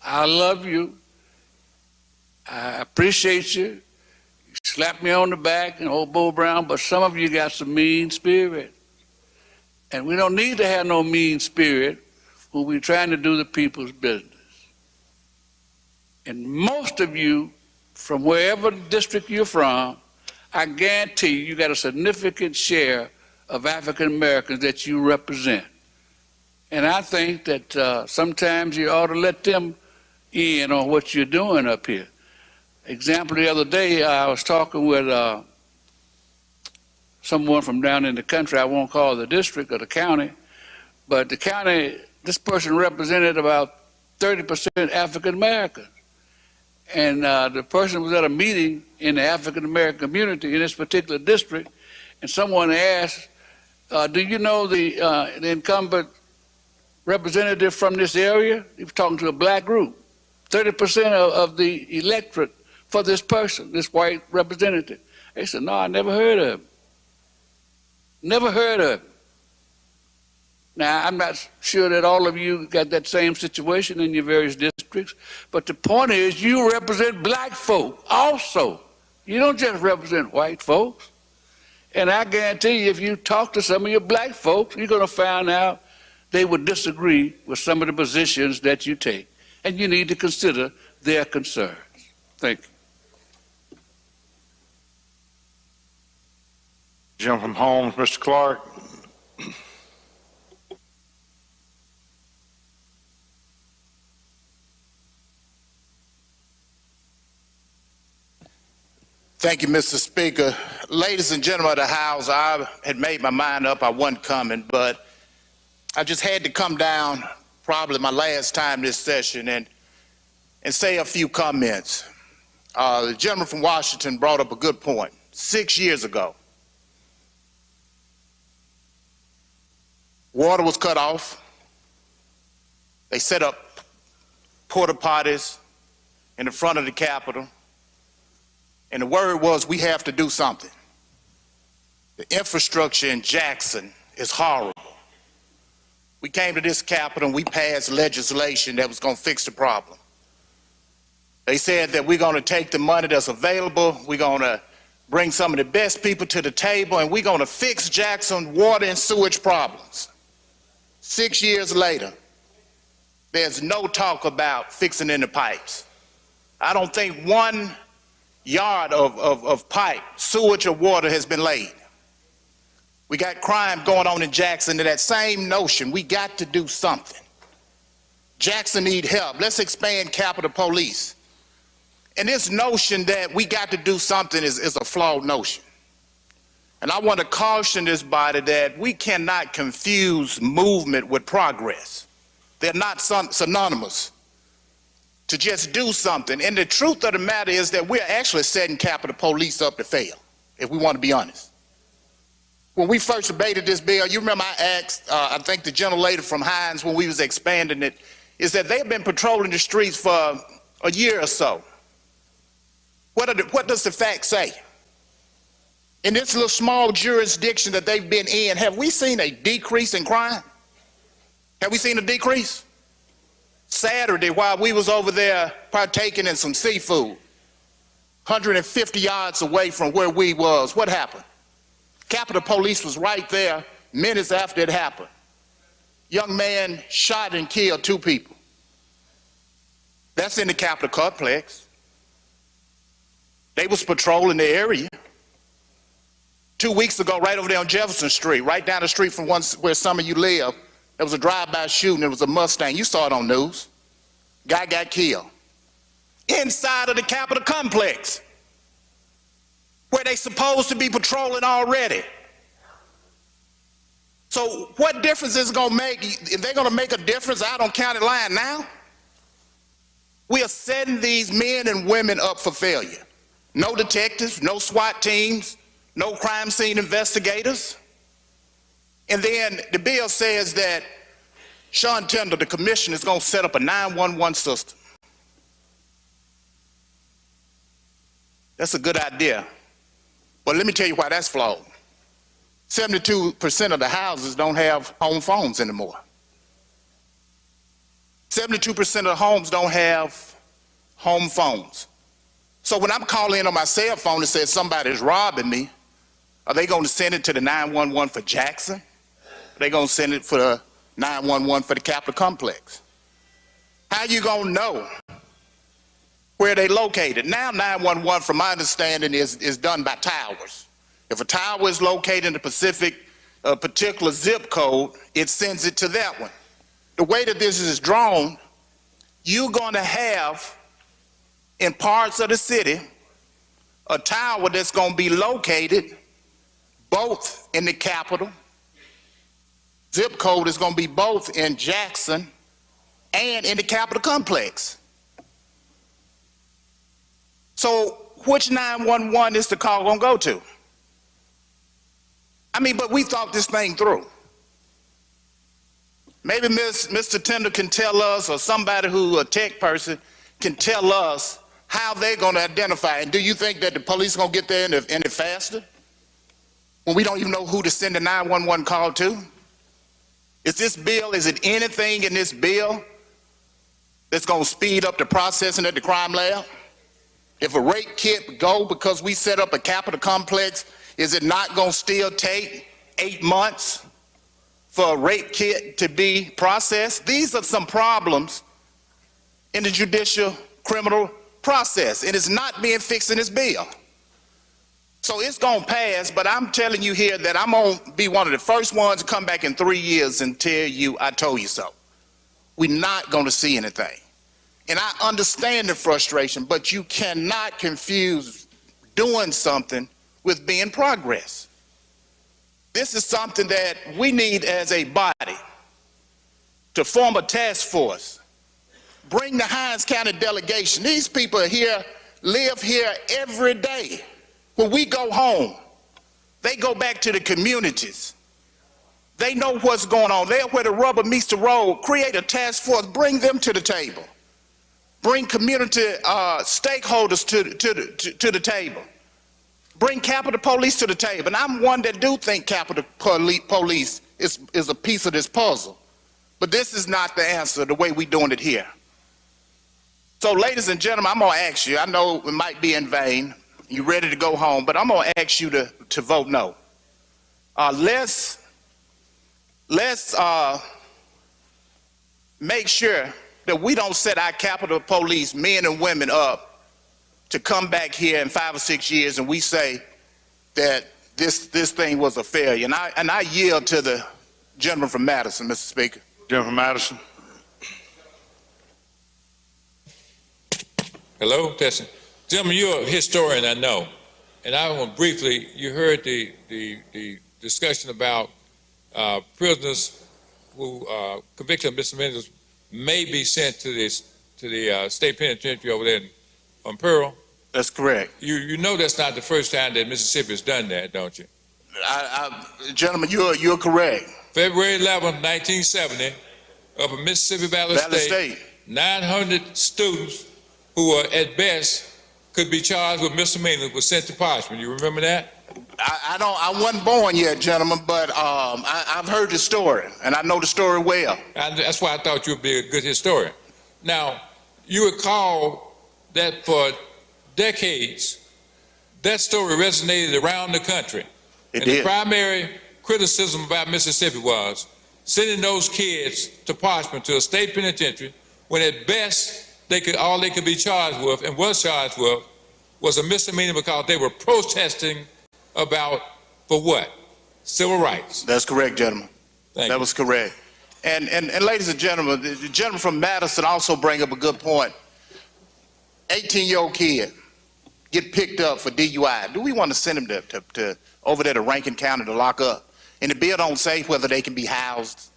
I love you. I appreciate you. You slap me on the back and old Bo Brown, but some of you got some mean spirit. And we don't need to have no mean spirit when we're trying to do the people's business. And most of you, from wherever district you're from, I guarantee you got a significant share of African Americans that you represent. And I think that sometimes you ought to let them in on what you're doing up here. Example, the other day I was talking with someone from down in the country. I won't call the district or the county, but the county, this person represented about 30% African American. And the person was at a meeting in the African American community in this particular district, and someone asked, do you know the incumbent representative from this area? He was talking to a black group. 30% of the electorate for this person, this white representative. They said, no, I never heard of him. Never heard of him. Now, I'm not sure that all of you got that same situation in your various districts, but the point is you represent black folk also. You don't just represent white folks. And I guarantee you, if you talk to some of your black folks, you're going to find out they would disagree with some of the positions that you take. And you need to consider their concerns. Thank you. Jim from Holmes, Mr. Clark. Thank you, Mr. Speaker. Ladies and gentlemen of the House, I had made my mind up I wasn't coming, but I just had to come down probably my last time this session and say a few comments. The gentleman from Washington brought up a good point. 6 years ago, water was cut off. They set up porta potties in the front of the Capitol. And the word was, we have to do something. The infrastructure in Jackson is horrible. We came to this Capitol and we passed legislation that was going to fix the problem. They said that we're going to take the money that's available, we're going to bring some of the best people to the table, and we're going to fix Jackson water and sewage problems. 6 years later, there's no talk about fixing in the pipes. I don't think one yard of pipe, sewage or water has been laid. We got crime going on in Jackson, to that same notion, we got to do something. Jackson need help. Let's expand Capitol Police. And this notion that we got to do something is a flawed notion. And I want to caution this body that we cannot confuse movement with progress. They're not synonymous. To just do something. And the truth of the matter is that we're actually setting Capitol Police up to fail, if we want to be honest. When we first debated this bill, you remember I asked, I think the gentlelady from Hines when we was expanding it, is that they've been patrolling the streets for a year or so. What does the fact say? In this little small jurisdiction that they've been in, have we seen a decrease in crime? Have we seen a decrease? Saturday, while we was over there partaking in some seafood, 150 yards away from where we was, what happened? Capitol Police was right there minutes after it happened. Young man shot and killed 2 people. That's in the Capitol complex. They was patrolling the area. 2 weeks ago, right over there on Jefferson Street, right down the street from where some of you live, there was a drive-by shooting. It was a Mustang. You saw it on news. Guy got killed. Inside of the Capitol complex, where they supposed to be patrolling already. So what difference is it going to make? If they're going to make a difference out on county line now? We are setting these men and women up for failure. No detectives, no SWAT teams, no crime scene investigators. And then the bill says that Sean Tindall, the commissioner, is going to set up a 911 system. That's a good idea. But let me tell you why that's flawed. 72% of the houses don't have home phones anymore. 72% of the homes don't have home phones. So when I'm calling in on my cell phone and says somebody's robbing me, are they going to send it to the 911 for Jackson? Are they going to send it for the 911 for the Capitol Complex? How you going to know where they located? Now 911, from my understanding, is done by towers. If a tower is located in a particular zip code, it sends it to that one. The way that this is drawn, you're going to have, in parts of the city, a tower that's going to be located both in the Capitol. Zip code is going to be both in Jackson and in the Capitol Complex. So which 911 is the call going to go to? I mean, but we thought this thing through. Maybe Mr. Tindall can tell us, or somebody who, a tech person, can tell us how they're going to identify. And do you think that the police are going to get there any faster? When we don't even know who to send the 911 call to? Is it anything in this bill that's going to speed up the processing at the crime lab? If a rape kit go because we set up a Capitol Complex, is it not going to still take 8 months for a rape kit to be processed? These are some problems in the judicial criminal process, and it's not being fixed in this bill. So it's going to pass, but I'm telling you here that I'm going to be one of the first ones to come back in 3 years and tell you I told you so. We're not going to see anything. And I understand the frustration, but you cannot confuse doing something with being progress. This is something that we need as a body to form a task force. Bring the Hinds County delegation. These people here live here every day. When we go home, they go back to the communities. They know what's going on. They're where the rubber meets the road. Create a task force. Bring them to the table. Bring community stakeholders to the table. Bring Capitol Police to the table. And I'm one that do think Capitol Police is a piece of this puzzle. But this is not the answer the way we're doing it here. So ladies and gentlemen, I'm going to ask you, I know it might be in vain, you're ready to go home, but I'm going to ask you to vote no. Let's make sure that we don't set our Capitol Police men and women up to come back here in 5 or 6 years and we say that this thing was a failure. And I yield to the gentleman from Madison, Mr. Speaker. Gentleman from Madison. Hello, testing. Gentlemen, you're a historian, I know. And I want briefly, you heard the discussion about prisoners who convicted of misdemeanors may be sent to the state penitentiary over there on Pearl. That's correct. You know that's not the first time that Mississippi has done that, don't you? Gentlemen, you're correct. February 11, 1970, up in Mississippi Valley State, 900 students who were at best could be charged with misdemeanors were sent to Parchman. You remember that? I wasn't born yet, gentlemen, but I've heard the story, and I know the story well. And that's why I thought you'd be a good historian. Now, you recall that for decades, that story resonated around the country. It and did. The primary criticism about Mississippi was sending those kids to Parchman, to a state penitentiary, when at best all they could be charged with and was charged with was a misdemeanor because they were protesting about, for what? Civil rights. That's correct, gentlemen. That was correct. And ladies and gentlemen, the gentleman from Madison also bring up a good point. 18-year-old kid get picked up for DUI. Do we want to send him to over there to Rankin County to lock up? And the bill don't say whether they can be housed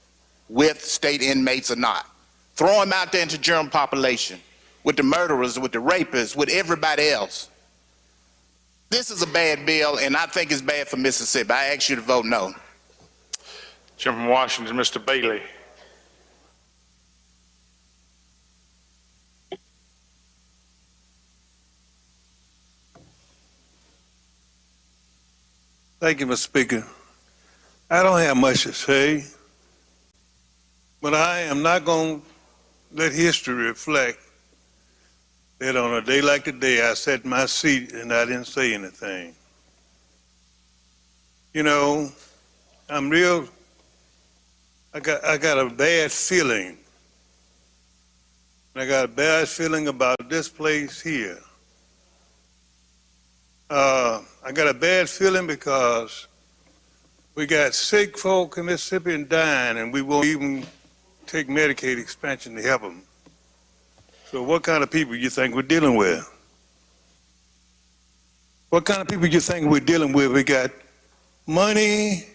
with state inmates or not. Throw them out there into general population with the murderers, with the rapists, with everybody else. This is a bad bill, and I think it's bad for Mississippi. I ask you to vote no. Gentleman from Washington, Mr. Bailey. Thank you, Mr. Speaker. I don't have much to say, but I am not going to let history reflect that on a day like today, I sat in my seat and I didn't say anything. You know, I got a bad feeling. I got a bad feeling about this place here. I got a bad feeling because we got sick folk in Mississippi and dying, and we won't even take Medicaid expansion to help them. So what kind of people you think we're dealing with? What kind of people you think we're dealing with? We got money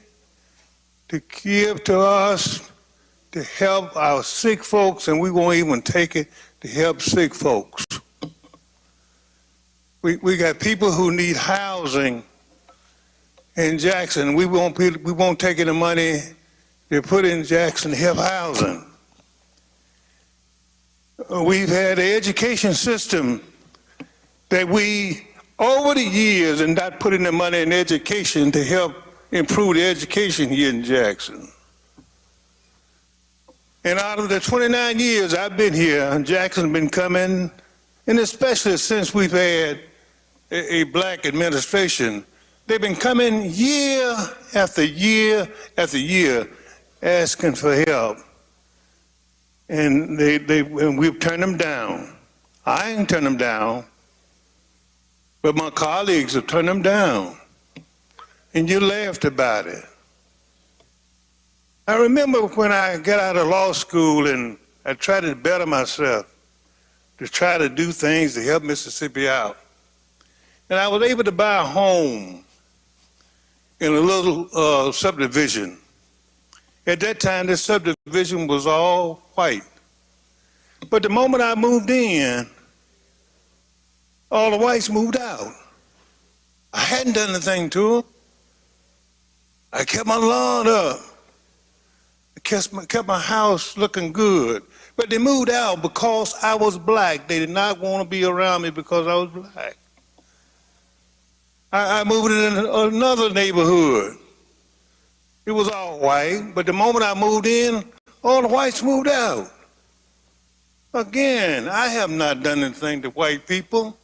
to give to us to help our sick folks, and we won't even take it to help sick folks. We got people who need housing in Jackson. We won't take any money to put in Jackson to help housing. We've had an education system that we, over the years, and not putting the money in education to help improve the education here in Jackson. And out of the 29 years I've been here, Jackson's been coming, and especially since we've had a black administration, they've been coming year after year after year asking for help. And and we've turned them down. I ain't turned them down, but my colleagues have turned them down. And you laughed about it. I remember when I got out of law school and I tried to better myself, to try to do things to help Mississippi out. And I was able to buy a home in a little subdivision. At that time, this subdivision was all white. But the moment I moved in, all the whites moved out. I hadn't done anything to them. I kept my lawn up. I kept my house looking good. But they moved out because I was black. They did not want to be around me because I was black. I moved in another neighborhood. It was all white, but the moment I moved in, all the whites moved out. Again, I have not done anything to white people.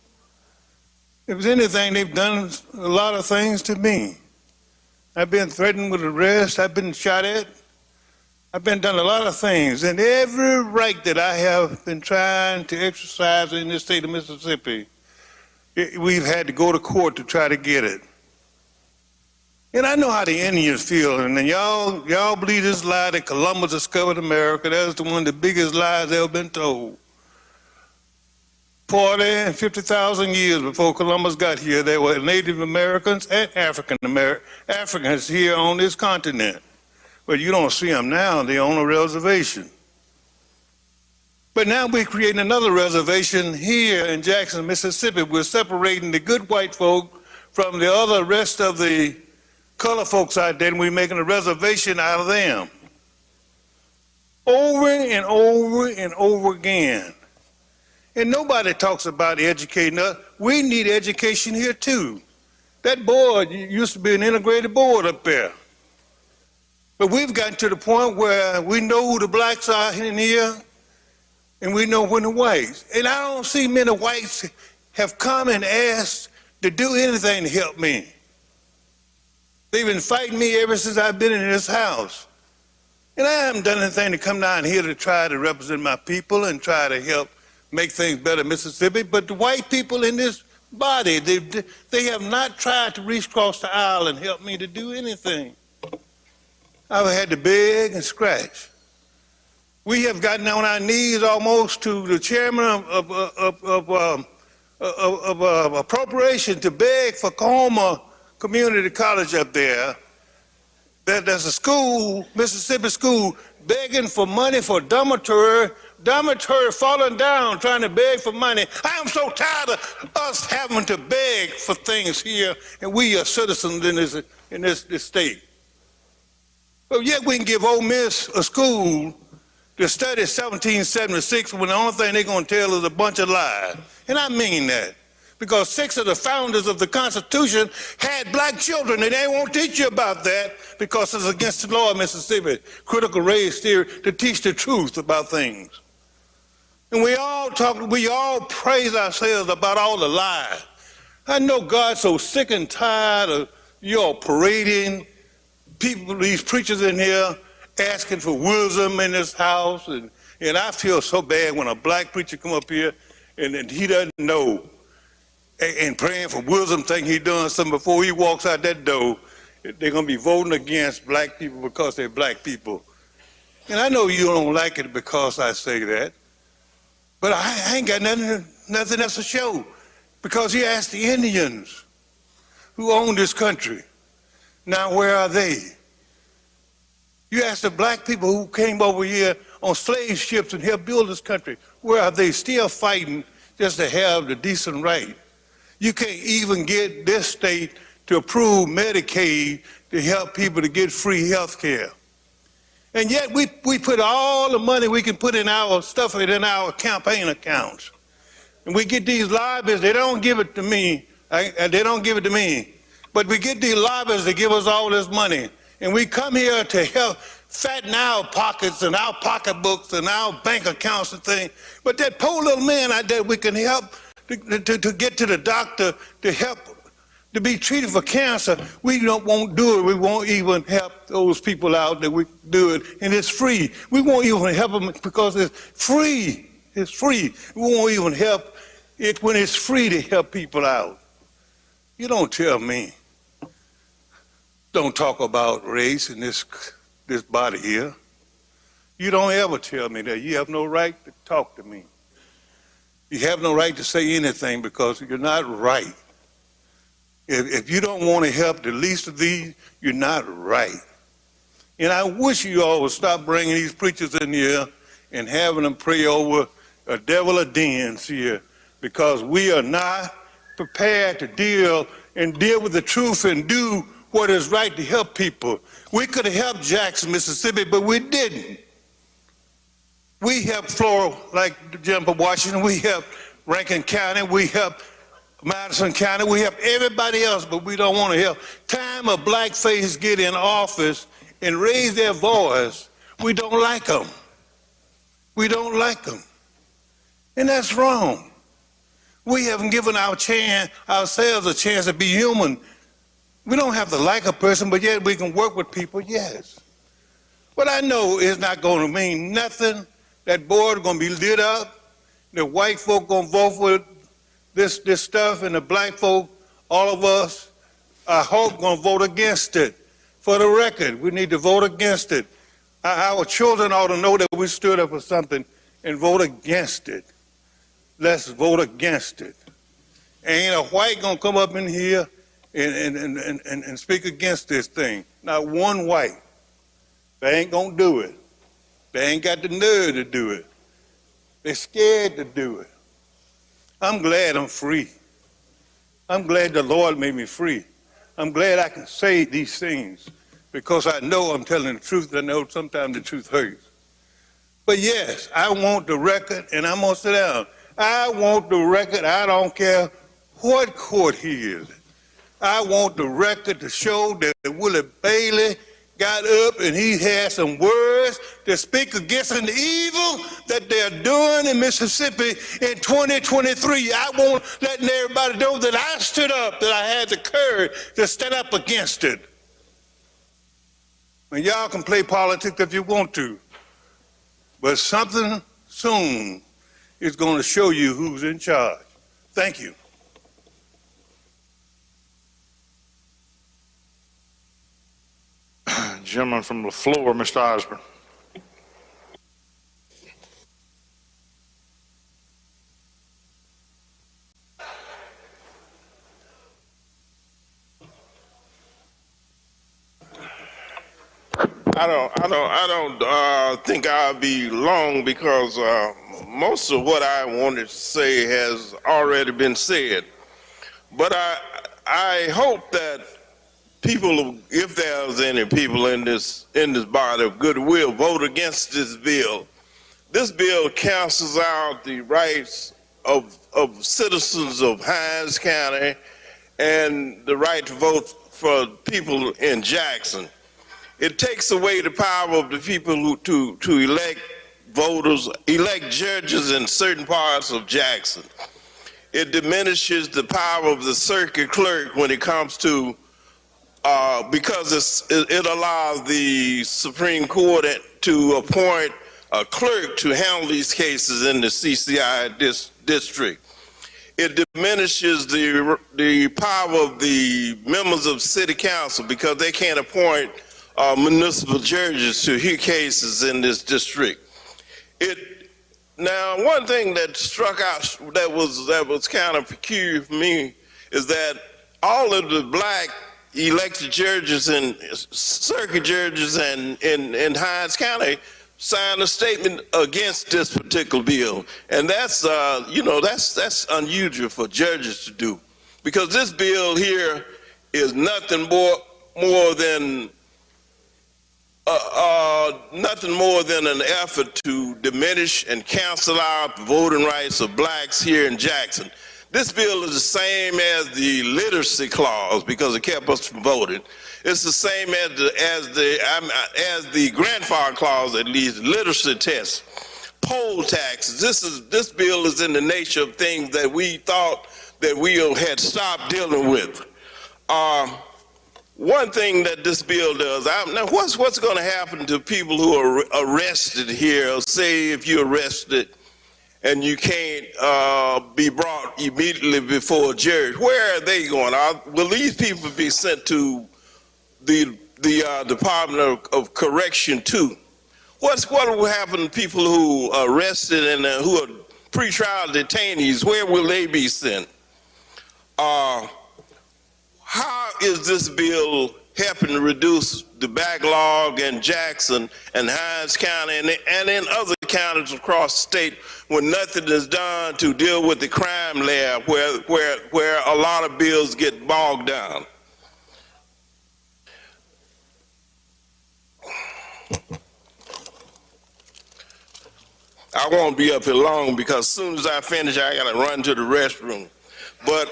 If there's anything, they've done a lot of things to me. I've been threatened with arrest. I've been shot at. I've been done a lot of things. And every right that I have been trying to exercise in this state of Mississippi, we've had to go to court to try to get it. And I know how the Indians feel. And then y'all believe this lie that Columbus discovered America. That was one of the biggest lies ever been told. 40 and 50,000 years before Columbus got here, there were Native Americans and Africans here on this continent. But you don't see them now. They're on a reservation. But now we're creating another reservation here in Jackson, Mississippi. We're separating the good white folk from the other rest of the color folks out there, and we're making a reservation out of them. Over and over and over again. And nobody talks about educating us. We need education here too. That board used to be an integrated board up there. But we've gotten to the point where we know who the blacks are in here, and we know when the whites. And I don't see many whites have come and asked to do anything to help me. They've been fighting me ever since I've been in this house. And I haven't done anything to come down here to try to represent my people and try to help make things better in Mississippi. But the white people in this body, they have not tried to reach across the aisle and help me to do anything. I've had to beg and scratch. We have gotten on our knees almost to the chairman of appropriation to beg for Coahoma Community College up there there's a school, Mississippi school, begging for money for dormitory falling down, trying to beg for money. I am so tired of us having to beg for things here, and we are citizens in this state. But yet we can give Ole Miss a school to study 1776 when the only thing they're going to tell is a bunch of lies. And I mean that. Because 6 of the founders of the Constitution had black children, and they won't teach you about that because it's against the law of Mississippi, critical race theory, to teach the truth about things. And we all praise ourselves about all the lies. I know God's so sick and tired of y'all parading people, these preachers in here, asking for wisdom in this house. And I feel so bad when a black preacher come up here and he doesn't know, and praying for wisdom, thinking he done something before he walks out that door. They're going to be voting against black people because they're black people. And I know you don't like it because I say that, but I ain't got nothing else to show. Because you ask the Indians who own this country, now where are they? You ask the black people who came over here on slave ships and helped build this country, where are they? Still fighting just to have the decent right. You can't even get this state to approve Medicaid to help people to get free health care. And yet we put all the money we can put in our stuff in our campaign accounts. And we get these lobbyists, they don't give it to me, but we get these lobbyists to give us all this money. And we come here to help fatten our pockets and our pocketbooks and our bank accounts and things. But that poor little man out there we can help to get to the doctor, to help to be treated for cancer, won't do it. We won't even help those people out that we do it, and it's free. We won't even help them because it's free. It's free. We won't even help it when it's free to help people out. You don't tell me. Don't talk about race in this body here. You don't ever tell me that. You have no right to talk to me. You have no right to say anything because you're not right. If you don't want to help the least of these, you're not right. And I wish you all would stop bringing these preachers in here and having them pray over a devil of dens here, because we are not prepared to deal with the truth and do what is right to help people. We could have helped Jackson, Mississippi, but we didn't. We helped Florida, like Jennifer Washington, we helped Rankin County, we helped Madison County, we help everybody else, but we don't want to help. Time a blackface get in office and raise their voice, we don't like them. We don't like them. And that's wrong. We haven't given ourselves a chance to be human. We don't have to like a person, but yet we can work with people, yes. But I know it's not going to mean nothing. That board is going to be lit up. The white folk going to vote for this stuff, and the black folk, all of us, I hope, going to vote against it. For the record, we need to vote against it. Our children ought to know that we stood up for something and vote against it. Let's vote against it. Ain't a white going to come up in here and speak against this thing. Not one white. They ain't going to do it. They ain't got the nerve to do it. They're scared to do it. I'm glad I'm free. I'm glad the Lord made me free. I'm glad I can say these things because I know I'm telling the truth. I know sometimes the truth hurts. But yes, I want the record, and I'm going to sit down. I want the record. I don't care what court he is in. I want the record to show that Willie Bailey got up and he had some words to speak against an evil that they're doing in Mississippi in 2023. I want letting everybody know that I stood up, that I had the courage to stand up against it. And y'all can play politics if you want to, but something soon is going to show you who's in charge. Thank you. Gentleman from the floor, Mr. Osborne. I don't think I'll be long because most of what I wanted to say has already been said. But I hope that people, if there's any people in this body of goodwill, vote against this bill. This bill cancels out the rights of citizens of Hinds County and the right to vote for people in Jackson. It takes away the power of the people to elect voters, elect judges in certain parts of Jackson. It diminishes the power of the circuit clerk when it comes to, because it allows the Supreme Court to appoint a clerk to handle these cases in the CCI district. It diminishes the power of the members of city council because they can't appoint municipal judges to hear cases in this district. Now, one thing that struck out that was kind of peculiar for me is that all of the black elected judges and circuit judges in Hinds County signed a statement against this particular bill, and that's that's unusual for judges to do, because this bill here is nothing more than an effort to diminish and cancel out the voting rights of blacks here in Jackson. This bill is the same as the literacy clause because it kept us from voting. It's the same as the grandfather clause, at least, literacy tests, poll taxes. This bill is in the nature of things that we thought that we had stopped dealing with. One thing that this bill does, now what's going to happen to people who are arrested here? Say if you're arrested and you can't be brought immediately before a jury, where are they going? Will these people be sent to the Department of Correction too? What will happen to people who are arrested and who are pretrial detainees? Where will they be sent? How is this bill helping to reduce the backlog in Jackson and Hinds County and in other counties across the state when nothing is done to deal with the crime lab where a lot of bills get bogged down? I won't be up here long because as soon as I finish, I got to run to the restroom. But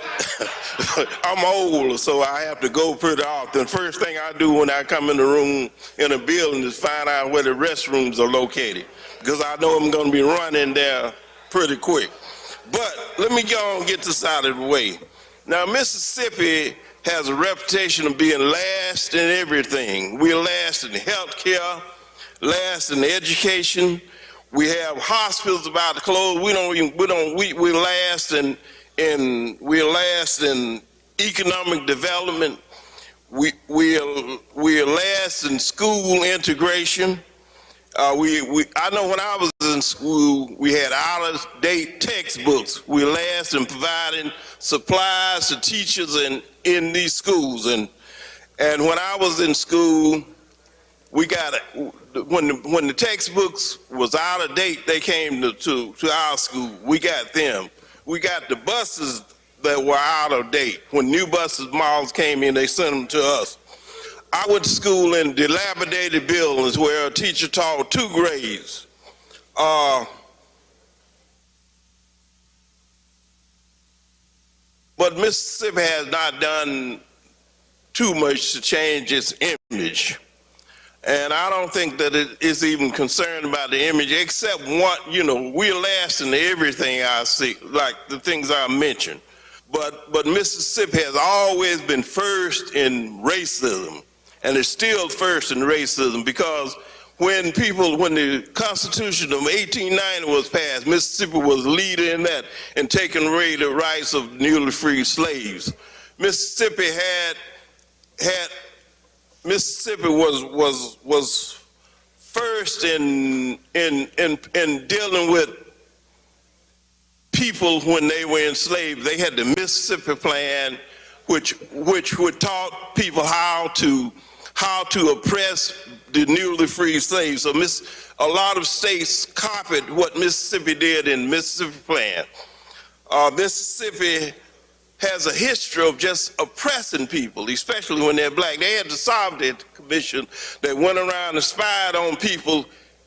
I'm old, so I have to go pretty often. First thing I do when I come in the room in a building is find out where the restrooms are located, because I know I'm going to be running there pretty quick. But let me go and get this out of the way. Now, Mississippi has a reputation of being last in everything. We're last in health care, last in education. We have hospitals about to close. We're last we're last in economic development. We're last in school integration. I know when I was in school, we had out-of-date textbooks. We're last in providing supplies to teachers in these schools. And when I was in school, we got when the textbooks was out of date, they came to our school. We got them. We got the buses that were out of date. When new buses models came in, they sent them to us. I went to school in dilapidated buildings where a teacher taught 2 grades. But Mississippi has not done too much to change its image. And I don't think that it is even concerned about the image, except we're last in everything I see, like the things I mentioned. But Mississippi has always been first in racism, and it's still first in racism, because when the Constitution of 1890 was passed, Mississippi was a leader in that and taking away the rights of newly freed slaves. Mississippi was first in dealing with people when they were enslaved. They had the Mississippi Plan, which taught people how to oppress the newly freed slaves. So a lot of states copied what Mississippi did in Mississippi Plan. Mississippi has a history of just oppressing people, especially when they're black. They had the Sovereignty Commission that went around and spied on people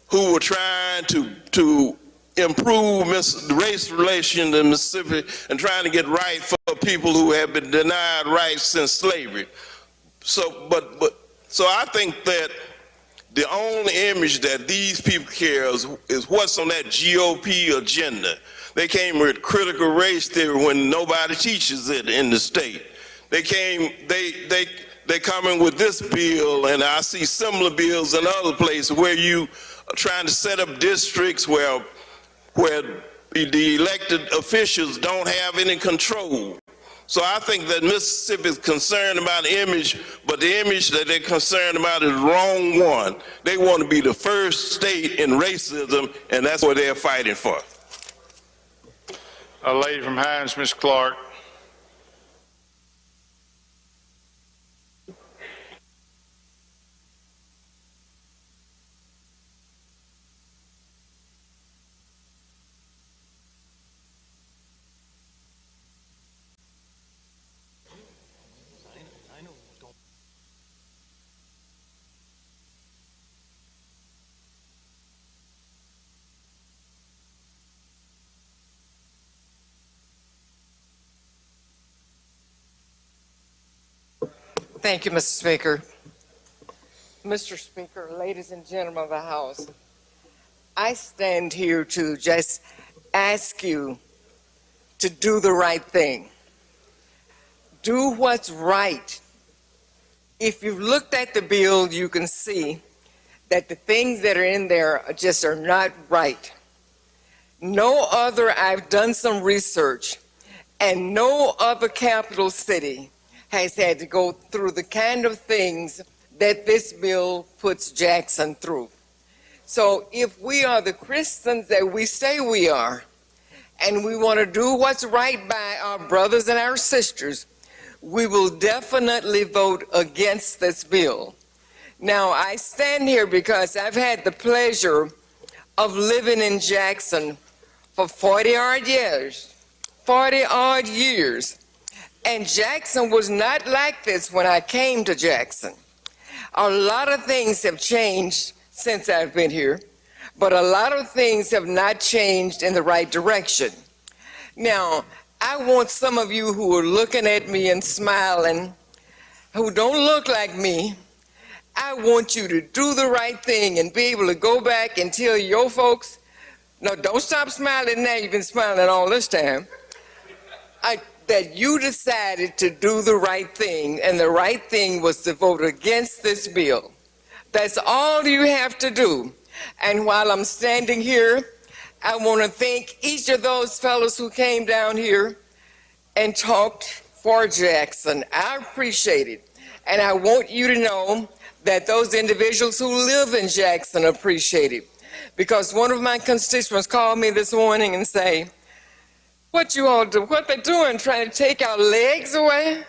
who were trying to improve the race relations in Mississippi and trying to get right for people who have been denied rights since slavery. So I think that the only image that these people carry is what's on that GOP agenda. They came with critical race theory when nobody teaches it in the state. They come in with this bill, and I see similar bills in other places where you are trying to set up districts where the elected officials don't have any control. So I think that Mississippi is concerned about image, but the image that they're concerned about is the wrong one. They want to be the first state in racism, and that's what they're fighting for. A lady from Hines, Ms. Clark. Thank you, Mr. Speaker. Mr. Speaker, ladies and gentlemen of the House, I stand here to just ask you to do the right thing. Do what's right. If you've looked at the bill, you can see that the things that are in there are not right. I've done some research, and no other capital city has had to go through the kind of things that this bill puts Jackson through. So if we are the Christians that we say we are, and we want to do what's right by our brothers and our sisters, we will definitely vote against this bill. Now, I stand here because I've had the pleasure of living in Jackson for 40-odd years. And Jackson was not like this when I came to Jackson. A lot of things have changed since I've been here, but a lot of things have not changed in the right direction. Now, I want some of you who are looking at me and smiling, who don't look like me, I want you to do the right thing and be able to go back and tell your folks, no, don't stop smiling now, you've been smiling all this time, that you decided to do the right thing, and the right thing was to vote against this bill. That's all you have to do. And while I'm standing here, I want to thank each of those fellows who came down here and talked for Jackson. I appreciate it. And I want you to know that those individuals who live in Jackson appreciate it. Because one of my constituents called me this morning and say, what you all do, what they doing, trying to take our legs away?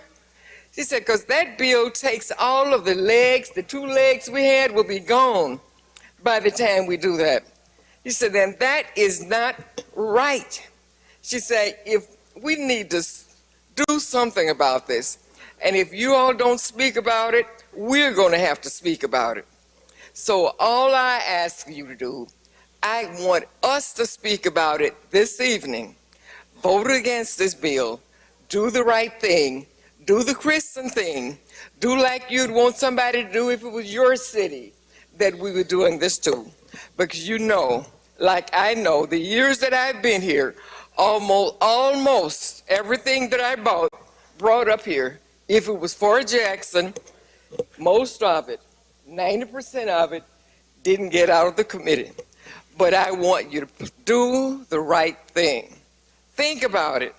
She said, because that bill takes all of the legs, the 2 legs we had will be gone by the time we do that. She said, then that is not right. She said, if we need to do something about this, and if you all don't speak about it, we're going to have to speak about it. So all I ask you to do, I want us to speak about it this evening. Vote against this bill, do the right thing, do the Christian thing, do like you'd want somebody to do if it was your city that we were doing this to. Because you know, like I know, the years that I've been here, almost everything that I brought up here, if it was for Jackson, most of it, 90% of it, didn't get out of the committee. But I want you to do the right thing. Think about it.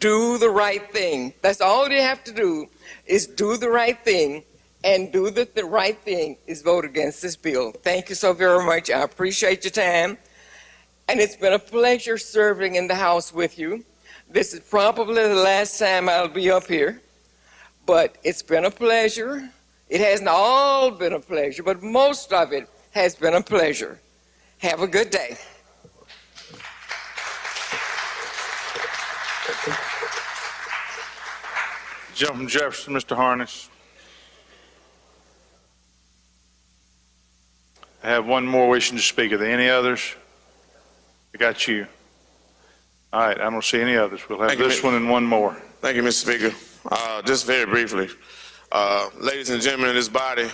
Do the right thing. That's all you have to do is do the right thing, and do the right thing is vote against this bill. Thank you so very much. I appreciate your time. And it's been a pleasure serving in the House with you. This is probably the last time I'll be up here, but it's been a pleasure. It hasn't all been a pleasure, but most of it has been a pleasure. Have a good day. Gentleman from Jefferson, Mr. Harness. I have one more wishing to speak. Are there any others? I got you. All right, I don't see any others. We'll have this one and one more. Thank you, Mr. Speaker. Just very briefly, ladies and gentlemen of this body,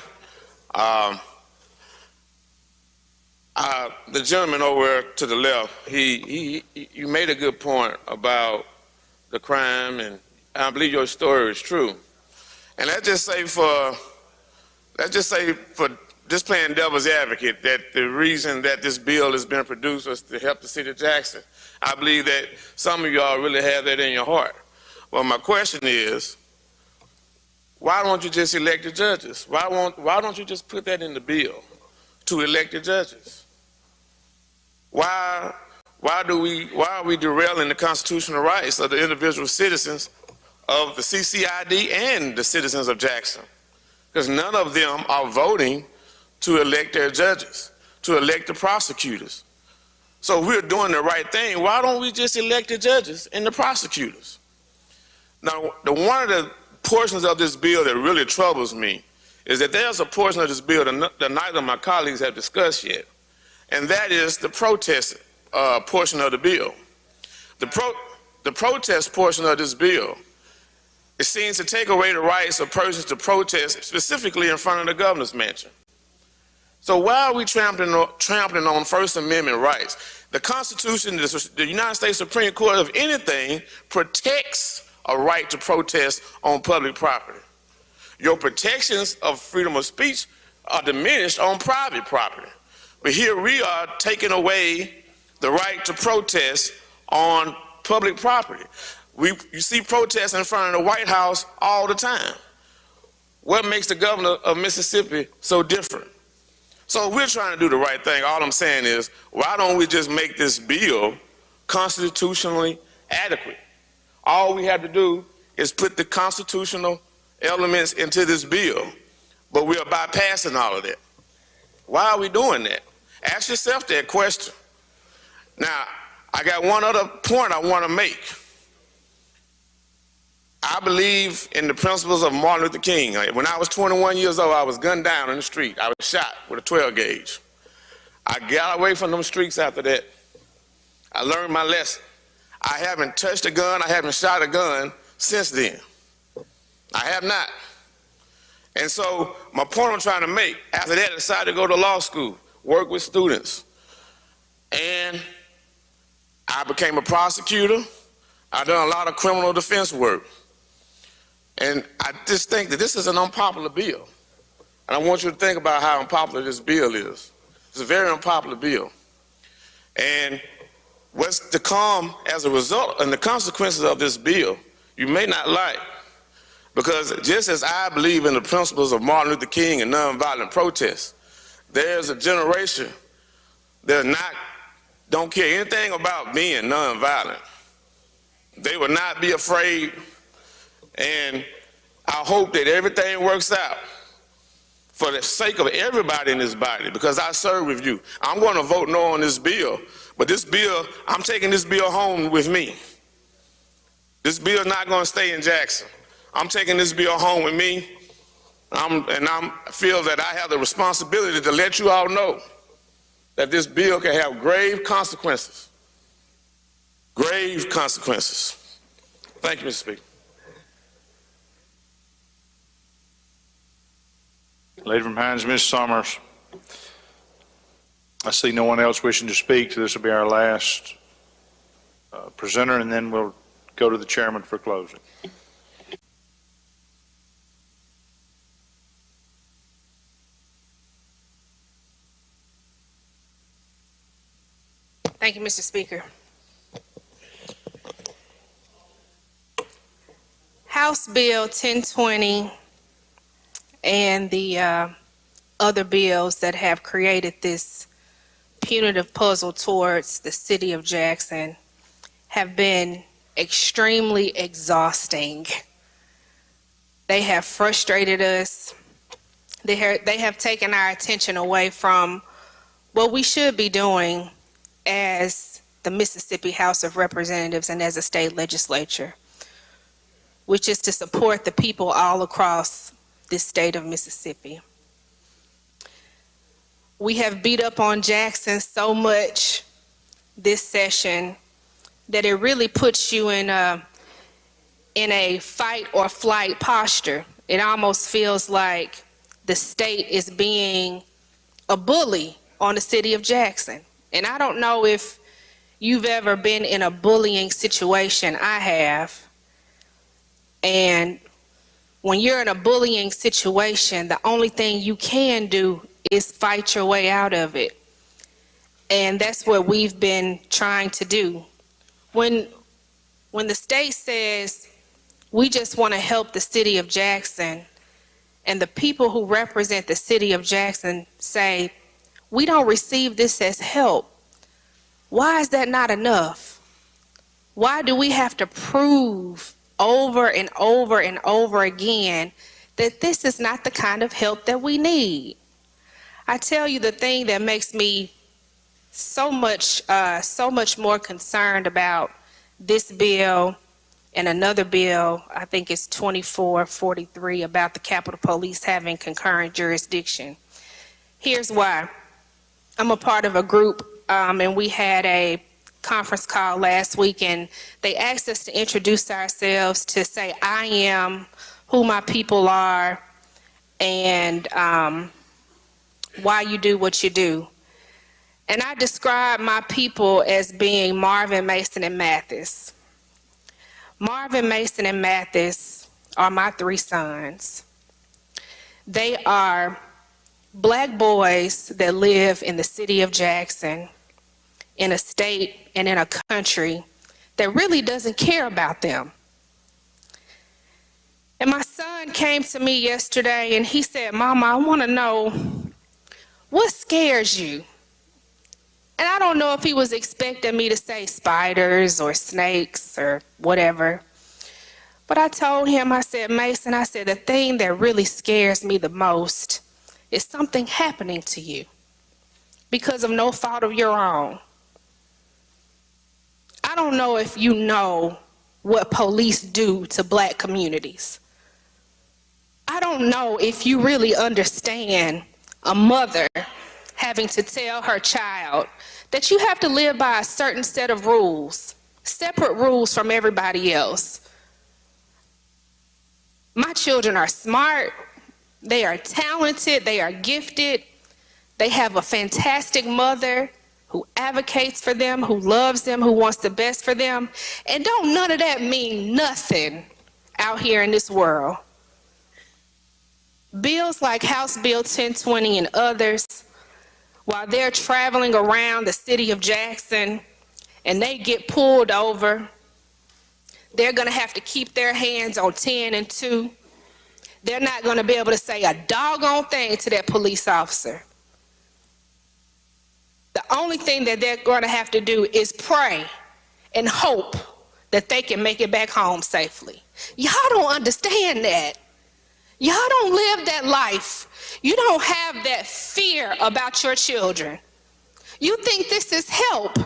the gentleman over to the left, you made a good point about the crime, and I believe your story is true. And let's just say for just playing devil's advocate, that the reason that this bill has been produced was to help the city of Jackson. I believe that some of y'all really have that in your heart. Well, my question is, why don't you just elect the judges? Why don't you just put that in the bill to elect the judges? Why are we derailing the constitutional rights of the individual citizens of the CCID and the citizens of Jackson? Because none of them are voting to elect their judges, to elect the prosecutors. So if we're doing the right thing, why don't we just elect the judges and the prosecutors? Now, one of the portions of this bill that really troubles me is that there's a portion of this bill that neither of my colleagues have discussed yet, and that is the protest portion of the bill. The protest portion of this bill, it seems to take away the rights of persons to protest, specifically in front of the governor's mansion. So why are we trampling on First Amendment rights? The Constitution, the United States Supreme Court, of anything, protects a right to protest on public property. Your protections of freedom of speech are diminished on private property. But here we are taking away the right to protest on public property. You see protests in front of the White House all the time. What makes the governor of Mississippi so different? So we're trying to do the right thing. All I'm saying is, why don't we just make this bill constitutionally adequate? All we have to do is put the constitutional elements into this bill, but we are bypassing all of that. Why are we doing that? Ask yourself that question. Now, I got one other point I want to make. I believe in the principles of Martin Luther King. When I was 21 years old, I was gunned down in the street. I was shot with a 12 gauge. I got away from them streets after that. I learned my lesson. I haven't touched a gun, I haven't shot a gun since then. I have not. And so my point I'm trying to make, after that I decided to go to law school, work with students. And I became a prosecutor. I've done a lot of criminal defense work. And I just think that this is an unpopular bill. And I want you to think about how unpopular this bill is. It's a very unpopular bill. And what's to come as a result and the consequences of this bill, you may not like. Because just as I believe in the principles of Martin Luther King and nonviolent protests, there's a generation that don't care anything about being nonviolent. They will not be afraid, and I hope that everything works out for the sake of everybody in this body, because I serve with you. I'm going to vote no on this bill, but this bill, I'm taking this bill home with me. This bill is not going to stay in Jackson. I'm taking this bill home with me, and I feel that I have the responsibility to let you all know that this bill can have grave consequences. Grave consequences. Thank you, Mr. Speaker. Lady from Hines, Ms. Summers. I see no one else wishing to speak, so this will be our last presenter, and then we'll go to the chairman for closing. Thank you, Mr. Speaker. House Bill 1020 and the other bills that have created this punitive puzzle towards the city of Jackson have been extremely exhausting. They have frustrated us. They have taken our attention away from what we should be doing as the Mississippi House of Representatives and as a state legislature, which is to support the people all across this state of Mississippi. We have beat up on Jackson so much this session that it really puts you in a fight or flight posture. It almost feels like the state is being a bully on the city of Jackson. And I don't know if you've ever been in a bullying situation. I have. And when you're in a bullying situation, the only thing you can do is fight your way out of it. And that's what we've been trying to do. When the state says we just want to help the city of Jackson, and the people who represent the city of Jackson say, we don't receive this as help, why is that not enough? Why do we have to prove over and over and over again that this is not the kind of help that we need? I tell you, the thing that makes me so much more concerned about this bill and another bill, I think it's 2443, about the Capitol Police having concurrent jurisdiction. Here's why. I'm a part of a group, and we had a conference call last week, and they asked us to introduce ourselves, to say I am, who my people are, and why you do what you do. And I describe my people as being Marvin, Mason, and Mathis. Marvin, Mason, and Mathis are my three sons. They are black boys that live in the city of Jackson, in a state and in a country that really doesn't care about them. And my son came to me yesterday and he said, Mama, I want to know what scares you. And I don't know if he was expecting me to say spiders or snakes or whatever. But I told him, I said, Mason, I said, the thing that really scares me the most is something happening to you because of no fault of your own. I don't know if you know what police do to black communities. I don't know if you really understand a mother having to tell her child that you have to live by a certain set of rules, separate rules from everybody else. My children are smart, they are talented, they are gifted, they have a fantastic mother who advocates for them, who loves them, who wants the best for them, and don't none of that mean nothing out here in this world. Bills like House Bill 1020 and others, while they're traveling around the city of Jackson and they get pulled over, they're going to have to keep their hands on 10 and 2. They're not going to be able to say a doggone thing to that police officer. The only thing that they're going to have to do is pray and hope that they can make it back home safely. Y'all don't understand that. Y'all don't live that life. You don't have that fear about your children. You think this is help.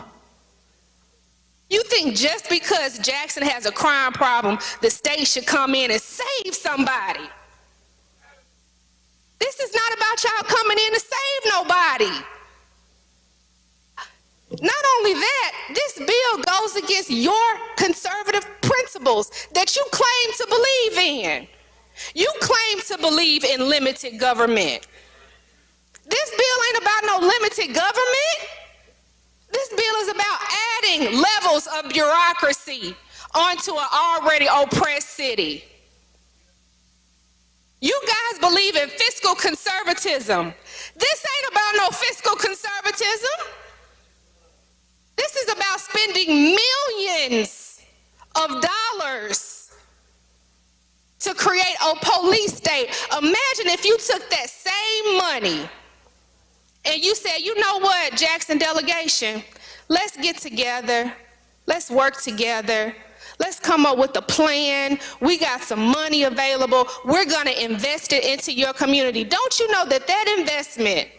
You think just because Jackson has a crime problem, the state should come in and save somebody. This is not about y'all coming in to save nobody. Not only that, this bill goes against your conservative principles that you claim to believe in. You claim to believe in limited government. This bill ain't about no limited government. This bill is about adding levels of bureaucracy onto an already oppressed city. You guys believe in fiscal conservatism. This ain't about no fiscal conservatism. This is about spending millions of dollars to create a police state. Imagine if you took that same money and you said, you know what, Jackson delegation, let's get together, let's work together, Let's come up with a plan. We got some money available. We're going to invest it into your community. Don't you know that that investment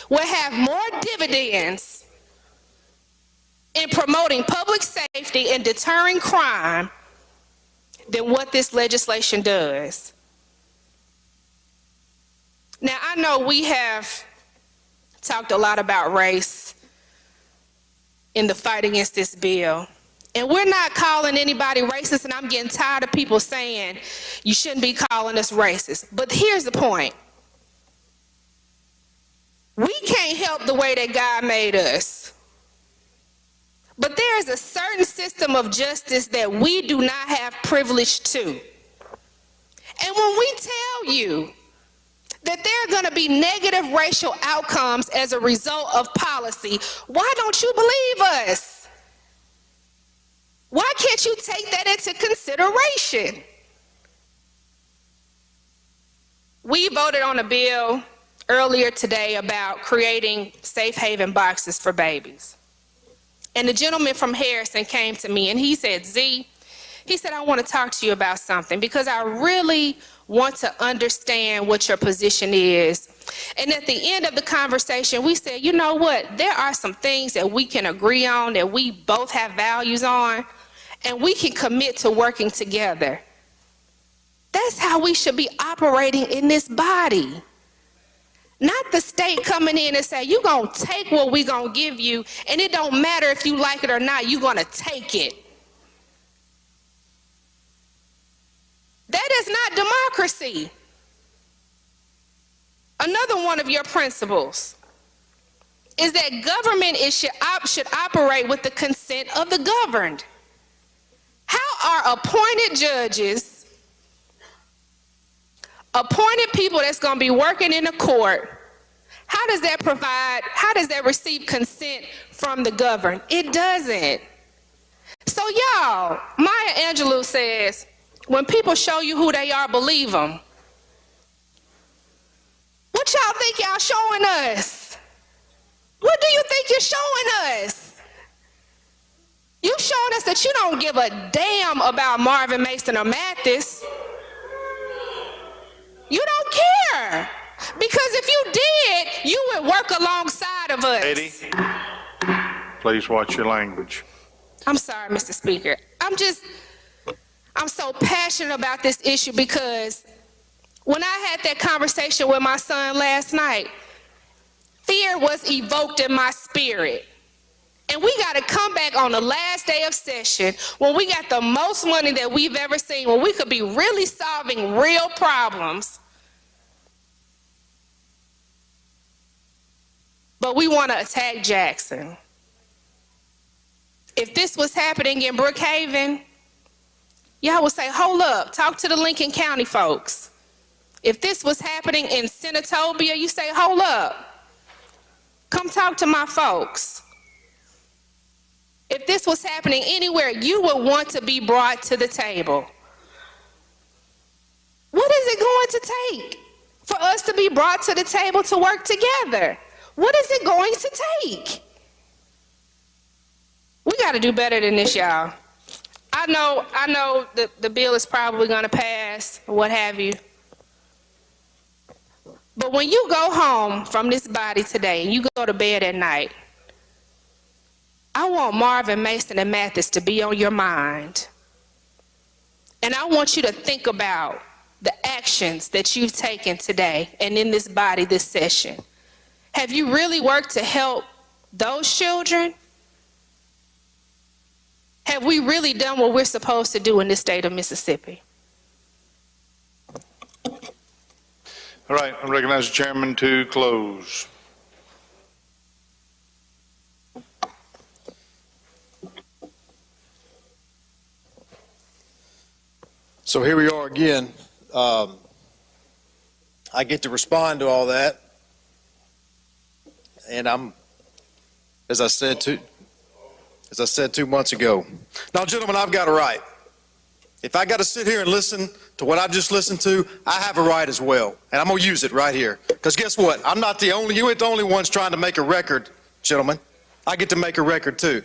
will have more dividends in promoting public safety and deterring crime than what this legislation does? Now, I know we have talked a lot about race in the fight against this bill. And we're not calling anybody racist, and I'm getting tired of people saying you shouldn't be calling us racist. But here's the point. We can't help the way that God made us. But there is a certain system of justice that we do not have privilege to. And when we tell you that there are going to be negative racial outcomes as a result of policy, why don't you believe us? Why can't you take that into consideration? We voted on a bill earlier today about creating safe haven boxes for babies. And the gentleman from Harrison came to me and he said, Z, he said, I want to talk to you about something because I really want to understand what your position is. And at the end of the conversation, we said, you know what? There are some things that we can agree on, that we both have values on, and we can commit to working together. That's how we should be operating in this body. Not the state coming in and say, you're going to take what we're going to give you, and it don't matter if you like it or not, you're going to take it. That is not democracy. Another one of your principles is that government should operate with the consent of the governed. How are appointed judges, appointed people that's going to be working in a court, how does that receive consent from the governed? It doesn't. So y'all, Maya Angelou says, when people show you who they are, believe them. What y'all think y'all showing us? What do you think you're showing us? You showing us that you don't give a damn about Marvin Mason or Mathis. You don't care. Because if you did, you would work alongside of us. Eddie, please watch your language. I'm sorry, Mr. Speaker. I'm so passionate about this issue because when I had that conversation with my son last night, fear was evoked in my spirit. And we got to come back on the last day of session when we got the most money that we've ever seen, when we could be really solving real problems. But we want to attack Jackson. If this was happening in Brookhaven, y'all would say, hold up, talk to the Lincoln County folks. If this was happening in Senatobia, you say, hold up, come talk to my folks. If this was happening anywhere, you would want to be brought to the table. What is it going to take for us to be brought to the table to work together? What is it going to take? We got to do better than this, y'all. I know the bill is probably going to pass, or what have you. But when you go home from this body today and you go to bed at night, I want Marvin, Mason, and Mathis to be on your mind. And I want you to think about the actions that you've taken today and in this body this session. Have you really worked to help those children? Have we really done what we're supposed to do in this state of Mississippi? All right, I recognize the chairman to close. So here we are again. I get to respond to all that. And as I said 2 months ago. Now, gentlemen, I've got a right. If I got to sit here and listen to what I've just listened to, I have a right as well. And I'm going to use it right here. Because guess what? You ain't the only ones trying to make a record, gentlemen. I get to make a record too.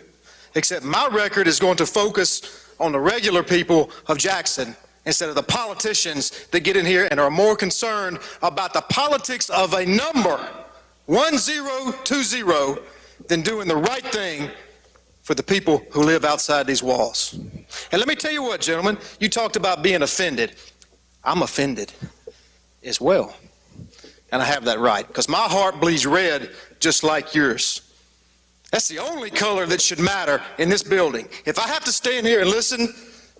except my record is going to focus on the regular people of Jackson instead of the politicians that get in here and are more concerned about the politics of a number, 1020, than doing the right thing for the people who live outside these walls. And let me tell you what, gentlemen, you talked about being offended. I'm offended as well. And I have that right, because my heart bleeds red just like yours. That's the only color that should matter in this building. If I have to stand here and listen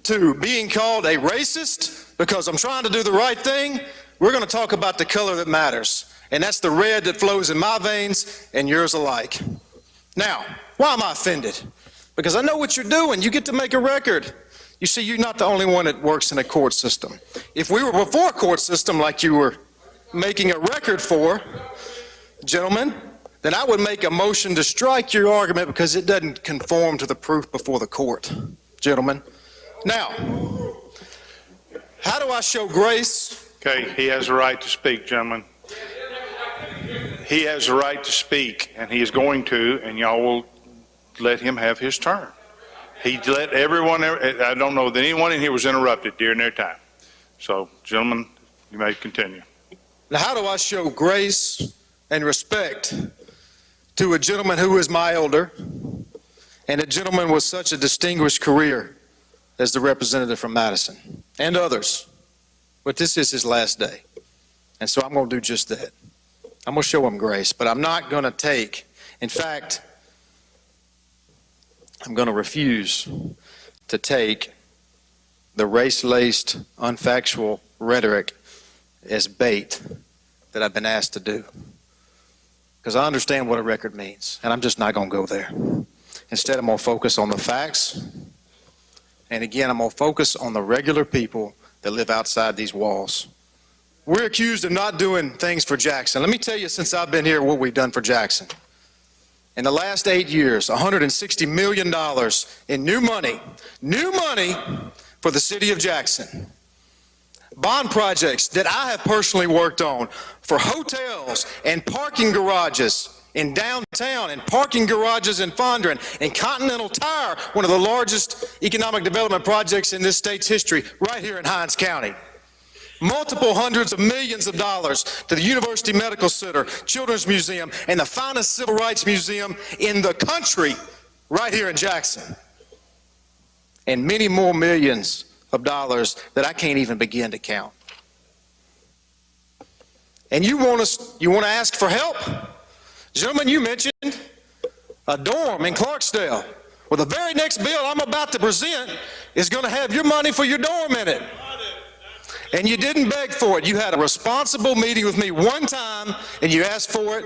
to being called a racist because I'm trying to do the right thing, we're going to talk about the color that matters. And that's the red that flows in my veins and yours alike. Now, why am I offended? Because I know what you're doing. You get to make a record. You see, you're not the only one that works in a court system. If we were before a court system like you were making a record for, gentlemen, then I would make a motion to strike your argument because it doesn't conform to the proof before the court, gentlemen. Now, how do I show grace? Okay, he has a right to speak, gentlemen. He has a right to speak, and he is going to, and y'all will let him have his turn. He let everyone, I don't know that anyone in here was interrupted during their time. So, gentlemen, you may continue. Now, how do I show grace and respect to a gentleman who is my elder and a gentleman with such a distinguished career as the representative from Madison and others? But this is his last day. And so I'm going to do just that. I'm going to show him grace, but I'm not going to take, in fact, I'm going to refuse to take the race-laced, unfactual rhetoric as bait that I've been asked to do. Because I understand what a record means, and I'm just not going to go there. Instead, I'm going to focus on the facts, and again, I'm going to focus on the regular people that live outside these walls. We're accused of not doing things for Jackson. Let me tell you, since I've been here, what we've done for Jackson. In the last 8 years, $160 million in new money for the city of Jackson. Bond projects that I have personally worked on for hotels and parking garages in downtown and parking garages in Fondren and Continental Tire, one of the largest economic development projects in this state's history, right here in Hinds County. Multiple hundreds of millions of dollars to the University Medical Center, Children's Museum, and the finest civil rights museum in the country, right here in Jackson. And many more millions of dollars that I can't even begin to count. And you want to ask for help? Gentlemen, you mentioned a dorm in Clarksdale. Well, the very next bill I'm about to present is going to have your money for your dorm in it. And you didn't beg for it. You had a responsible meeting with me one time, and you asked for it,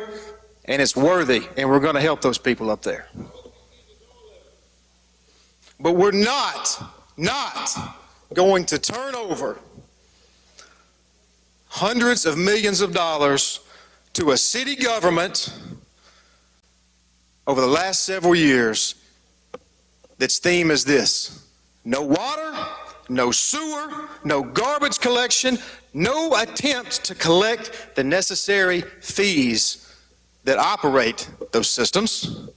and it's worthy, and we're going to help those people up there. But we're not going to turn over hundreds of millions of dollars to a city government over the last several years that's theme is this: no water, no sewer, no garbage collection, no attempt to collect the necessary fees that operate those systems,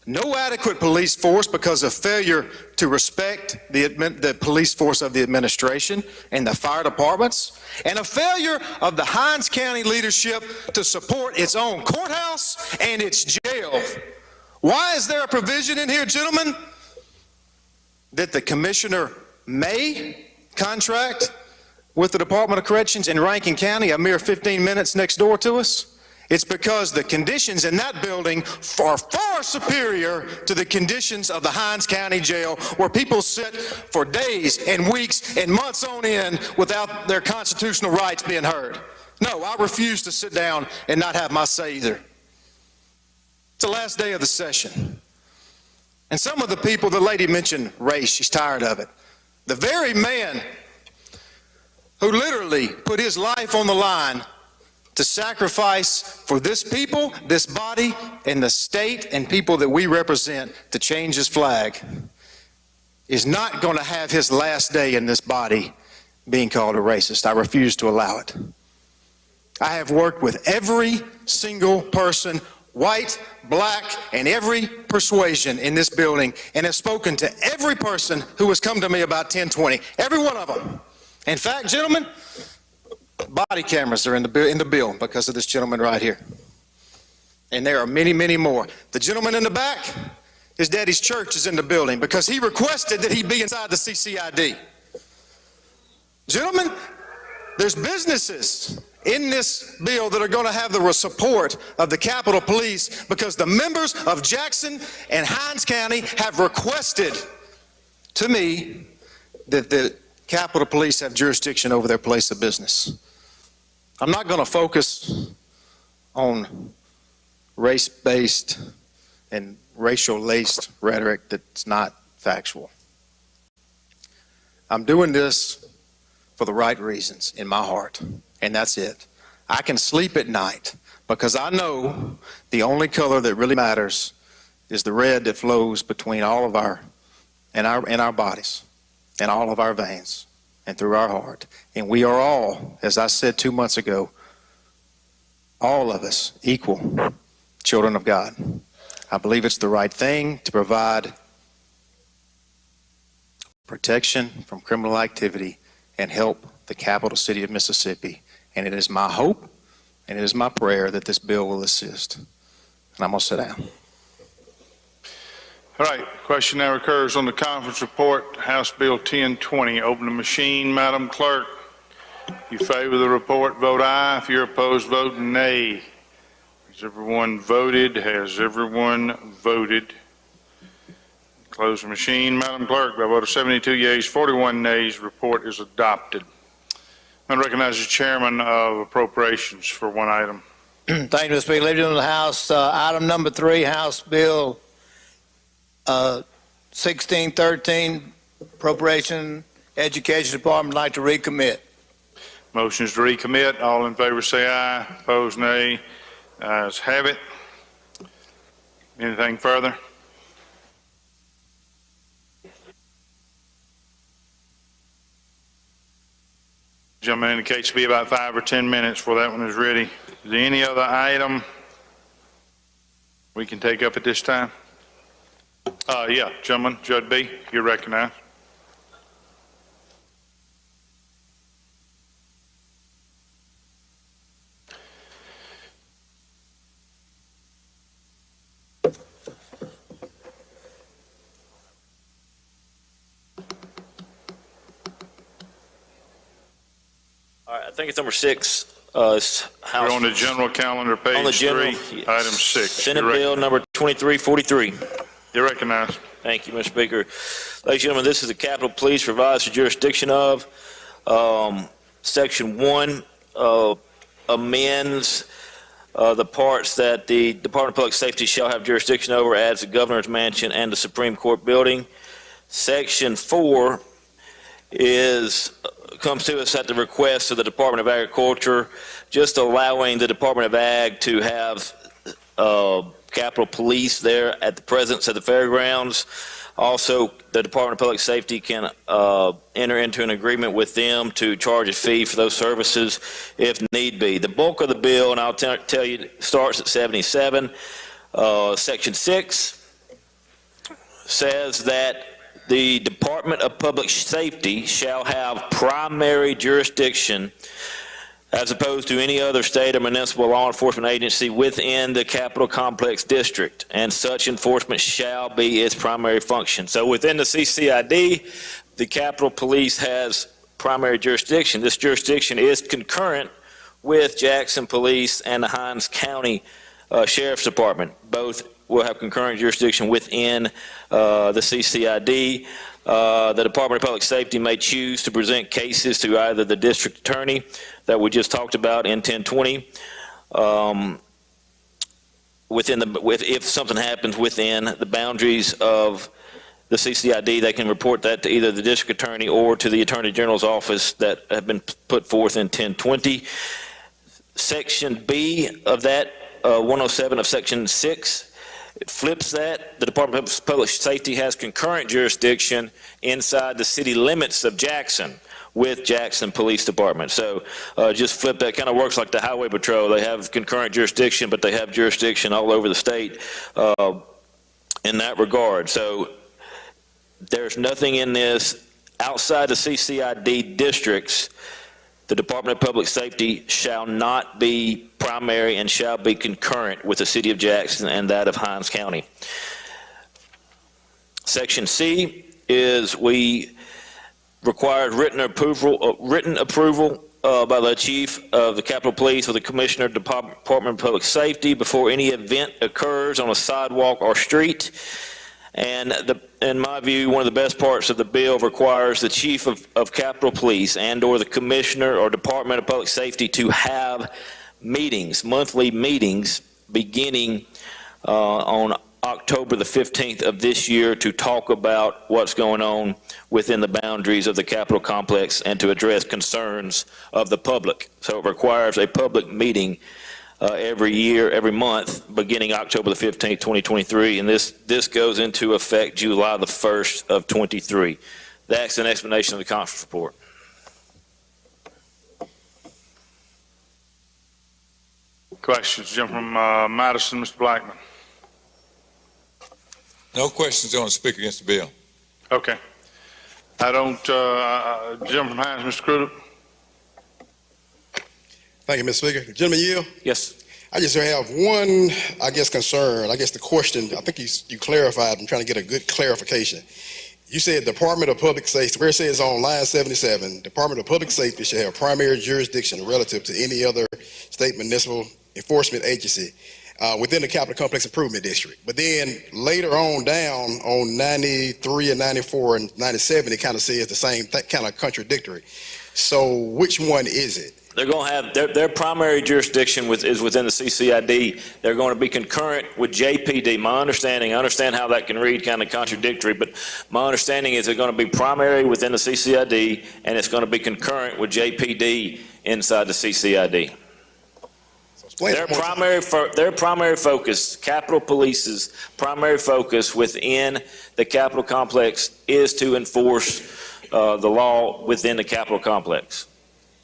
no adequate police force because of failure to respect the police force of the administration and the fire departments, and a failure of the Hinds County leadership to support its own courthouse and its jail. Why is there a provision in here, gentlemen, that the commissioner may contract with the Department of Corrections in Rankin County, a mere 15 minutes next door to us? It's because the conditions in that building are far superior to the conditions of the Hinds County Jail, where people sit for days and weeks and months on end without their constitutional rights being heard. No, I refuse to sit down and not have my say either. It's the last day of the session. And some of the people, the lady mentioned race, she's tired of it. The very man who literally put his life on the line to sacrifice for this people, this body, and the state and people that we represent to change his flag is not going to have his last day in this body being called a racist. I refuse to allow it. I have worked with every single person white, black, and every persuasion in this building, and have spoken to every person who has come to me about 1020. Every one of them. In fact, gentlemen, body cameras are in the bill because of this gentleman right here. And there are many, many more. The gentleman in the back, his daddy's church is in the building because he requested that he be inside the CCID. Gentlemen, there's businesses in this bill that are going to have the support of the Capitol Police because the members of Jackson and Hinds County have requested to me that the Capitol Police have jurisdiction over their place of business. I'm not going to focus on race-based and racial-laced rhetoric that's not factual. I'm doing this for the right reasons in my heart, and that's it. I can sleep at night because I know the only color that really matters is the red that flows between all of our bodies and all of our veins and through our heart. And we are all, as I said 2 months ago, all of us equal children of God. I believe it's the right thing to provide protection from criminal activity and help the capital city of Mississippi. And it is my hope and it is my prayer that this bill will assist. And I'm going to sit down. All right, question now occurs on the conference report, House Bill 1020. Open the machine, Madam Clerk. If you favor the report, vote aye. If you're opposed, vote nay. Has everyone voted? Has everyone voted? Close the machine, Madam Clerk. By a vote of 72 yeas, 41 nays, report is adopted. I recognize the Chairman of Appropriations for one item. Thank you, Mr. Speaker. Ladies and gentlemen of the House, item number 3, House Bill 1613, Appropriation Education Department, like to recommit. Motion is to recommit. All in favor say aye. Opposed, nay. Ayes have it. Anything further? Gentleman indicates to be about 5 or 10 minutes before that one is ready. Is there any other item we can take up at this time? Yeah, gentleman, Judd B., you're recognized. All right, I think it's number 6. We're on the general calendar, page on the general, 3, item 6. Senate Bill number 2343. You're recognized. Thank you, Mr. Speaker. Ladies and gentlemen, this is the Capitol Police revised the jurisdiction of. Section 1 amends the parts that the Department of Public Safety shall have jurisdiction over, adds the Governor's Mansion and the Supreme Court building. Section 4 comes to us at the request of the Department of Agriculture, just allowing the Department of Ag to have Capitol Police there at the presence of the fairgrounds. Also, the Department of Public Safety can enter into an agreement with them to charge a fee for those services if need be. The bulk of the bill, and I'll tell you, starts at 77. Section 6 says that the Department of Public Safety shall have primary jurisdiction as opposed to any other state or municipal law enforcement agency within the Capitol Complex District, and such enforcement shall be its primary function. So within the CCID, the Capitol Police has primary jurisdiction. This jurisdiction is concurrent with Jackson Police and the Hinds County Sheriff's Department. Both will have concurrent jurisdiction within the CCID. The Department of Public Safety may choose to present cases to either the district attorney that we just talked about in 1020. If something happens within the boundaries of the CCID, they can report that to either the district attorney or to the Attorney General's office that have been put forth in 1020. Section B of that, 107 of Section 6, it flips that. The Department of Public Safety has concurrent jurisdiction inside the city limits of Jackson, with Jackson Police Department. So just flip that, kind of works like the Highway Patrol. They have concurrent jurisdiction, but they have jurisdiction all over the state in that regard. So there's nothing in this outside the CCID districts. The Department of Public Safety shall not be primary and shall be concurrent with the City of Jackson and that of Hinds County. Section C is we required written approval by the Chief of the Capitol Police or the Commissioner of the Department of Public Safety before any event occurs on a sidewalk or street. And in my view, one of the best parts of the bill requires the Chief of Capitol Police and/or the Commissioner or Department of Public Safety to have meetings, monthly meetings, beginning on October the 15th of this year to talk about what's going on within the boundaries of the Capitol complex and to address concerns of the public. So it requires a public meeting every year, every month, beginning October the 15th, 2023, and this goes into effect July the 1st of 23. That's an explanation of the conference report. Questions? Jump from Madison, Mr. Blackman. No questions on the speaker against the bill. Okay. I don't, jump from Hines, Mr. Crudup. Thank you, Mr. Speaker. Gentleman Yield? Yes. I just have one, concern. The question, I think you clarified. I'm trying to get a good clarification. You said Department of Public Safety, where it says on line 77, Department of Public Safety shall have primary jurisdiction relative to any other state municipal enforcement agency within the Capitol Complex Improvement District. But then later on down on 93 and 94 and 97, it kind of says the same thing, kind of contradictory. So which one is it? They're going to have their primary jurisdiction is within the CCID. They're going to be concurrent with JPD. I understand how that can read kind of contradictory, but my understanding is they're going to be primary within the CCID, and it's going to be concurrent with JPD inside the CCID. Their primary focus, Capitol Police's primary focus within the Capitol complex is to enforce the law within the Capitol complex.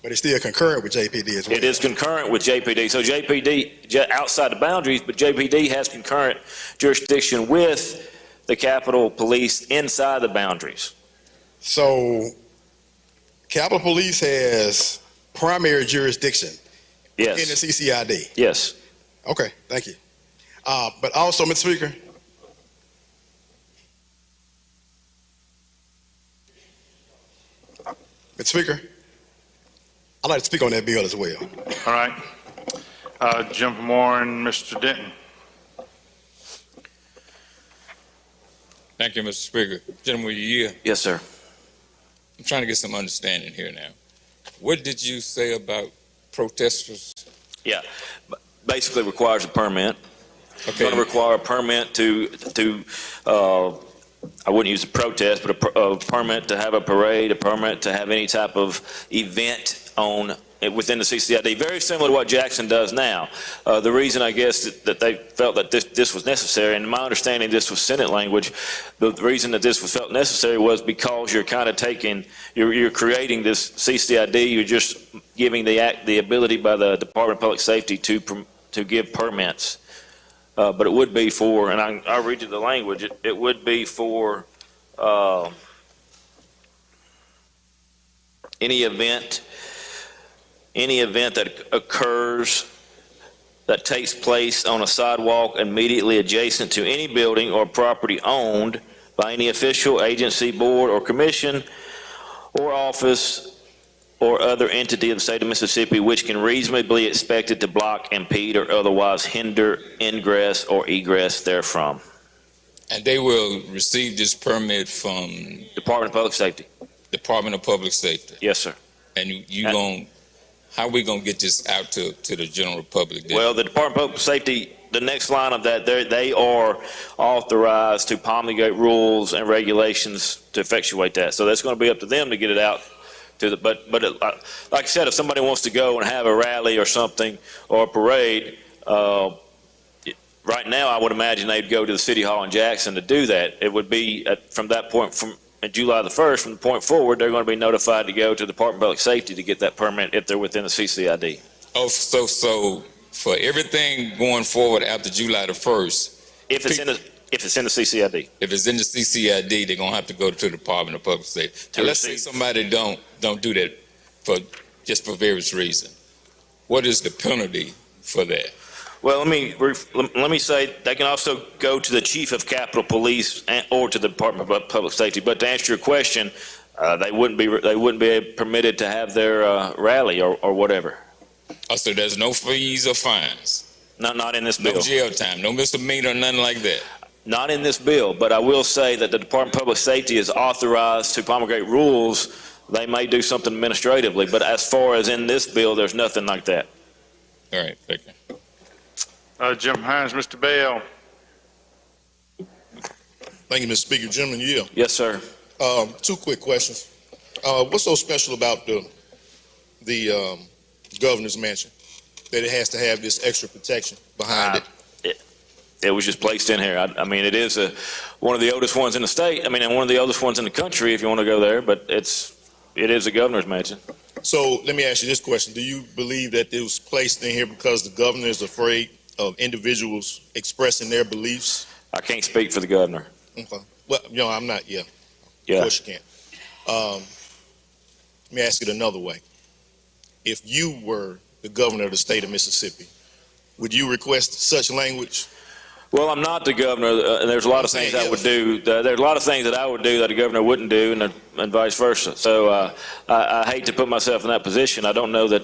But it's still concurrent with JPD as well. It is concurrent with JPD. So JPD, outside the boundaries, but JPD has concurrent jurisdiction with the Capitol Police inside the boundaries. So Capitol Police has primary jurisdiction Yes. in the CCID? Yes. Okay, thank you. But also, Mr. Speaker, I'd like to speak on that bill as well. All right. Jump from Warren, Mr. Denton. Thank you, Mr. Speaker. Gentleman Yield. Yes, sir. I'm trying to get some understanding here now. What did you say about protesters? Yeah. Basically requires a permit. Okay. It's going to require a permit to I wouldn't use a protest, but a permit to have a parade, a permit to have any type of event within the CCID, very similar to what Jackson does now. The reason, I guess, that they felt that this was necessary, and in my understanding this was Senate language, the reason that this was felt necessary was because you're kind of you're creating this CCID, you're just giving the ability by the Department of Public Safety to give permits. But it would be for, and I'll read you the language, it would be for any event that occurs that takes place on a sidewalk immediately adjacent to any building or property owned by any official, agency, board, or commission, or office, or other entity of the state of Mississippi which can reasonably be expected to block, impede, or otherwise hinder ingress or egress therefrom. And they will receive this permit from Department of Public Safety. Department of Public Safety. Yes, sir. And how are we going to get this out to the general public? Well, the Department of Public Safety, the next line of that, they are authorized to promulgate rules and regulations to effectuate that. So that's going to be up to them to get it out. But like I said, if somebody wants to go and have a rally or something or a parade, right now I would imagine they'd go to the City Hall in Jackson to do that. It would be from that point and July the 1st, from the point forward, they're going to be notified to go to the Department of Public Safety to get that permit if they're within the CCID. Oh, so for everything going forward after July the 1st, If it's in the CCID. if it's in the CCID, they're gonna have to go to the Department of Public Safety. To Now, let's say receive- somebody don't do that for various reasons. What is the penalty for that? Well, let me say, they can also go to the Chief of Capitol Police or to the Department of Public Safety. But to answer your question, they wouldn't be permitted to have their rally or whatever. Oh, so there's no fees or fines? Not in this No bill. jail time, no misdemeanor, nothing like that? Not in this bill, but I will say that the Department of Public Safety is authorized to promulgate rules. They may do something administratively, but as far as in this bill, there's nothing like that. All right, thank you. Jim Hines, Mr. Bell. Thank you, Mr. Speaker. Gentleman Yield. Yes, sir. Two quick questions. What's so special about the governor's mansion that it has to have this extra protection behind it? It was just placed in here. I mean, it is one of the oldest ones in the state. I mean, and one of the oldest ones in the country, if you want to go there. But it is a governor's mansion. So let me ask you this question. Do you believe that it was placed in here because the governor is afraid of individuals expressing their beliefs? I can't speak for the governor. Okay. Well, I'm not, Yeah. Of course you can't. Let me ask it another way. If you were the governor of the state of Mississippi, would you request such language? Well, I'm not the governor, and there's a lot of things I would do. There's a lot of things that I would do that a governor wouldn't do, and vice versa. So I hate to put myself in that position. I don't know that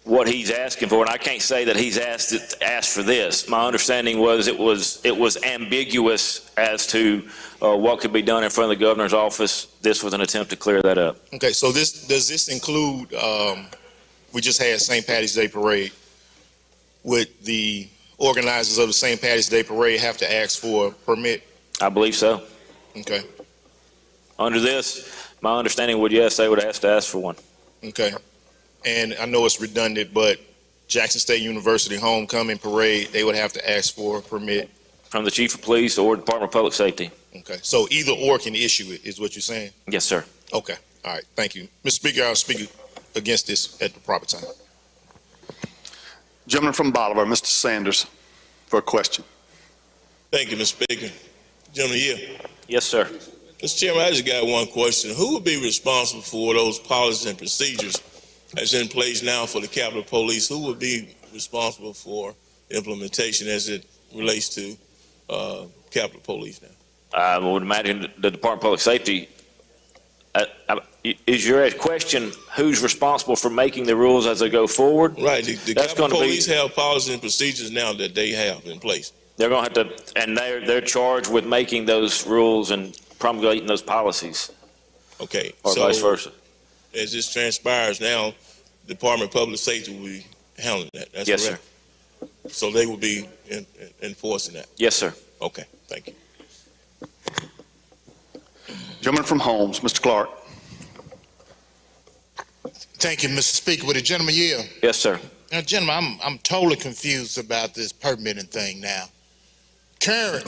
what he's asking for, and I can't say that he's asked for this. My understanding was it was ambiguous as to what could be done in front of the governor's office. This was an attempt to clear that up. Okay, so does this include, we just had St. Patty's Day Parade. Would the organizers of the St. Patty's Day Parade have to ask for a permit? I believe so. Okay, Under this, my understanding would, yes, they would have to ask for one. okay. And I know it's redundant, but Jackson State University Homecoming Parade, they would have to ask for a permit? From the Chief of Police or Department of Public Safety. Okay, so either or can issue it, is what you're saying? Yes, sir. Okay, all right, thank you. Mr. Speaker, I'll speak against this at the proper time. Gentleman from Bolivar, Mr. Sanders, for a question. Thank you, Mr. Speaker. Gentleman Yield. Yes, sir. Mr. Chairman, I just got one question. Who would be responsible for those policies and procedures that's in place now for the Capitol Police? Who would be responsible for implementation as it relates to Capitol Police now? I would imagine the Department of Public Safety. Is your question who's responsible for making the rules as they go forward? Right. The Capitol Police have policies and procedures now that they have in place. They're going to have to, and they're charged with making those rules and promulgating those policies. Okay. Or so vice versa. As this transpires now, the Department of Public Safety will be handling that. That's Yes, correct? So they will be enforcing that? Yes, sir. Okay, thank you. Gentleman from Holmes, Mr. Clark. Thank you, Mr. Speaker. With the gentleman yield. Yes, sir. Now, gentlemen, I'm totally confused about this permitting thing now.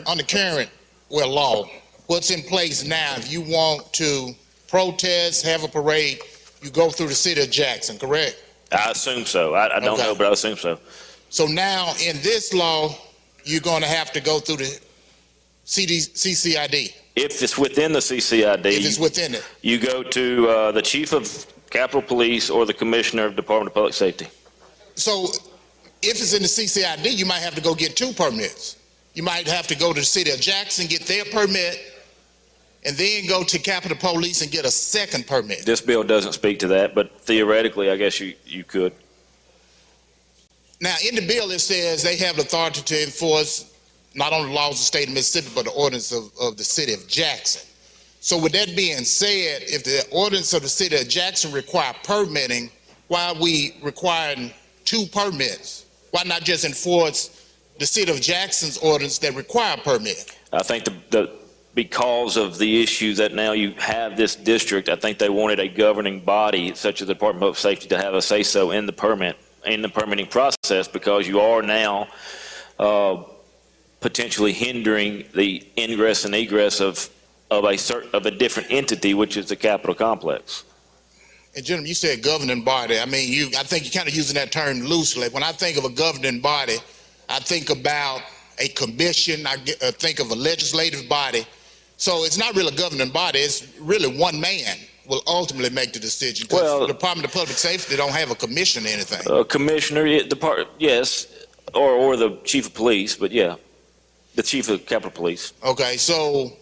On the current law, what's in place now, if you want to protest, have a parade, you go through the city of Jackson, correct? I assume so. I don't know, but I assume so. So now, in this law, you're going to have to go through the CCID. If it's within the CCID. If it's within it. You go to the Chief of Capitol Police or the Commissioner of Department of Public Safety. So if it's in the CCID, you might have to go get two permits. You might have to go to the city of Jackson, get their permit, and then go to Capitol Police and get a second permit. This bill doesn't speak to that, but theoretically, I guess you could. Now, in the bill, it says they have the authority to enforce not only the laws of the state of Mississippi, but the ordinance of the city of Jackson. So with that being said, if the ordinance of the city of Jackson require permitting, why are we requiring two permits? Why not just enforce the city of Jackson's ordinance that require a permit? I think because of the issue that now you have this district, I think they wanted a governing body such as the Department of Public Safety to have a say-so in the permitting process, because you are now potentially hindering the ingress and egress of of a different entity, which is the Capitol complex. And gentlemen, you said governing body. I mean, I think you're kind of using that term loosely. When I think of a governing body, I think about a commission, think of a legislative body. So it's not really a governing body, it's really one man will ultimately make the decision. Well, the Department of Public Safety don't have a commission or anything. Commissioner, yes, or the chief of police, but yeah, the chief of Capitol Police. Okay, so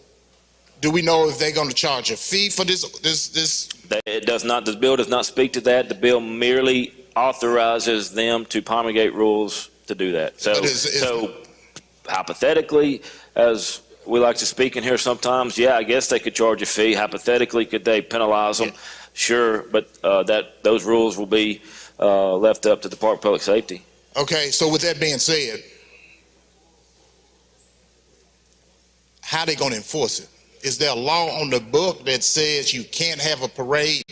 do we know if they're going to charge a fee for this? It does not. The bill does not speak to that. The bill merely authorizes them to promulgate rules to do that. So, so hypothetically, as we like to speak in here sometimes, yeah, I guess they could charge a fee. Hypothetically, could they penalize them? Yeah. Sure, but those rules will be left up to the Department of Public Safety. Okay, so with that being said, how are they going to enforce it? Is there a law on the book that says you can't have a parade,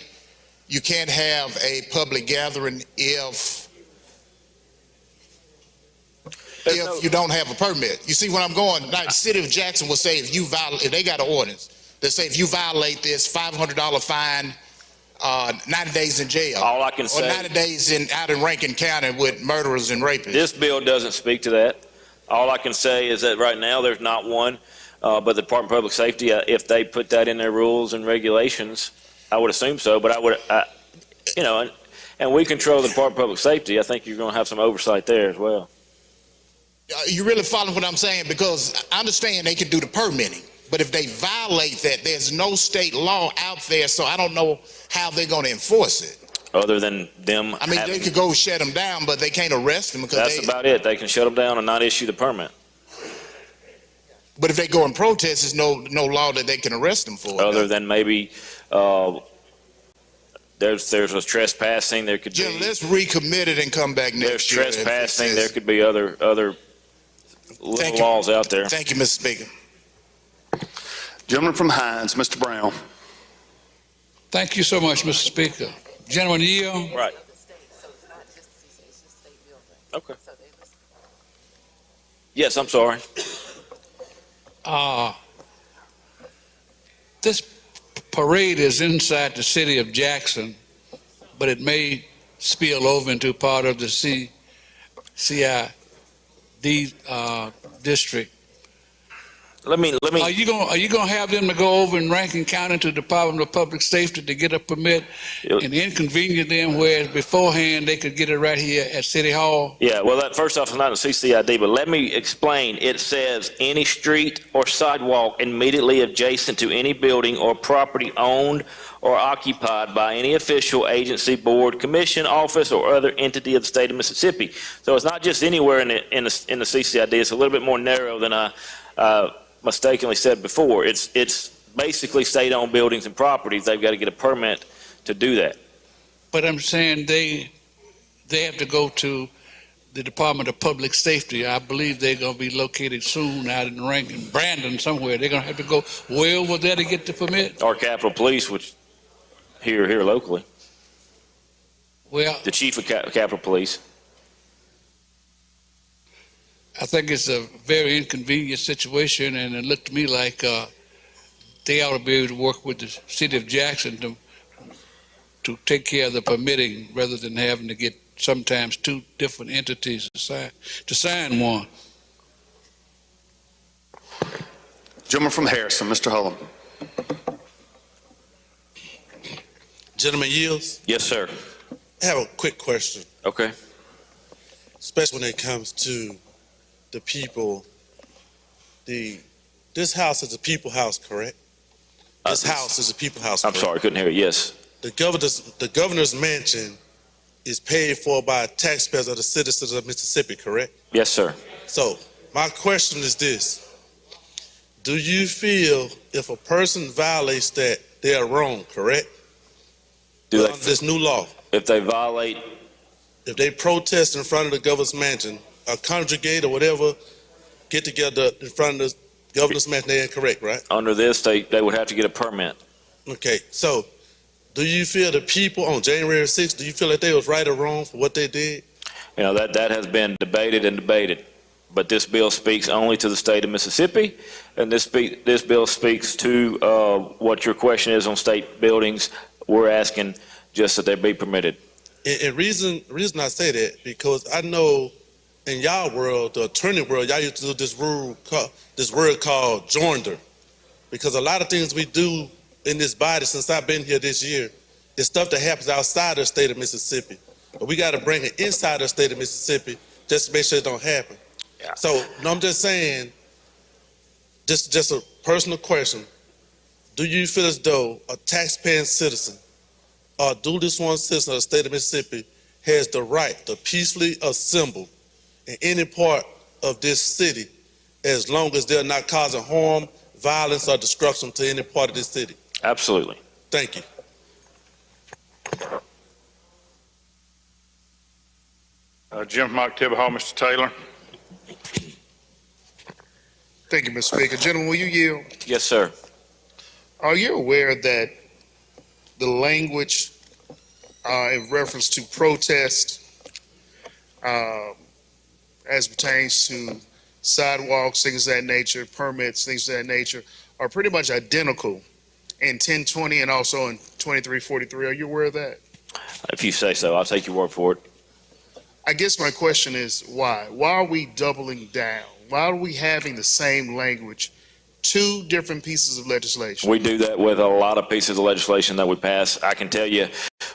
you can't have a public gathering if you don't have a permit? You see where I'm going? Like the city of Jackson will say if they got an ordinance, they say if you violate this, $500 fine, 90 days in jail. All I can say, or 90 days out in Rankin County with murderers and rapists. This bill doesn't speak to that. All I can say is that right now there's not one. But the Department of Public Safety, if they put that in their rules and regulations, I would assume so. But and we control the Department of Public Safety. I think you're going to have some oversight there as well. You really following what I'm saying? Because I understand they can do the permitting, but if they violate that, there's no state law out there, so I don't know how they're going to enforce it. Other than them, I mean, they could go shut them down, but they can't arrest them because that's about it. They can shut them down and not issue the permit. But if they go and protest, there's no law that they can arrest them for. Other than maybe there's a trespassing. There could Jim, let's recommit it and come back next year. There's trespassing. There could be other laws out there. Thank you, Mr. Speaker. Gentleman from Hines, Mr. Brown. Thank you so much, Mr. Speaker. Gentleman yield. Right. Okay. Yes, I'm sorry. This parade is inside the city of Jackson, but it may spill over into part of the CID district. Let me. Are you going to have them to go over in Rankin County to the Department of Public Safety to get a permit and inconvenience them, whereas beforehand they could get it right here at City Hall? Yeah. Well, first off, it's not a CCID, but let me explain. It says any street or sidewalk immediately adjacent to any building or property owned or occupied by any official, agency, board, commission, office, or other entity of the state of Mississippi. So it's not just anywhere in the CCID. It's a little bit more narrow than I mistakenly said before. It's basically state-owned buildings and properties. They've got to get a permit to do that. But I'm saying they have to go to the Department of Public Safety. I believe they're going to be located soon out in Rankin, Brandon somewhere. They're going to have to go way over there to get the permit. Or Capitol Police, which here locally. Well, the chief of Capitol Police. I think it's a very inconvenient situation, and it looked to me like they ought to be able to work with the city of Jackson to take care of the permitting rather than having to get sometimes two different entities to sign one. Gentleman from Harrison, Mr. Hullum. Gentleman yields. Yes, sir. I have a quick question. Okay. Especially when it comes to the people. This house is a people house, correct? This house is a people house. I'm sorry, I couldn't hear you. Yes. The governor's mansion is paid for by taxpayers of the citizens of Mississippi, correct? Yes, sir. So my question is this: do you feel if a person violates that, they are wrong, correct? Under this new law, if they violate, if they protest in front of the governor's mansion, or congregate or whatever, get together in front of the governor's mansion, they're incorrect, right? Under this, they would have to get a permit. Okay, so do you feel the people on January 6th, do you feel like they was right or wrong for what they did? You know, that has been debated and debated. But this bill speaks only to the state of Mississippi, and this bill speaks to what your question is on state buildings. We're asking just that they be permitted. And reason I say that, because I know in y'all world, the attorney world, y'all used to do this word called joinder. Because a lot of things we do in this body since I've been here this year is stuff that happens outside the state of Mississippi. But we got to bring it inside the state of Mississippi just to make sure it don't happen. Yeah. So I'm just saying, just a personal question. Do you feel as though a taxpaying citizen or duly sworn citizen of the state of Mississippi has the right to peacefully assemble in any part of this city as long as they're not causing harm, violence, or destruction to any part of this city? Absolutely. Thank you. Jim from Octavia Hall, Mr. Taylor. Thank you, Mr. Speaker. Gentlemen, will you yield? Yes, sir. Are you aware that the language in reference to protest as pertains to sidewalks, things of that nature, permits, things of that nature, are pretty much identical in 1020 and also in 2343? Are you aware of that? If you say so, I'll take your word for it. I guess my question is why? Why are we doubling down? Why are we having the same language, two different pieces of legislation? We do that with a lot of pieces of legislation that we pass. I can tell you,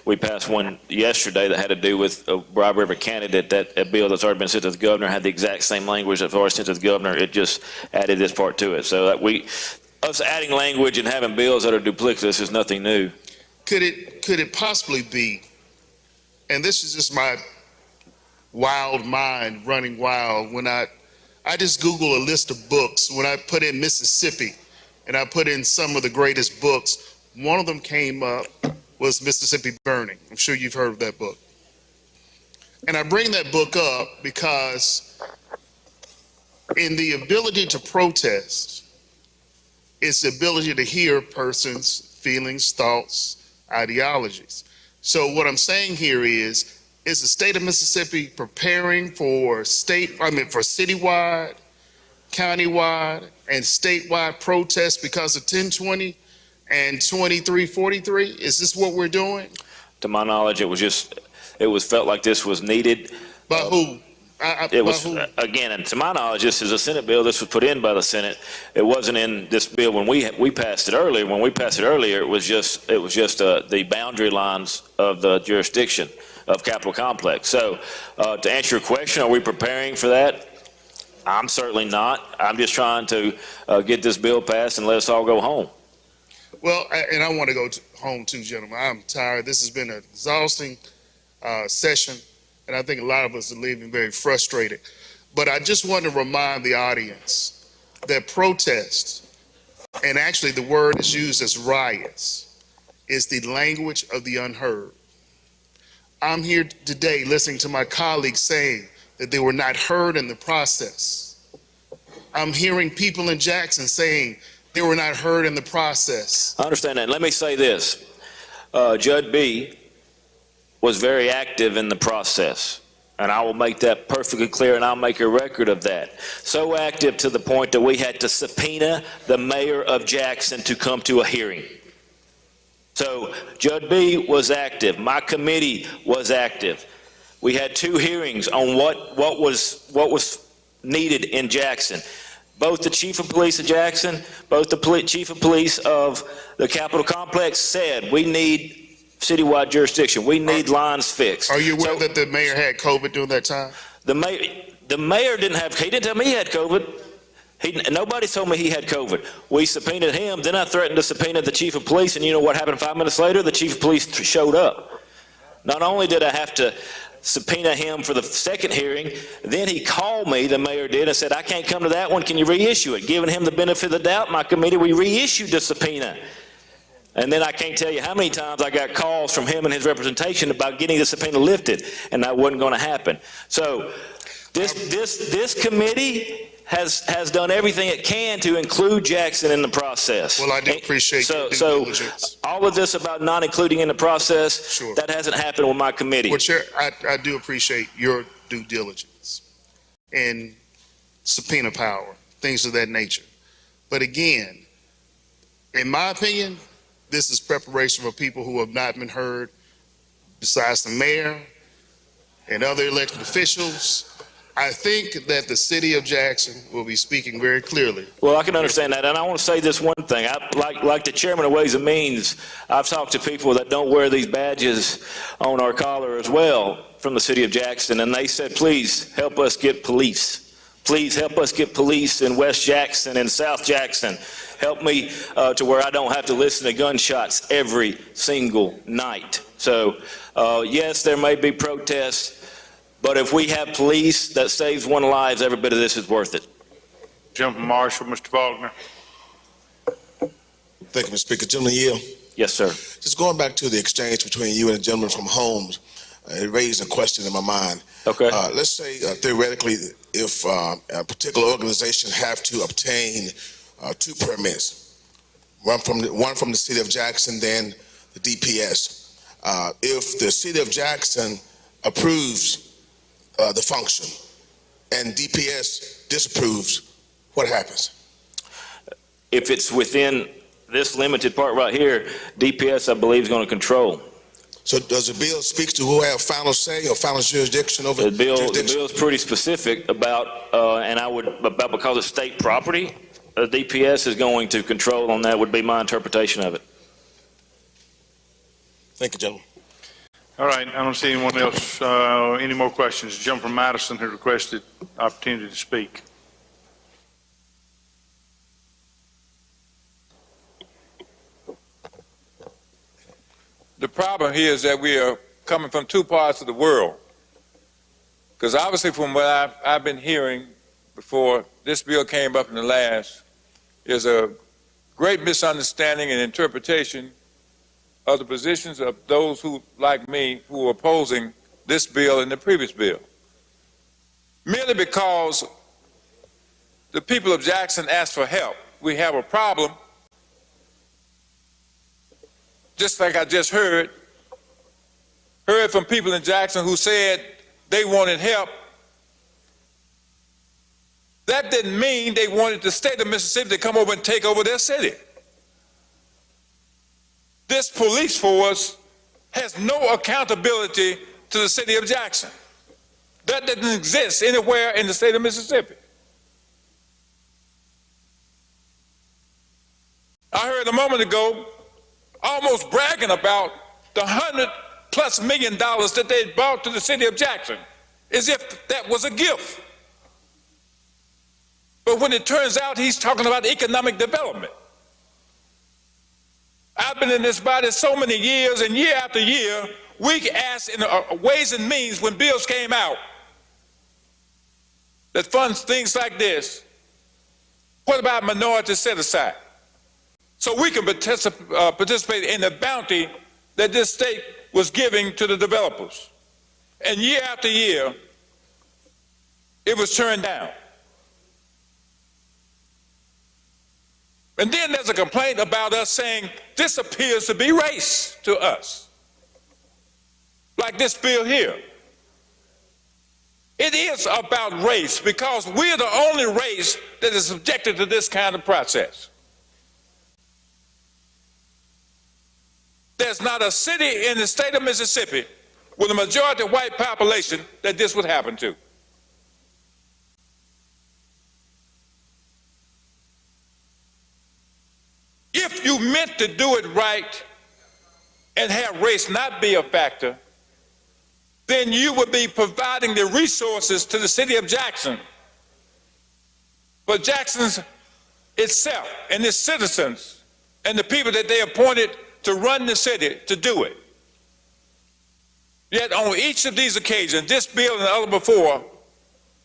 we passed one yesterday that had to do with a bribery of a candidate. That a bill that's already been sent to the governor had the exact same language that's already sent to the governor. It just added this part to it. So that us adding language and having bills that are duplicitous is nothing new. Could it possibly be, and this is just my wild mind running wild, when I just Google a list of books, when I put in Mississippi and I put in some of the greatest books, one of them came up was Mississippi Burning. I'm sure you've heard of that book. And I bring that book up because in the ability to protest, it's the ability to hear a person's feelings, thoughts, ideologies. So what I'm saying here is the state of Mississippi preparing for citywide, countywide, and statewide protests because of 1020 and 2343? Is this what we're doing? To my knowledge, it was felt like this was needed. By who? Again, and to my knowledge, this is a Senate bill. This was put in by the Senate. It wasn't in this bill when we passed it earlier. When we passed it earlier, it was just the boundary lines of the jurisdiction of Capitol Complex. So to answer your question, are we preparing for that? I'm certainly not. I'm just trying to get this bill passed and let us all go home. Well, and I want to go home too, gentlemen. I'm tired. This has been an exhausting session, and I think a lot of us are leaving very frustrated. But I just want to remind the audience that protest, and actually the word is used as riots, is the language of the unheard. I'm here today listening to my colleagues saying that they were not heard in the process. I'm hearing people in Jackson saying they were not heard in the process. I understand that. Let me say this. Judd B. was very active in the process, and I will make that perfectly clear, and I'll make a record of that. So active to the point that we had to subpoena the mayor of Jackson to come to a hearing. So Judd B. was active. My committee was active. We had 2 hearings on what was needed in Jackson. Both the chief of police of Jackson, both the chief of police of the Capitol Complex said we need citywide jurisdiction. We need lines fixed. Are you aware that the mayor had COVID during that time? The mayor didn't have. He didn't tell me he had COVID. Nobody told me he had COVID. We subpoenaed him. Then I threatened to subpoena the chief of police, and you know what happened 5 minutes later? The chief of police showed up. Not only did I have to subpoena him for the second hearing, then he called me, the mayor did, and said, I can't come to that one. Can you reissue it? Giving him the benefit of the doubt, my committee, we reissued the subpoena. And then I can't tell you how many times I got calls from him and his representation about getting the subpoena lifted, and that wasn't going to happen. So this committee has done everything it can to include Jackson in the process. Well, I do appreciate your due diligence. All of this about not including in the process, Sure. that hasn't happened with my committee. Well, Chair, I do appreciate your due diligence. And subpoena power, things of that nature. But again, in my opinion, this is preparation for people who have not been heard, besides the mayor and other elected officials. I think that the city of Jackson will be speaking very clearly. Well, I can understand that, and I want to say this one thing. Like the chairman of Ways and Means, I've talked to people that don't wear these badges on our collar as well from the city of Jackson, and they said, please help us get police. Please help us get police in West Jackson and South Jackson. Help me to where I don't have to listen to gunshots every single night. So, yes, there may be protests, but if we have police that saves one life, every bit of this is worth it. Gentleman Marshall, Mr. Faulkner. Thank you, Mr. Speaker. Gentleman Yield. Yes, sir. Just going back to the exchange between you and the gentleman from Holmes, it raised a question in my mind. Okay. Let's say theoretically, if a particular organization have to obtain 2 permits, one from the city of Jackson, then the DPS. If the city of Jackson approves the function and DPS disapproves, what happens? If it's within this limited part right here, DPS, I believe, is going to control. So does the bill speak to who have final say or final jurisdiction over The bill jurisdiction? is pretty specific about, because it's state property, DPS is going to control on that, would be my interpretation of it. Thank you, gentlemen. All right, I don't see anyone else. Any more questions? The gentleman from Madison who requested opportunity to speak. The problem here is that we are coming from 2 parts of the world. Because obviously from what I've been hearing before this bill came up in the last, is a great misunderstanding and interpretation of the positions of those who, like me, who are opposing this bill and the previous bill. Merely because the people of Jackson asked for help. We have a problem, just like I just heard from people in Jackson who said they wanted help. That didn't mean they wanted the state of Mississippi to come over and take over their city. This police force has no accountability to the city of Jackson. That doesn't exist anywhere in the state of Mississippi. I heard a moment ago almost bragging about the $100+ million that they brought to the city of Jackson, as if that was a gift. But when it turns out he's talking about economic development. I've been in this body so many years, and year after year, we asked in Ways and Means when bills came out that funds things like this, what about minority set aside? So we can participate in the bounty that this state was giving to the developers. And year after year, it was turned down. And then there's a complaint about us saying this appears to be race to us. Like this bill here. It is about race because we're the only race that is subjected to this kind of process. There's not a city in the state of Mississippi with a majority white population that this would happen to. If you meant to do it right and have race not be a factor, then you would be providing the resources to the city of Jackson. But Jackson's itself and its citizens and the people that they appointed to run the city to do it. Yet on each of these occasions, this bill and the other before,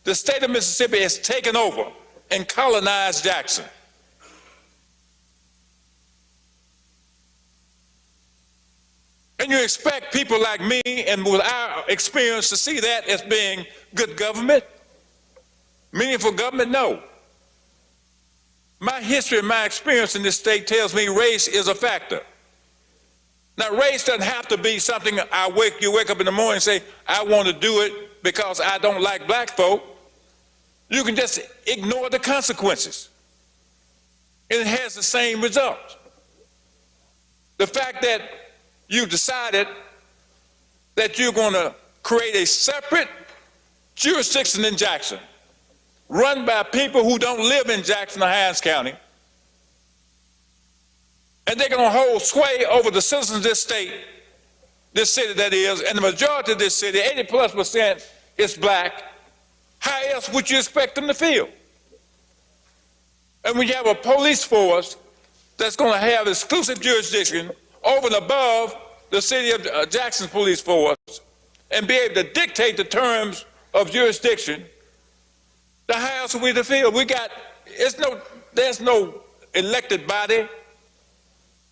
the state of Mississippi has taken over and colonized Jackson. And you expect people like me and with our experience to see that as being good government? Meaningful government? No. My history and my experience in this state tells me race is a factor. Now, race doesn't have to be something you wake up in the morning and say, I want to do it because I don't like black folk. You can just ignore the consequences, and it has the same result. The fact that you've decided that you're going to create a separate jurisdiction in Jackson, run by people who don't live in Jackson or Hinds County, and they're going to hold sway over the citizens of this state, this city that is, and the majority of this city, 80+% is black. How else would you expect them to feel? And when you have a police force that's going to have exclusive jurisdiction over and above the city of Jackson's police force and be able to dictate the terms of jurisdiction, then how else are we to feel? There's no elected body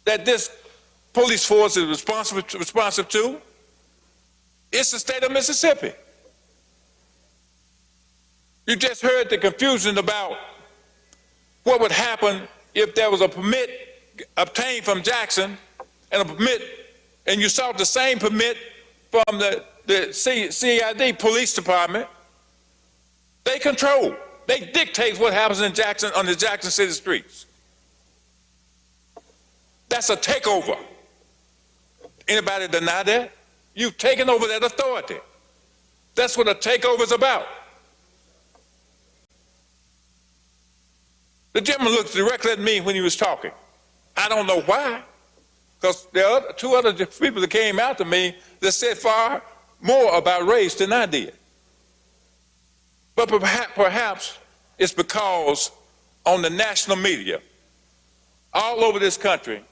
that this police force is responsive to. It's the state of Mississippi. You just heard the confusion about what would happen if there was a permit obtained from Jackson and a permit, and you sought the same permit from the CID police department. They control, they dictate what happens in Jackson on the Jackson City streets. That's a takeover. Anybody deny that? You've taken over that authority. That's what a takeover is about. The gentleman looked directly at me when he was talking. I don't know why, because there are two other people that came after me that said far more about race than I did. But perhaps it's because on the national media, all over this country,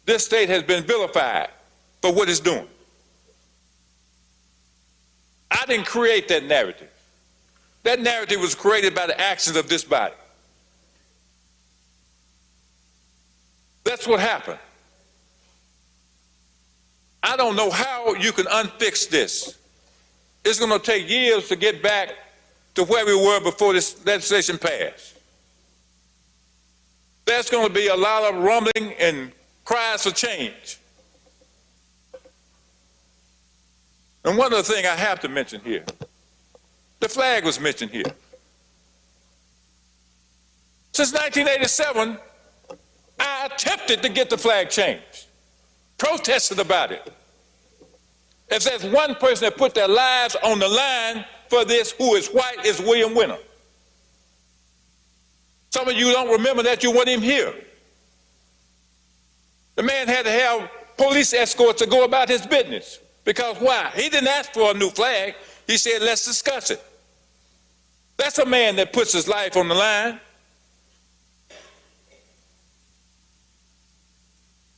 this state has been vilified for what it's doing. I didn't create that narrative. That narrative was created by the actions of this body. That's what happened. I don't know how you can unfix this. It's going to take years to get back to where we were before this legislation passed. There's going to be a lot of rumbling and cries for change. And one other thing I have to mention here, the flag was mentioned here. Since 1987, I attempted to get the flag changed, protested about it. If there's one person that put their lives on the line for this who is white, is William Winter. Some of you don't remember that, you weren't even here. The man had to have police escorts to go about his business. Because why? He didn't ask for a new flag. He said, let's discuss it. That's a man that puts his life on the line.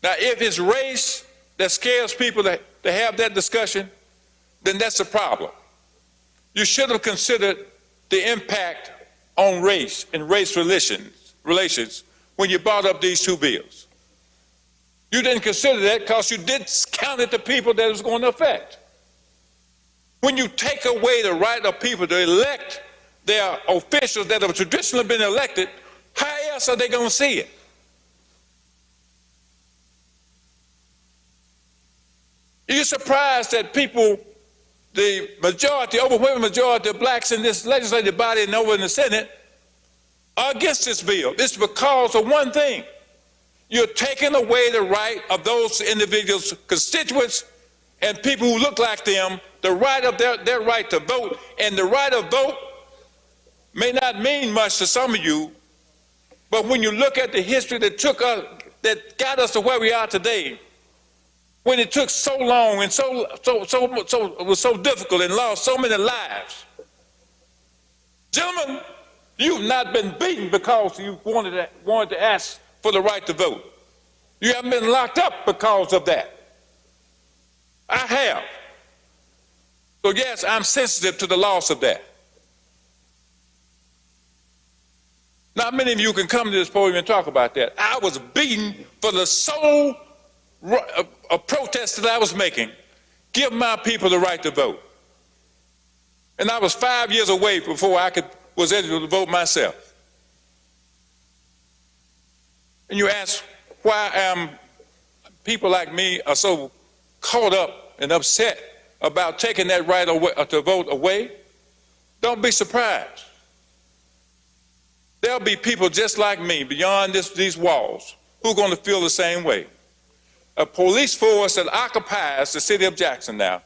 Now, if it's race that scares people to have that discussion, then that's a problem. You should have considered the impact on race and race relations when you brought up these two bills. You didn't consider that because you discounted the people that it was going to affect. When you take away the right of people to elect their officials that have traditionally been elected, how else are they going to see it? You're surprised that people, the majority, overwhelming majority of blacks in this legislative body and over in the Senate are against this bill. It's because of one thing. You're taking away the right of those individuals, constituents, and people who look like them, the right of their right to vote. And the right of vote may not mean much to some of you, but when you look at the history that got us to where we are today, when it took so long and it was so difficult and lost so many lives. Gentlemen, you've not been beaten because you wanted to ask for the right to vote. You haven't been locked up because of that. I have. So yes, I'm sensitive to the loss of that. Not many of you can come to this podium and talk about that. I was beaten for the sole a protest that I was making, give my people the right to vote. And I was 5 years away before I was able to vote myself. And you ask why people like me are so caught up and upset about taking that right to vote away? Don't be surprised. there'll be people just like me beyond these walls who are going to feel the same way. A police force that occupies the city of Jackson now.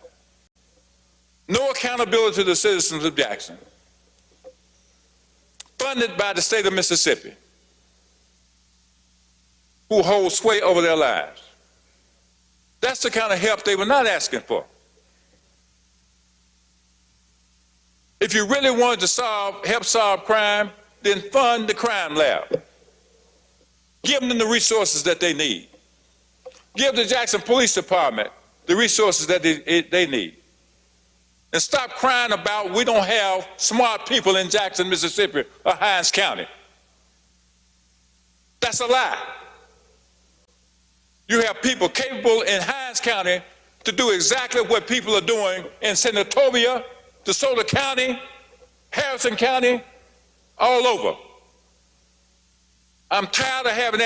No accountability to the citizens of Jackson. Funded by the state of Mississippi, who hold sway over their lives. That's the kind of help they were not asking for. If you really wanted to help solve crime, then fund the crime lab. Give them the resources that they need. Give the Jackson Police Department the resources that they need. And stop crying about we don't have smart people in Jackson, Mississippi, or Hinds County. That's a lie. You have people capable in Hinds County to do exactly what people are doing in Senatobia, DeSoto County, Harrison County, all over. I'm tired of having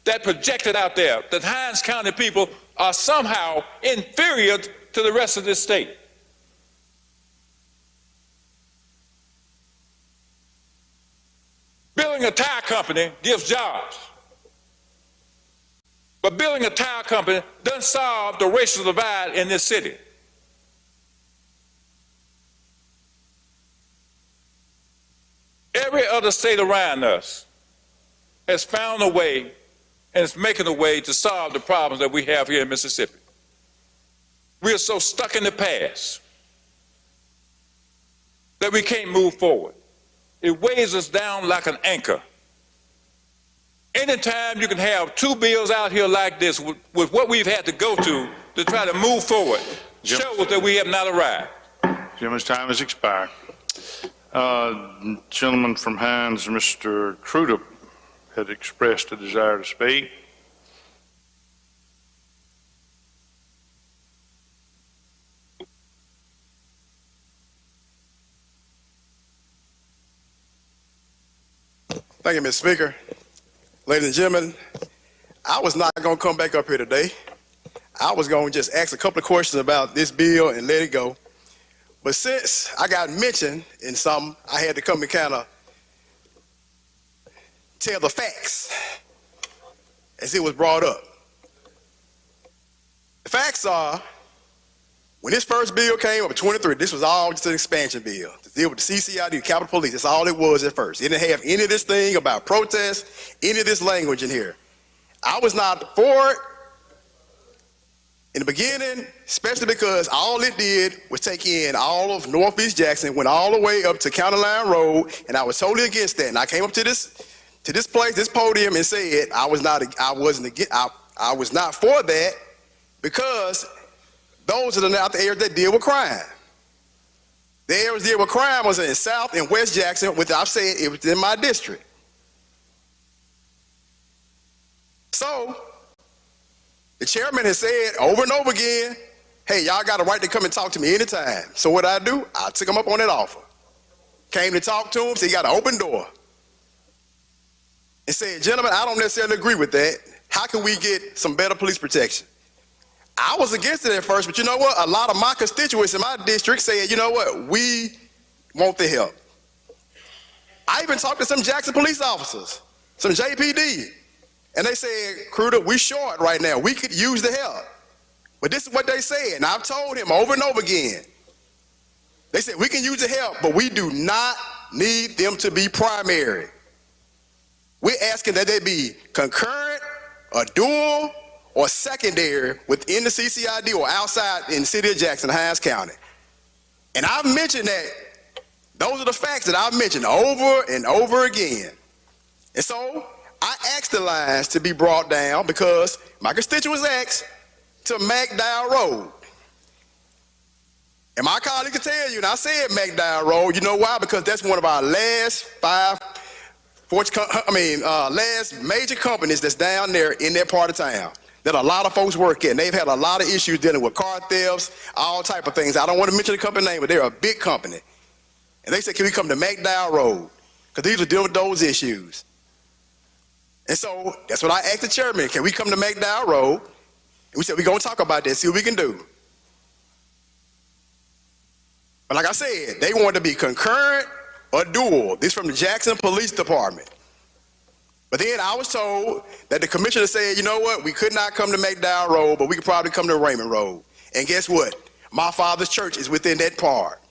that projected out there, that Hinds County people are somehow inferior to the rest of this state. Building a tire company gives jobs. But building a tire company doesn't solve the racial divide in this city. Every other state around us has found a way and is making a way to solve the problems that we have here in Mississippi. We are so stuck in the past that we can't move forward. It weighs us down like an anchor. Anytime you can have two bills out here like this with what we've had to go to try to move forward, shows that we have not arrived. Gentleman's time has expired. Gentleman from Hinds, Mr. Crudup, had expressed a desire to speak. Thank you, Mr. Speaker. Ladies and gentlemen, I was not going to come back up here today. I was going to just ask a couple of questions about this bill and let it go. But since I got mentioned in something, I had to come and kind of tell the facts as it was brought up. The facts are, when this first bill came up in 23, this was all just an expansion bill to deal with the CCID, the Capitol Police. That's all it was at first. It didn't have any of this thing about protests, any of this language in here. I was not for it in the beginning, especially because all it did was take in all of Northeast Jackson, went all the way up to County Line Road, and I was totally against that. And I came up to this place, this podium, and said I was not for that because those are not the areas that deal with crime. The areas that deal with crime was in South and West Jackson, which I've said it was in my district. So, the chairman has said over and over again, hey, y'all got a right to come and talk to me anytime. So what I do, I took him up on that offer. Came to talk to him, said he got an open door. And said, gentlemen, I don't necessarily agree with that. How can we get some better police protection? I was against it at first, but you know what? A lot of my constituents in my district said, you know what? We want the help. I even talked to some Jackson police officers, some JPD, and they said, Crudup, we short right now. We could use the help. But this is what they said, and I've told him over and over again. They said, we can use the help, but we do not need them to be primary. We're asking that they be concurrent or dual or secondary within the CCID or outside in the city of Jackson, Hinds County. And I've mentioned that. Those are the facts that I've mentioned over and over again. And so I asked the lines to be brought down because my constituents asked to McDowell Road. And my colleague can tell you, and I said McDowell Road, you know why? Because that's one of our last last major companies that's down there in that part of town that a lot of folks work at. And they've had a lot of issues dealing with car thefts, all type of things. I don't want to mention the company name, but they're a big company. And they said, can we come to McDowell Road? Because these are dealing with those issues. And so that's what I asked the chairman, can we come to McDowell Road? And we said, we're going to talk about that, see what we can do. But like I said, they wanted to be concurrent a duel. This from the Jackson Police Department. But then I was told that the commissioner said, you know what, we could not come to McDowell Road, but we could probably come to Raymond Road. And guess what? My father's church is within that part.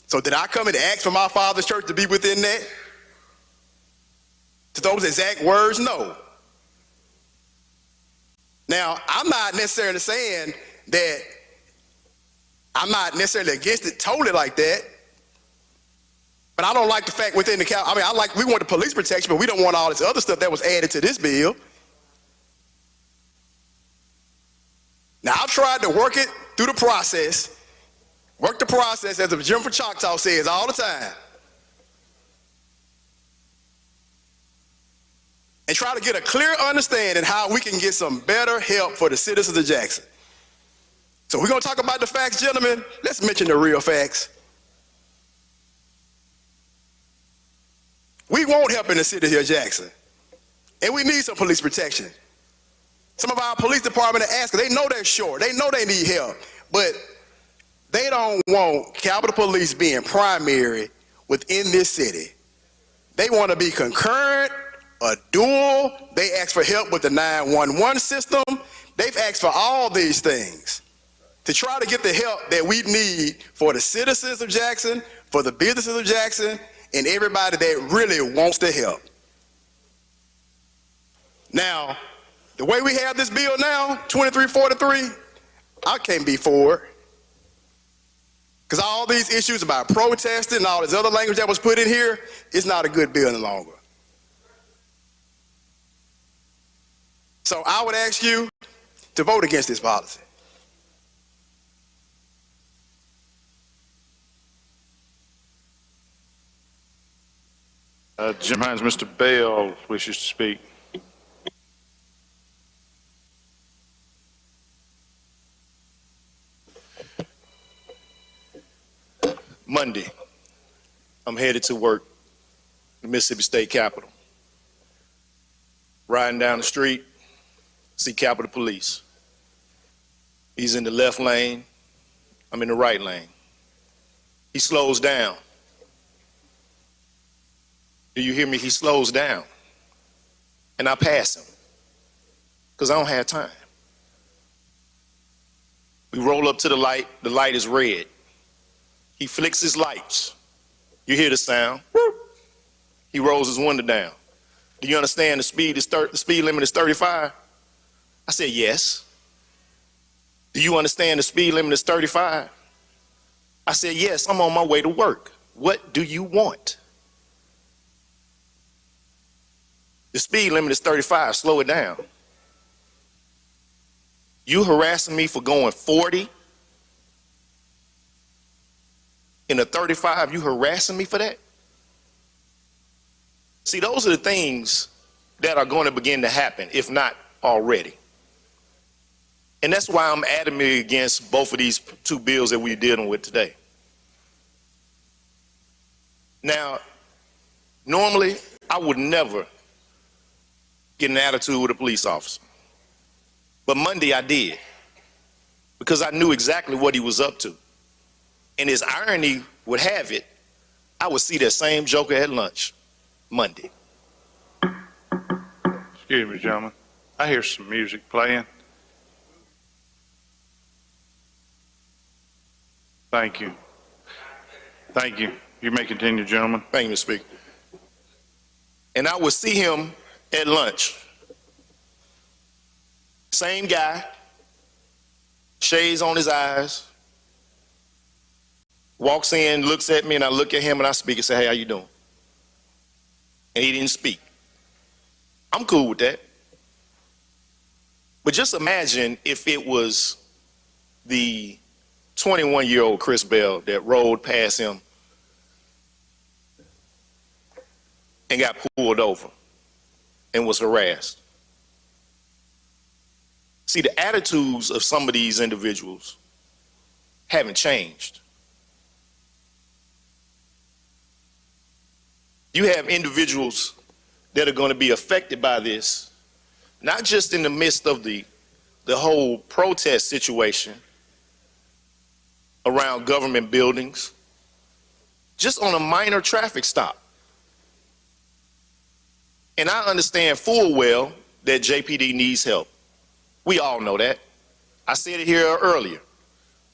So did I come and ask for my father's church to be within that? To those exact words, no. Now, I'm not necessarily saying that I'm not necessarily against it totally like that, but I don't like the fact within the county. I mean, we want the police protection, but we don't want all this other stuff that was added to this bill. Now, I've tried to work it through the process, as the Jim from Choctaw says all the time, and try to get a clear understanding how we can get some better help for the citizens of Jackson. So we're going to talk about the facts, gentlemen. Let's mention the real facts. We want help in the city here, Jackson, and we need some police protection. Some of our police department are asking, they know they're short, they know they need help, but they don't want Capitol Police being primary within this city. They want to be concurrent, a dual. They ask for help with the 911 system. They've asked for all these things to try to get the help that we need for the citizens of Jackson, for the businesses of Jackson, and everybody that really wants to help. Now, the way we have this bill now, 2343, I can't be for it. Because all these issues about protesting and all this other language that was put in here, it's not a good bill any longer. So I would ask you to vote against this policy. Jim Hines, Mr. Bell wishes to speak. Monday, I'm headed to work, the Mississippi State Capitol. Riding down the street, see Capitol Police. He's in the left lane, I'm in the right lane. He slows down. Do you hear me? He slows down. And I pass him, because I don't have time. We roll up to the light is red. He flicks his lights. You hear the sound. He rolls his window down. Do you understand the speed limit is 35? I said, yes. Do you understand the speed limit is 35? I said, yes, I'm on my way to work. What do you want? The speed limit is 35, slow it down. You harassing me for going 40? In a 35, you harassing me for that? See, those are the things that are going to begin to happen, if not already. And that's why I'm adamant against both of these two bills that we're dealing with today. Now, normally, I would never get an attitude with a police officer. But Monday I did, because I knew exactly what he was up to. And his irony would have it, I would see that same joker at lunch Monday. Excuse me, gentlemen. I hear some music playing. Thank you. Thank you. You may continue, gentlemen. Thank you, Mr. Speaker. And I would see him at lunch. Same guy, shades on his eyes, walks in, looks at me, and I look at him and I speak and say, hey, how you doing? And he didn't speak. I'm cool with that. But just imagine if it was the 21-year-old Chris Bell that rolled past him and got pulled over and was harassed. See, the attitudes of some of these individuals haven't changed. You have individuals that are going to be affected by this, not just in the midst of the whole protest situation around government buildings, just on a minor traffic stop. And I understand full well that JPD needs help. We all know that. I said it here earlier.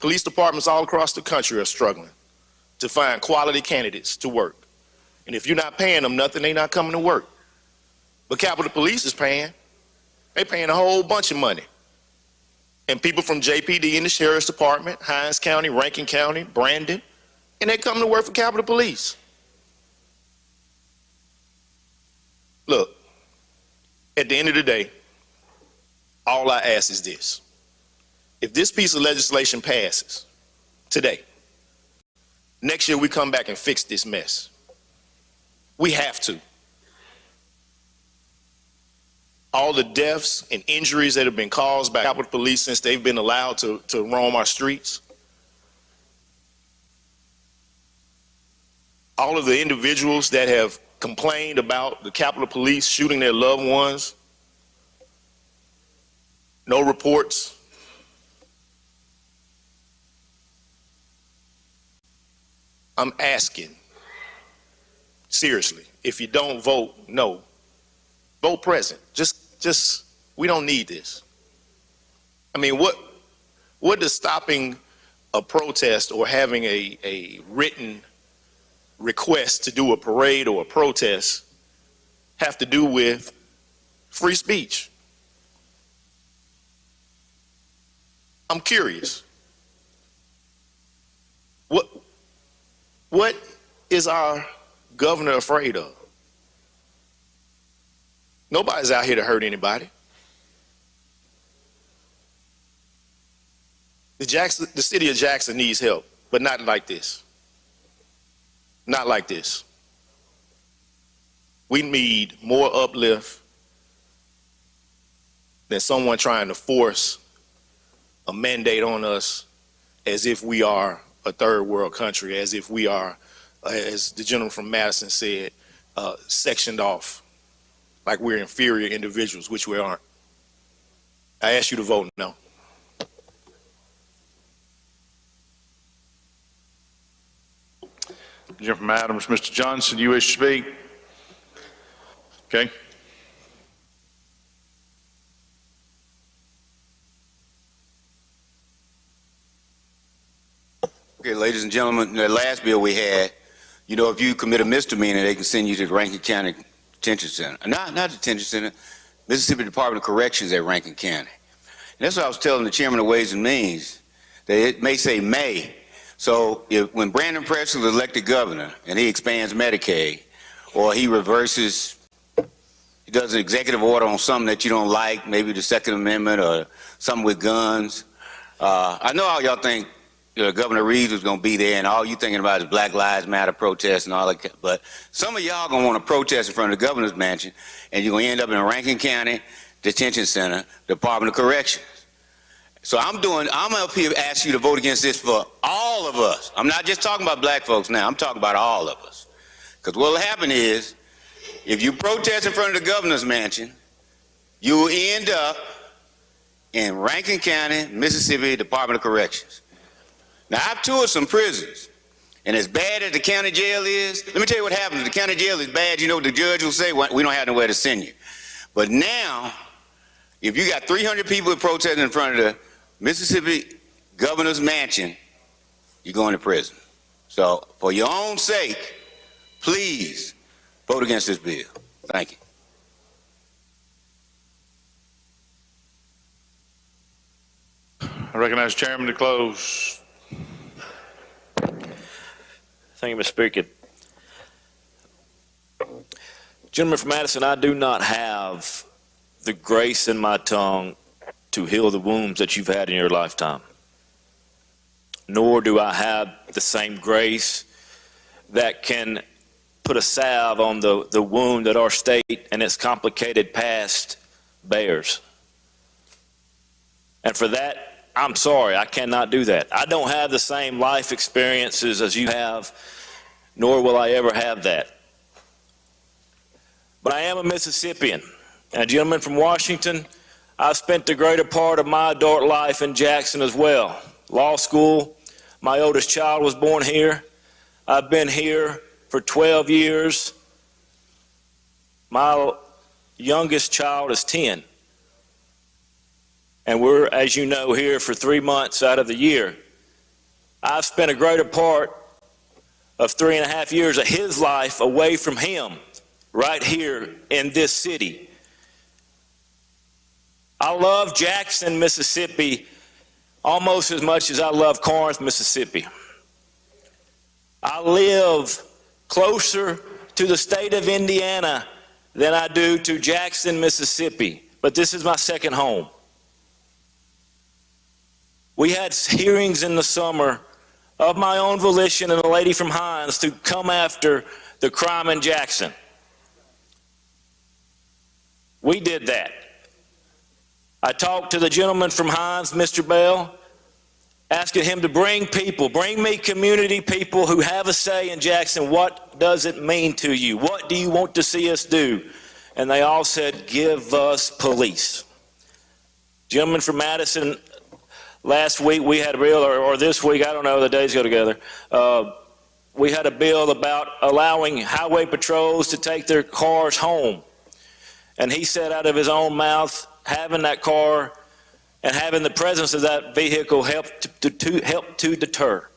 Police departments all across the country are struggling to find quality candidates to work. And if you're not paying them nothing, they're not coming to work. But Capitol Police is paying. They're paying a whole bunch of money. And people from JPD and the Sheriff's Department, Hinds County, Rankin County, Brandon, and they come to work for Capitol Police. Look, at the end of the day, all I ask is this. If this piece of legislation passes today, next year we come back and fix this mess. We have to. All the deaths and injuries that have been caused by Capitol Police since they've been allowed to roam our streets. All of the individuals that have complained about the Capitol Police shooting their loved ones. No reports. I'm asking, seriously, if you don't vote no, vote present. Just, we don't need this. I mean, what does stopping a protest or having a written request to do a parade or a protest have to do with free speech? I'm curious. What is our governor afraid of? Nobody's out here to hurt anybody. The city of Jackson needs help, but not like this. Not like this. We need more uplift than someone trying to force a mandate on us as if we are a third world country, as if we are, as the gentleman from Madison said, sectioned off, like we're inferior individuals, which we aren't. I ask you to vote no. Gentleman from Adams, Mr. Johnson, you wish to speak? Okay. Okay, ladies and gentlemen, the last bill we had, you know, if you commit a misdemeanor, they can send you to the Rankin County Detention Center. Not Detention Center, Mississippi Department of Corrections at Rankin County. And that's what I was telling the chairman of Ways and Means, that it may say may. So when Brandon Presley was elected governor and he expands Medicaid, or he reverses, he does an executive order on something that you don't like, maybe the Second Amendment or something with guns. I know all y'all think Governor Reeves was going to be there, and all you thinking about is Black Lives Matter protests and all that. But some of y'all going to want to protest in front of the governor's mansion, and you're going to end up in a Rankin County Detention Center, Department of Corrections. So I'm up here asking you to vote against this for all of us. I'm not just talking about black folks now. I'm talking about all of us. Because what will happen is, if you protest in front of the governor's mansion, you will end up in Rankin County, Mississippi Department of Corrections. Now, I've toured some prisons, and as bad as the county jail is, let me tell you what happens. If the county jail is bad, you know what the judge will say? We don't have nowhere to send you. But now, if you got 300 people protesting in front of the Mississippi governor's mansion, you're going to prison. So, for your own sake, please vote against this bill. Thank you. I recognize the chairman to close. Thank you, Mr. Speaker. Gentleman from Madison, I do not have the grace in my tongue to heal the wounds that you've had in your lifetime. Nor do I have the same grace that can put a salve on the wound that our state and its complicated past bears. And for that, I'm sorry, I cannot do that. I don't have the same life experiences as you have, nor will I ever have that. But I am a Mississippian. And a gentleman from Washington, I've spent the greater part of my adult life in Jackson as well. Law school, my oldest child was born here. I've been here for 12 years. My youngest child is 10. And we're, as you know, here for 3 months out of the year. I've spent a greater part of 3.5 years of his life away from him, right here in this city. I love Jackson, Mississippi, almost as much as I love Corinth, Mississippi. I live closer to the state of Indiana than I do to Jackson, Mississippi, but this is my second home. We had hearings in the summer of my own volition and a lady from Hines to come after the crime in Jackson. We did that. I talked to the gentleman from Hines, Mr. Bell, asking him to bring me community people who have a say in Jackson. What does it mean to you? What do you want to see us do? And they all said, give us police. Gentleman from Madison, last week we had a bill, or this week, I don't know, the days go together. We had a bill about allowing highway patrols to take their cars home. And he said out of his own mouth, having that car and having the presence of that vehicle help to deter.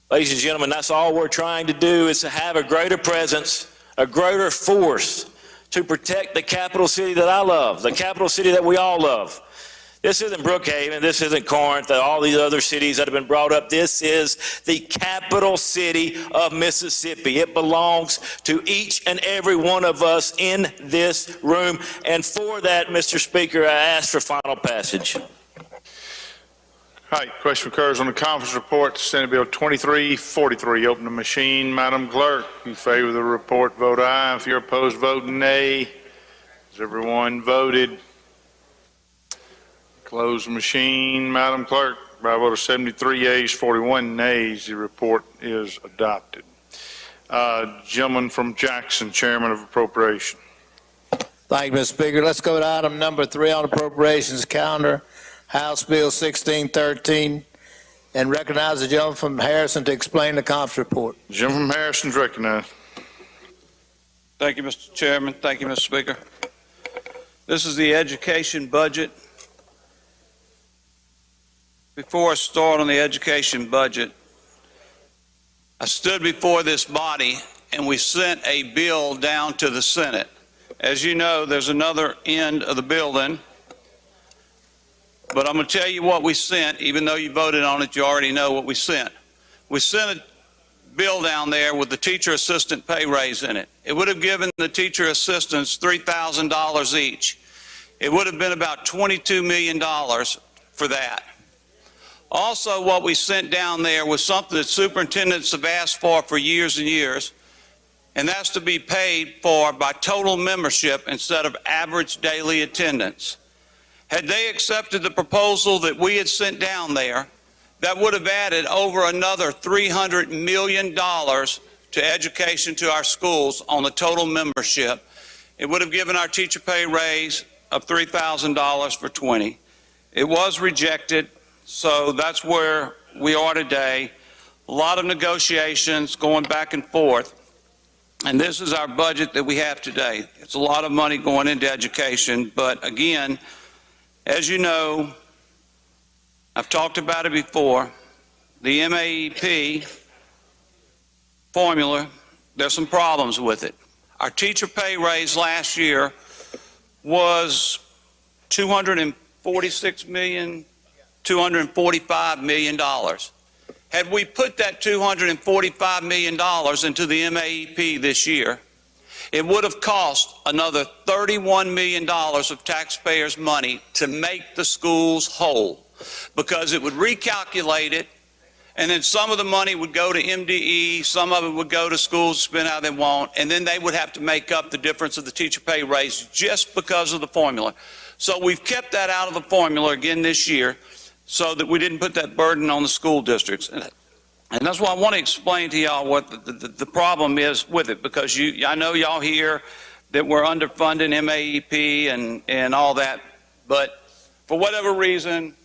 Ladies and gentlemen, that's all we're trying to do, is to have a greater presence, a greater force to protect the capital city that I love, the capital city that we all love. This isn't Brookhaven, this isn't Corinth, all these other cities that have been brought up. This is the capital city of Mississippi. It belongs to each and every one of us in this room. And for that, Mr. Speaker, I ask for final passage. All right, question occurs on the conference report, Senate Bill 2343. Open the machine. Madam Clerk, in favor of the report, vote aye. If you're opposed, vote nay. Has everyone voted? Close the machine. Madam Clerk, by a vote of 73 yeas, 41 nays, the report is adopted. Gentleman from Jackson, Chairman of Appropriation. Thank you, Mr. Speaker. Let's go to item number 3 on appropriations calendar, House Bill 1613, and recognize the gentleman from Harrison to explain the conference report. The gentleman from Harrison is recognized. Thank you, Mr. Chairman. Thank you, Mr. Speaker. This is the education budget. Before I start on the education budget, I stood before this body and we sent a bill down to the Senate. As you know, there's another end of the building, but I'm going to tell you what we sent. Even though you voted on it, you already know what we sent. We sent a bill down there with the teacher assistant pay raise in it. It would have given the teacher assistants $3,000 each. It would have been about $22 million for that. Also, what we sent down there was something that superintendents have asked for years and years, and that's to be paid for by total membership instead of average daily attendance. Had they accepted the proposal that we had sent down there, that would have added over another $300 million to education to our schools on the total membership. It would have given our teacher pay raise of $3,000 for 20. It was rejected. So that's where we are today. A lot of negotiations going back and forth. And this is our budget that we have today. It's a lot of money going into education. But again, as you know, I've talked about it before, the MAEP formula, there's some problems with it. Our teacher pay raise last year was $245 million. Had we put that $245 million into the MAEP this year, it would have cost another $31 million of taxpayers' money to make the schools whole, because it would recalculate it, and then some of the money would go to MDE, some of it would go to schools to spend how they want, and then they would have to make up the difference of the teacher pay raise just because of the formula. So we've kept that out of the formula again this year, so that we didn't put that burden on the school districts. And that's why I want to explain to y'all what the problem is with it, because I know y'all hear that we're underfunding MAEP and all that, but for whatever reason,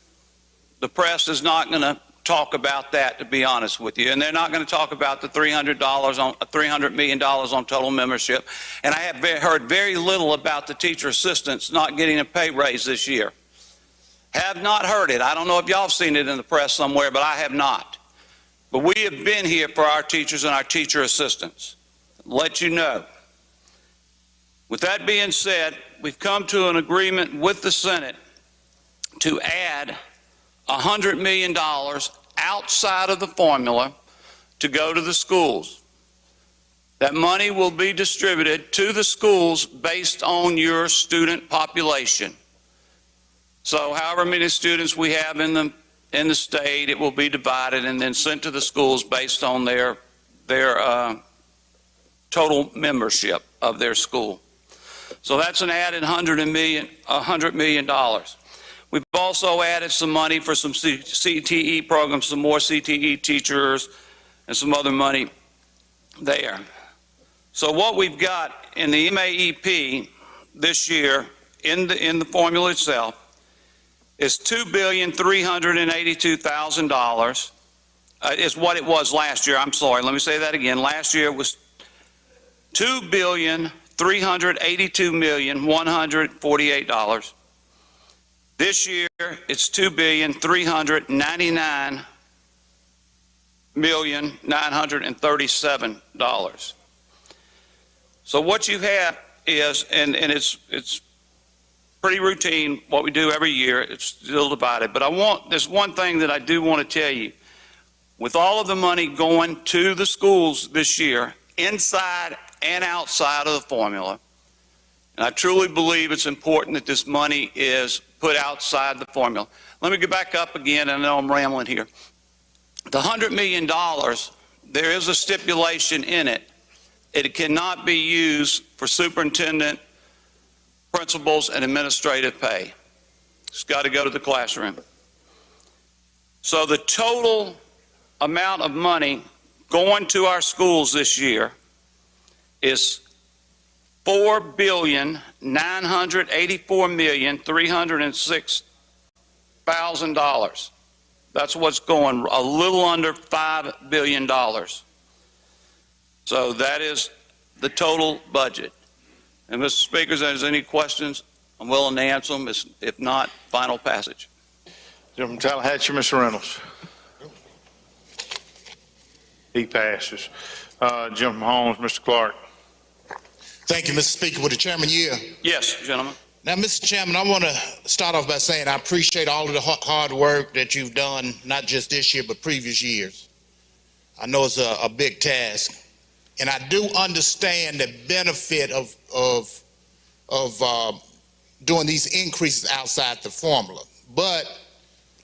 the press is not going to talk about that, to be honest with you. And they're not going to talk about the $300 million on total membership. And I have heard very little about the teacher assistants not getting a pay raise this year. Have not heard it. I don't know if y'all have seen it in the press somewhere, but I have not. But we have been here for our teachers and our teacher assistants. Let you know. With that being said, we've come to an agreement with the Senate to add $100 million outside of the formula to go to the schools. That money will be distributed to the schools based on your student population. So however many students we have in the state, it will be divided and then sent to the schools based on their total membership of their school. So that's an added $100 million. We've also added some money for some CTE programs, some more CTE teachers, and some other money there. So what we've got in the MAEP this year in the formula itself is $2,382,000. Is what it was last year. I'm sorry. Let me say that again. Last year was $2,382,148. This year it's $2,399,937. So what you have is, and it's pretty routine what we do every year. It's still divided. But there's one thing that I do want to tell you. With all of the money going to the schools this year, inside and outside of the formula, and I truly believe it's important that this money is put outside the formula. Let me get back up again. I know I'm rambling here. The $100 million, there is a stipulation in it. It cannot be used for superintendent, principals, and administrative pay. It's got to go to the classroom. So the total amount of money going to our schools this year is $4,984,306,000. That's what's going, a little under $5 billion. So that is the total budget. And Mr. Speaker, if there's any questions, I'm willing to answer them. If not, final passage. Gentleman from Tallahatchie, Mr. Reynolds. He passes. Gentleman from Holmes, Mr. Clark. Thank you, Mr. Speaker. Would the chairman yield? Yes, gentlemen. Now, Mr. Chairman, I want to start off by saying I appreciate all of the hard work that you've done, not just this year, but previous years. I know it's a big task. And I do understand the benefit of doing these increases outside the formula. But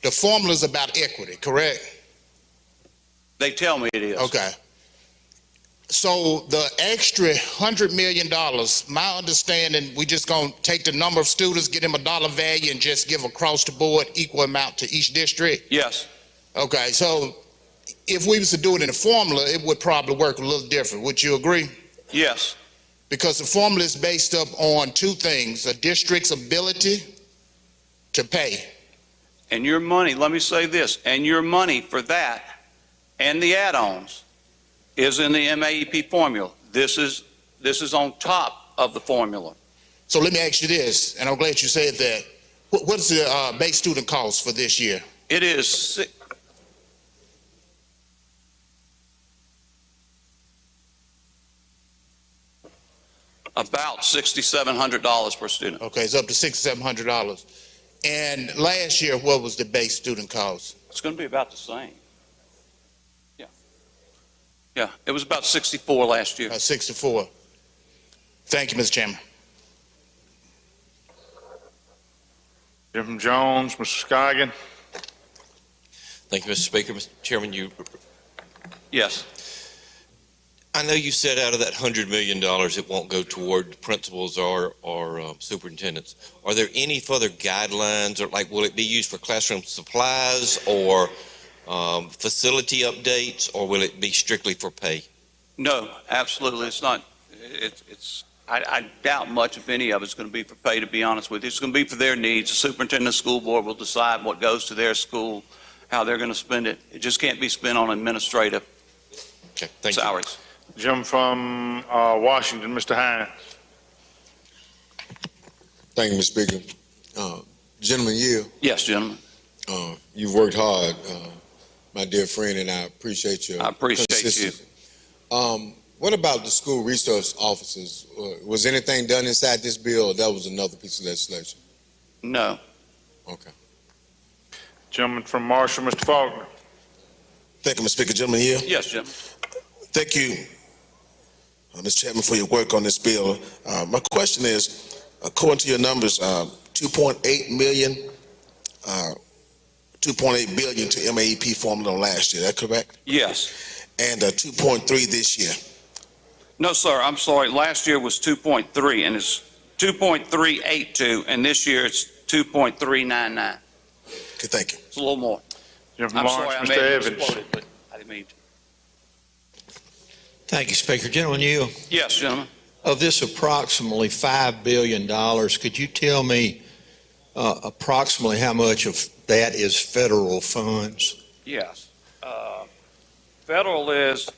the formula is about equity, correct? They tell me it is. Okay. So the extra $100 million, my understanding, we just gonna take the number of students, get them a dollar value, and just give across the board equal amount to each district? Yes. Okay, so if we was to do it in a formula, it would probably work a little different. Would you agree? Yes. Because the formula is based up on two things: a district's ability to pay. And your money, let me say this, and your money for that and the add-ons is in the MAEP formula. This is on top of the formula. So let me ask you this, and I'm glad you said that. What's the base student cost for this year? It is about $6,700 per student. Okay, it's up to $6,700. And last year, what was the base student cost? It's going to be about the same. Yeah, it was about 64 last year. 64. Thank you, Mr. Chairman. Jim Jones, Mr. Scoggin. Thank you, Mr. Speaker. Mr. Chairman, Yes. I know you said out of that $100 million, it won't go toward principals or superintendents. Are there any further guidelines, or will it be used for classroom supplies or facility updates, or will it be strictly for pay? No, absolutely. It's not. I doubt much, if any of it's going to be for pay, to be honest with you. It's going to be for their needs. The superintendent of the school board will decide what goes to their school, how they're going to spend it. It just can't be spent on administrative Okay, thank you. salaries. Gentleman from Washington, Mr. Hines. Thank you, Mr. Speaker. Gentleman Yield, Yes, gentlemen. you've worked hard, my dear friend, and I appreciate your I appreciate you. consistency. What about the school resource officers? Was anything done inside this bill, or that was another piece of legislation? No. Okay. Gentleman from Marshall, Mr. Faulkner. Thank you, Mr. Speaker. Gentleman Yield. Yes, gentlemen. Thank you, Mr. Chapman, for your work on this bill. My question is, according to your numbers, 2.8 million, 2.8 billion to MAEP formula last year. Is that correct? Yes. And 2.3 this year. No, sir, I'm sorry. Last year was 2.3, and it's 2.382, and this year it's 2.399. Okay, thank you. It's a little more. Gentleman I'm from sorry, I Lawrence, may Mr. have Evans. misquoted, but I didn't mean to. Thank you, Speaker. Gentlemen, you, Yes, gentlemen. of this approximately $5 billion, could you tell me approximately how much of that is federal funds? Yes. Federal is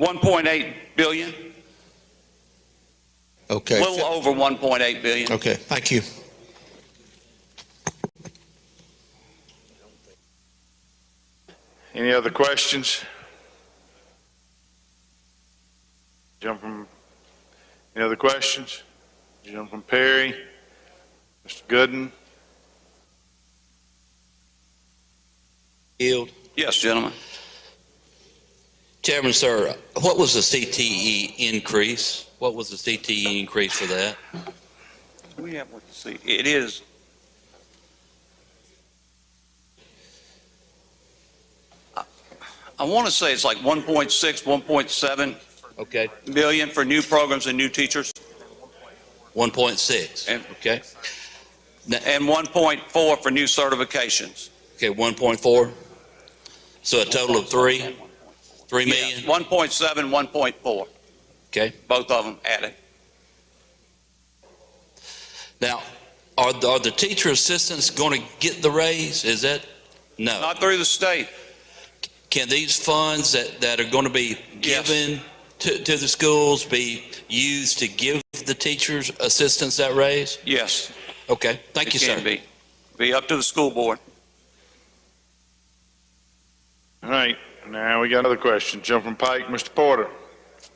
1.8 billion, Okay. a little over 1.8 billion. Okay, thank you. Any other questions? Any other questions? Gentleman from Perry, Mr. Gooden. Yield. Yes, gentlemen. Chairman, sir, what was the CTE increase? What was the CTE increase for that? We have what to see. It is. I want to say it's like 1.6, 1.7 Okay, million for new programs and new teachers, 1.6. And- Okay, and 1.4 for new certifications. okay, 1.4. So a total of 3 million? Yes, 1.7, 1.4, Okay. both of them added. Now, are the teacher assistants going to get the raise? Is that? No. Not through the state. Can these funds that are going to be Yes. given to the schools be used to give the teachers assistants that raise? Yes. Okay, thank you, It can sir. be up to the school board. All right, now we got another question. Gentleman from Pike, Mr. Porter.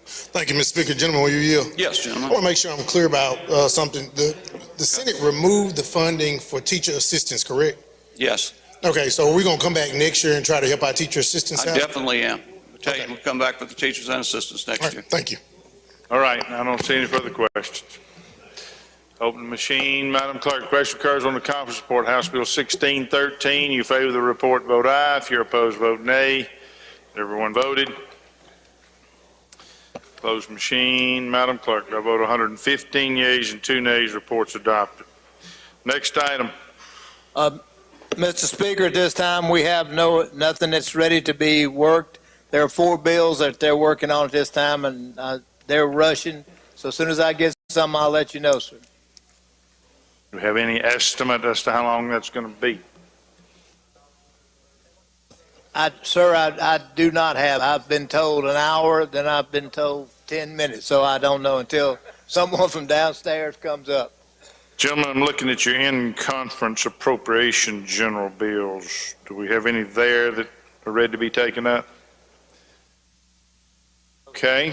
Thank you, Mr. Speaker. Gentlemen, will you yield? Yes, I gentlemen. want to make sure I'm clear about something. The Senate removed the funding for teacher assistants, correct? Yes, Okay, so we're going to come back next year and try to help our teacher assistants I out? definitely am. I'll tell you, we'll come back with the teachers and assistants All next right, year. thank you. All right, I don't see any further questions. Open the machine. Madam Clerk, question occurs on the conference report, House Bill 1613. You favor the report, vote aye. If you're opposed, vote nay. Everyone voted. Closed machine. Madam Clerk, by vote 115 yeas and 2 nays, report's adopted. Next item. Mr. Speaker, at this time, we have nothing that's ready to be worked. There are 4 bills that they're working on at this time, and they're rushing. So as soon as I get some, I'll let you know, sir. Do we have any estimate as to how long that's going to be? Sir, I do not have. I've been told an hour, then I've been told 10 minutes, so I don't know until someone from downstairs comes up. Gentlemen, I'm looking at your in-conference appropriation general bills. Do we have any there that are ready to be taken up? Okay.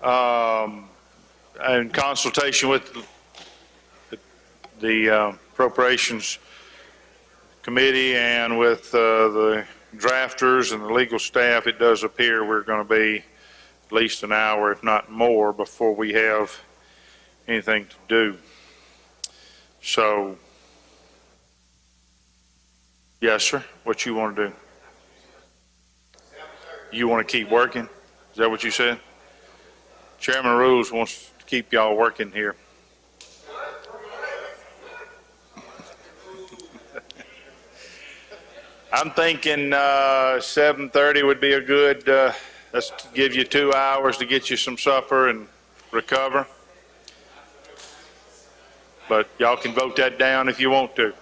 in consultation with the appropriations committee and with the drafters and the legal staff, it does appear we're going to be at least an hour, if not more, before we have anything to do. So, yes, sir. What you want to do? You want to keep working? Is that what you said? Chairman Rules wants to keep y'all working here. I'm thinking 7:30 would be a good, let's give you 2 hours to get you some supper and recover. But y'all can vote that down if you want to.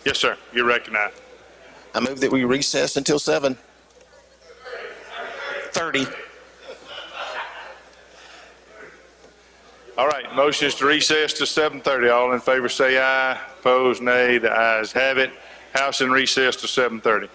Yes, sir. You're recognized. I move that we recess until 7:30. All right, motion is to recess to 7:30. All in favor say aye. Opposed, nay. The ayes have it. House in recess to 7:30.